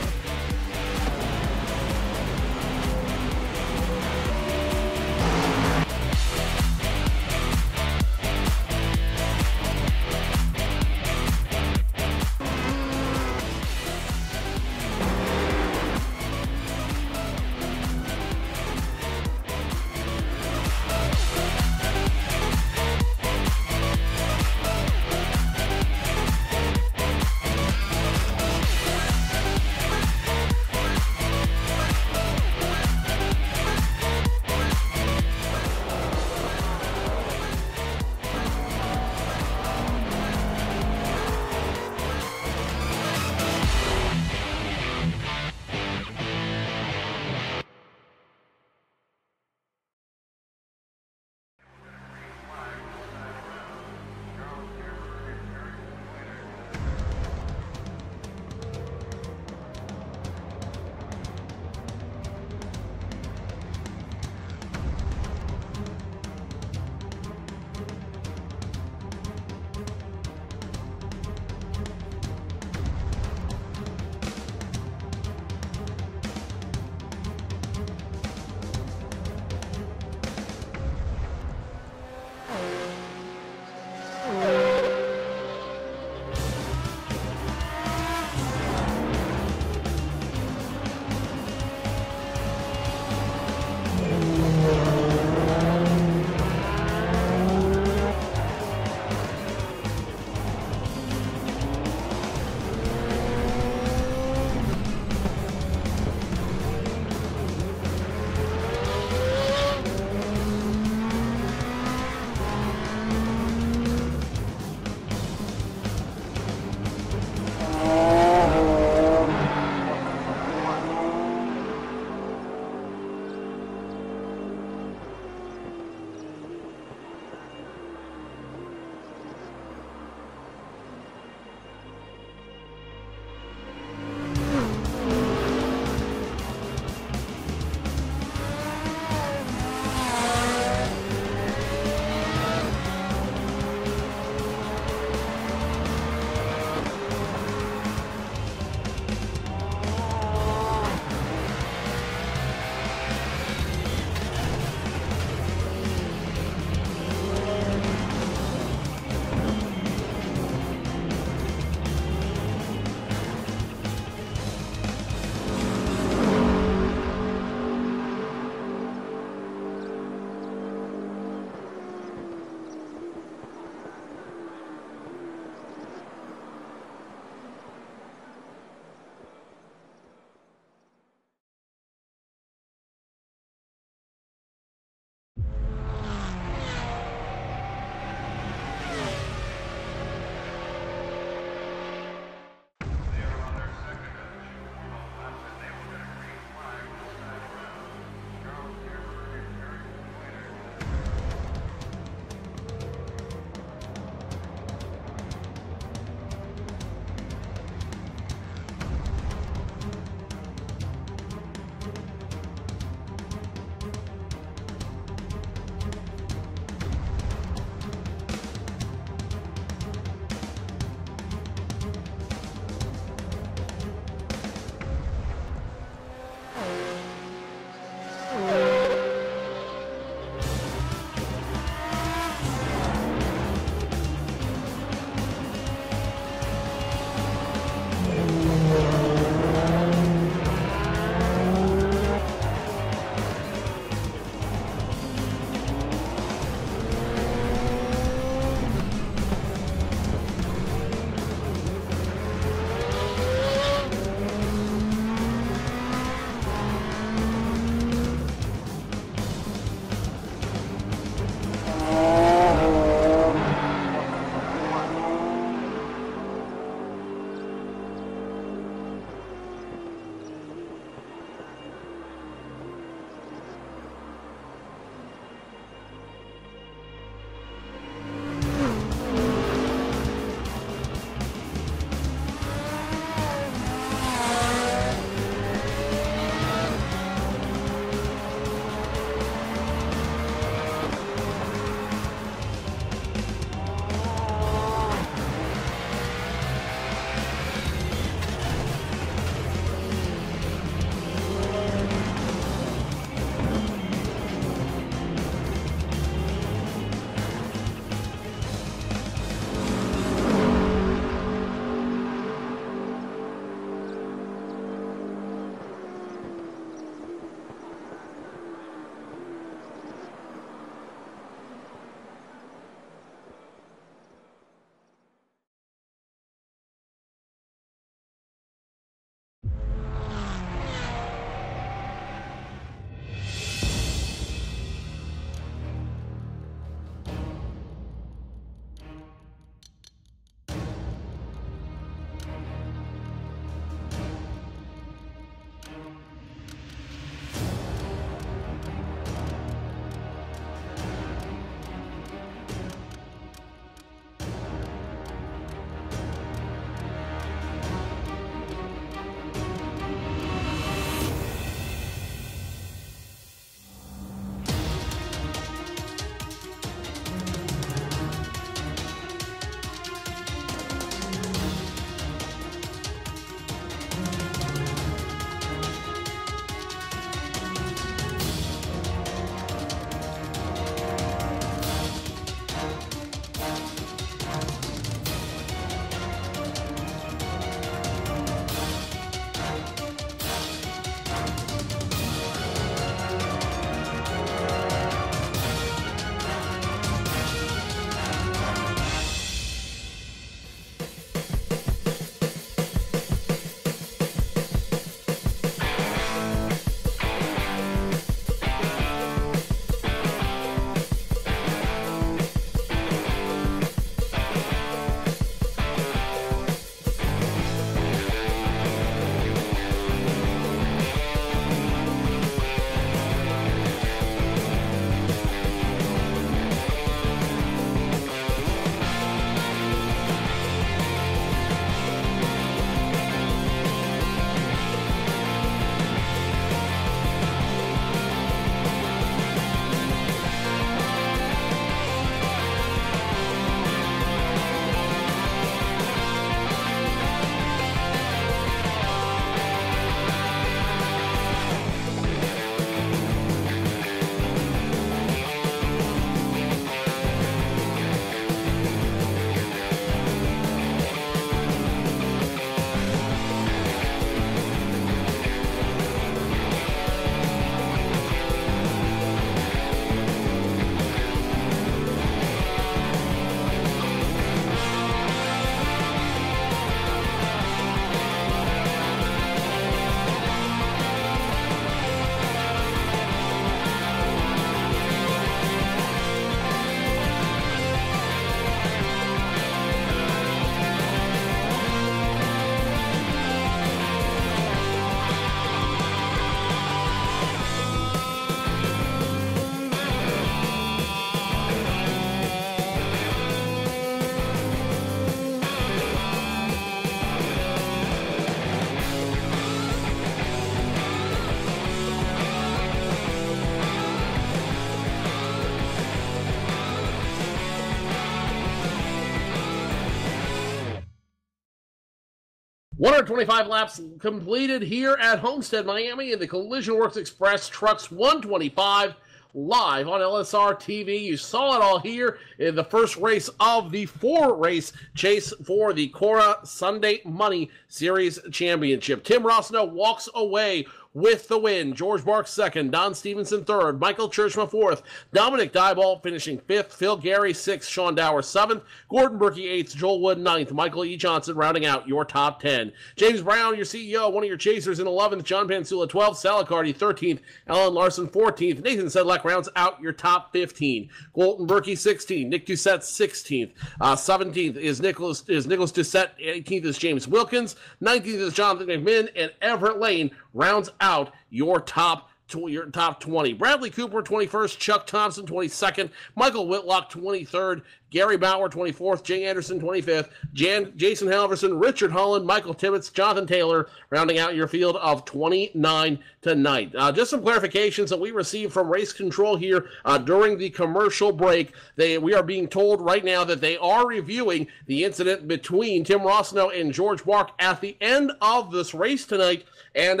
125 laps completed here at Homestead, Miami in the Collisionworx Express Trucks 125 live on LSRTV. You saw it all here in the first race of the 4-race chase for the CORA Sunday Money Series Championship. Tim Rossino walks away with the win. George Bark second, Don Stevenson third, Michael Churchma fourth, Dominic Diebold finishing fifth, Phil Gary sixth, Sean Dower seventh, Gordon Berkey eighth, Joel Wood ninth, Michael E. Johnson rounding out your top 10. James Brown, your CEO, one of your chasers in 11th, John Pansula 12th, Salacardi 13th, Alan Larson 14th, Nathan Sedlak rounds out your top 15. Colton Berkey 16th, Nick Doucette 16th, 17th is Nicholas Doucette, 18th is James Wilkins, 19th is Jonathan McMinn, and Everett Lane rounds out your top 20. Bradley Cooper 21st, Chuck Thompson 22nd, Michael Whitlock 23rd, Gary Bauer 24th, Jay Anderson 25th, Jason Halverson, Richard Holland, Michael Tibbetts, Jonathan Taylor rounding out your field of 29 tonight. Just some clarifications that we received from Race Control here during the commercial break. We are being told right now that they are reviewing the incident between Tim Rossino and George Bark at the end of this race tonight, and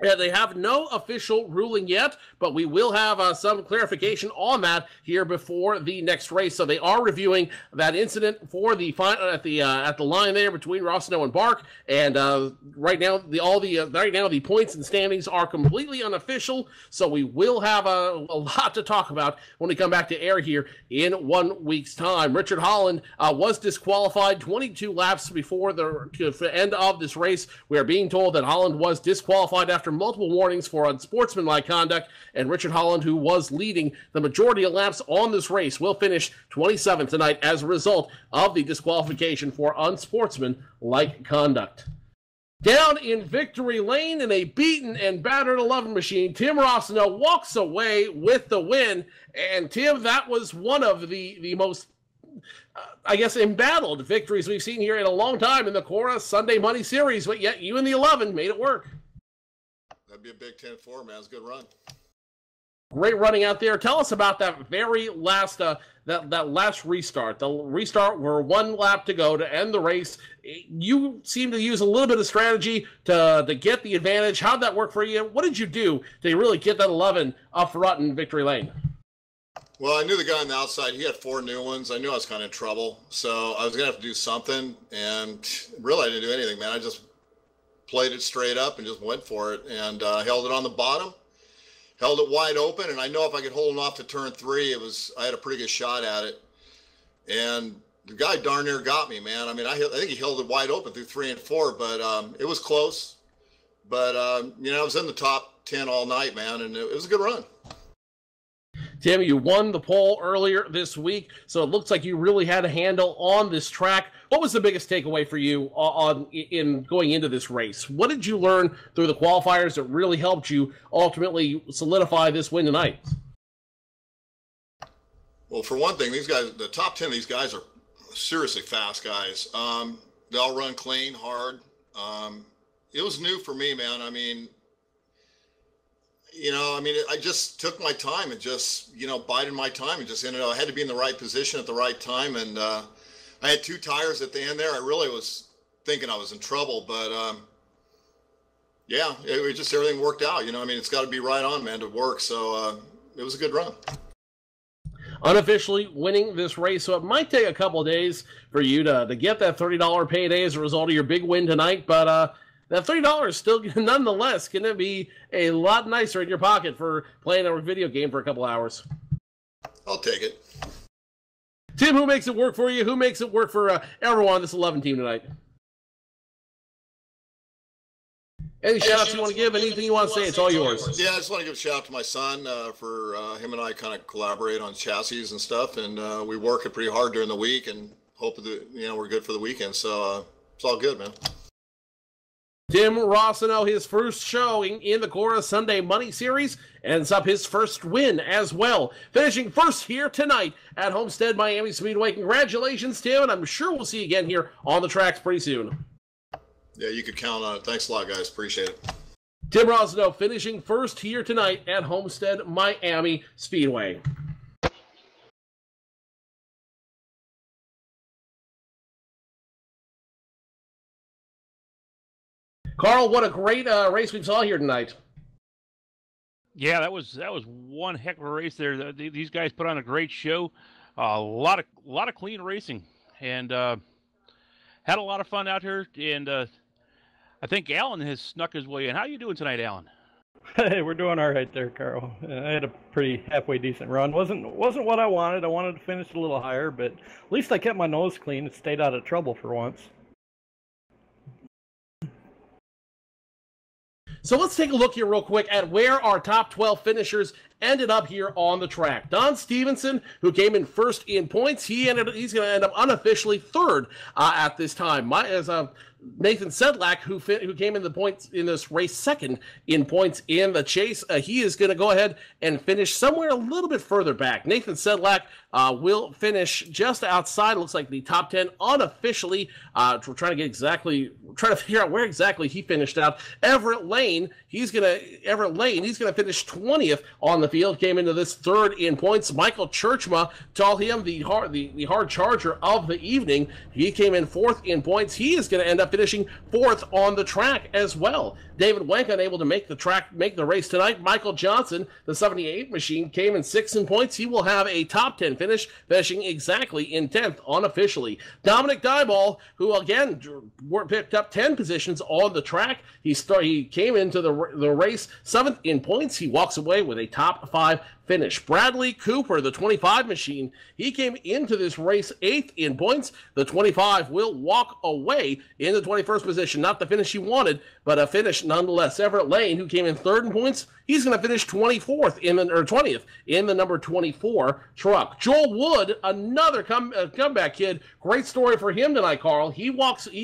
they have no official ruling yet, but we will have some clarification on that here before the next race. So they are reviewing that incident for the at the line there between Rossino and Bark. And right now, the points and standings are completely unofficial. So we will have a lot to talk about when we come back to air here in 1 week's time. Richard Holland was disqualified 22 laps before the end of this race. We are being told that Holland was disqualified after multiple warnings for unsportsmanlike conduct, and Richard Holland, who was leading the majority of laps on this race, will finish 27th tonight as a result of the disqualification for unsportsmanlike conduct. Down in victory lane in a beaten and battered 11 machine, Tim Rossino walks away with the win, and Tim, that was one of the most embattled victories we've seen here in a long time in the CORA Sunday Money Series, but yet you and the 11 made it work. That'd be a Big 10-4, man. It's a good run. Great running out there. Tell us about that very last that last restart. The restart where 1 lap to go to end the race. You seem to use a little bit of strategy to get the advantage. How'd that work for you? What did you do to really get that 11 up front in victory lane? Well, I knew the guy on the outside. He had 4 new ones. I knew I was kind of in trouble, so I was going to have to do something, and really I didn't do anything, man. I just played it straight up and just went for it, and held it on the bottom, held it wide open, and I know if I could hold it off to turn 3, I had a pretty good shot at it, and the guy darn near got me, man. I mean, I think he held it wide open through 3 and 4, but it was close, but I was in the top 10 all night, man, and it was a good run. Tim, you won the pole earlier this week, so it looks like you really had a handle on this track. What was the biggest takeaway for you in going into this race? What did you learn through the qualifiers that really helped you ultimately solidify this win tonight? Well, for one thing, these guys, the top 10 of these guys are seriously fast guys. They all run clean, hard. It was new for me, man. I just took my time and just, bided my time and just ended up, I had to be in the right position at the right time. And I had 2 tires at the end there. I really was thinking I was in trouble, but it just, everything worked out. It's got to be right on, man, to work. So it was a good run. Unofficially winning this race, so it might take a couple of days for you to get that $30 payday as a result of your big win tonight, but that $30 is still, nonetheless, going to be a lot nicer in your pocket for playing a video game for a couple hours. I'll take it. Tim, who makes it work for you? Who makes it work for everyone on this 11 team tonight? Any shout-outs you want to give? Anything you want to say? It's all yours. Yeah, I just want to give a shout-out to my son for him and I kind of collaborate on chassis and stuff, and we work it pretty hard during the week and hope that, we're good for the weekend. So it's all good, man. Tim Rossino, his first showing in the CORA Sunday Money Series, ends up his first win as well. Finishing first here tonight at Homestead Miami Speedway. Congratulations, Tim, and I'm sure we'll see you again here on the tracks pretty soon. Yeah, you could count on it. Thanks a lot, guys. Appreciate it. Tim Rossino finishing first here tonight at Homestead Miami Speedway. Carl, what a great race we saw here tonight. Yeah, that was one heck of a race there. These guys put on a great show. A lot of clean racing, and had a lot of fun out here. And I think Alan has snuck his way in. How you doing tonight, Alan? Hey, we're doing all right there, Carl. I had a pretty halfway decent run. Wasn't what I wanted. I wanted to finish a little higher, but at least I kept my nose clean and stayed out of trouble for once. So let's take a look here real quick at where our top 12 finishers ended up here on the track. Don Stevenson, who came in first in points, he's going to end up unofficially third at this time. Nathan Sedlak, who came in the points in this race second in points in the chase, he is going to go ahead and finish somewhere a little bit further back. Nathan Sedlak will finish just outside, looks like the top 10 unofficially. We're trying to figure out where exactly he finished out. Everett Lane, he's going to finish 20th on the field, came into this third in points. Michael Churchma, call him the hard charger of the evening. He came in fourth in points. He is going to end up finishing fourth on the track as well. David Wenk unable to make the race tonight. Michael Johnson, the 78 machine, came in sixth in points. He will have a top 10 finish, finishing exactly in 10th unofficially. Dominic Dyball, who again picked up 10 positions on the track. He came into the race 7th in points. He walks away with a top 5 finish. Bradley Cooper, the 25 machine, he came into this race 8th in points. The 25 will walk away in the 21st position. Not the finish he wanted, but a finish nonetheless. Everett Lane, who came in 3rd in points, he's going to finish 20th in the number 24 truck. Joel Wood, another comeback kid. Great story for him tonight, Carl. He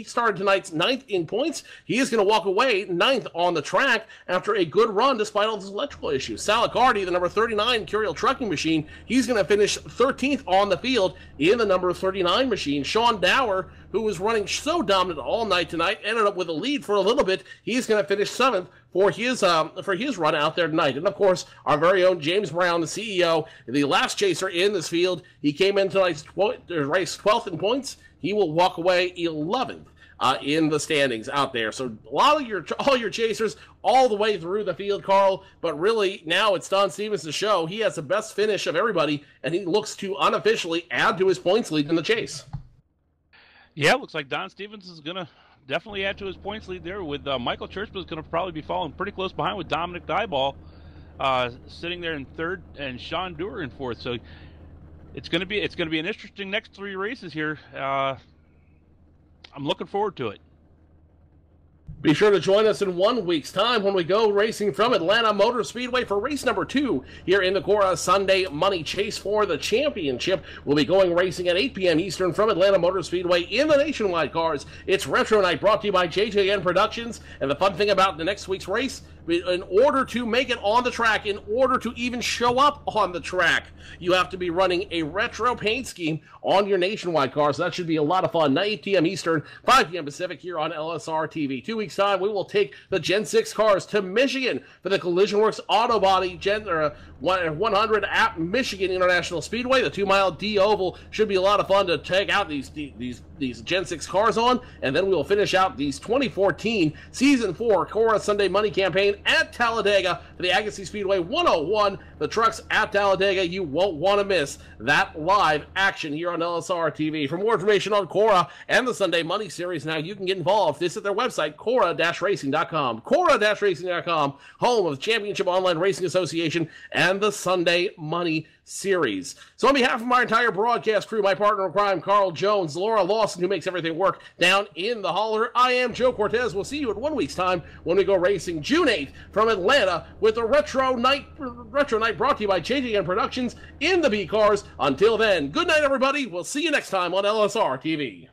started tonight's 9th in points. He is going to walk away 9th on the track after a good run despite all his electrical issues. Salicardi, the number 39 Curial trucking machine, he's going to finish 13th on the field in the number 39 machine. Sean Dower, who was running so dominant all night tonight, ended up with a lead for a little bit. He's going to finish 7th for his run out there tonight. And of course, our very own James Brown, the CEO, the last chaser in this field, he came in tonight's race 12th in points. He will walk away 11th. In the standings out there. So all your chasers all the way through the field, Carl, but really now it's Don Stevens' show. He has the best finish of everybody, and he looks to unofficially add to his points lead in the chase. Yeah, it looks like Don Stevens is going to definitely add to his points lead there with Michael Churchman is going to probably be following pretty close behind with Dominic Dyball sitting there in 3rd and Sean Doer in 4th. So it's going to be an interesting next 3 races here. I'm looking forward to it. Be sure to join us in 1 week's time when we go racing from Atlanta Motor Speedway for race number 2 here in the CORA Sunday Money Chase for the championship. We'll be going racing at 8 p.m. Eastern from Atlanta Motor Speedway in the Nationwide cars. It's Retro Night brought to you by JJN Productions. And the fun thing about the next week's race, in order to make it on the track, in order to even show up on the track, you have to be running a retro paint scheme on your Nationwide cars. So that should be a lot of fun. 8 p.m. Eastern, 5 p.m. Pacific here on LSRTV. 2 weeks time, we will take the Gen 6 cars to Michigan for the Collisionworx Auto Body 100 at Michigan International Speedway. The 2-mile D Oval should be a lot of fun to take out these Gen 6 cars on, and then we will finish out these 2014 Season 4 CORA Sunday Money campaign at Talladega for the Agassiz Speedway 101. The trucks at Talladega, you won't want to miss that live action here on LSR TV. For more information on CORA and the Sunday Money Series, now you can get involved. Visit their website, CORA-racing.com. CORA-racing.com, home of the Championship Online Racing Association and the Sunday Money Series. So on behalf of my entire broadcast crew, my partner in crime, Carl Jones, Laura Lawson, who makes everything work down in the holler, I am Joe Cortez. We'll see you in 1 week's time when we go racing June 8th from Atlanta with the Retro Night brought to you by JJN Productions in the B Cars. Until then, good night, everybody. We'll see you next time on LSR TV.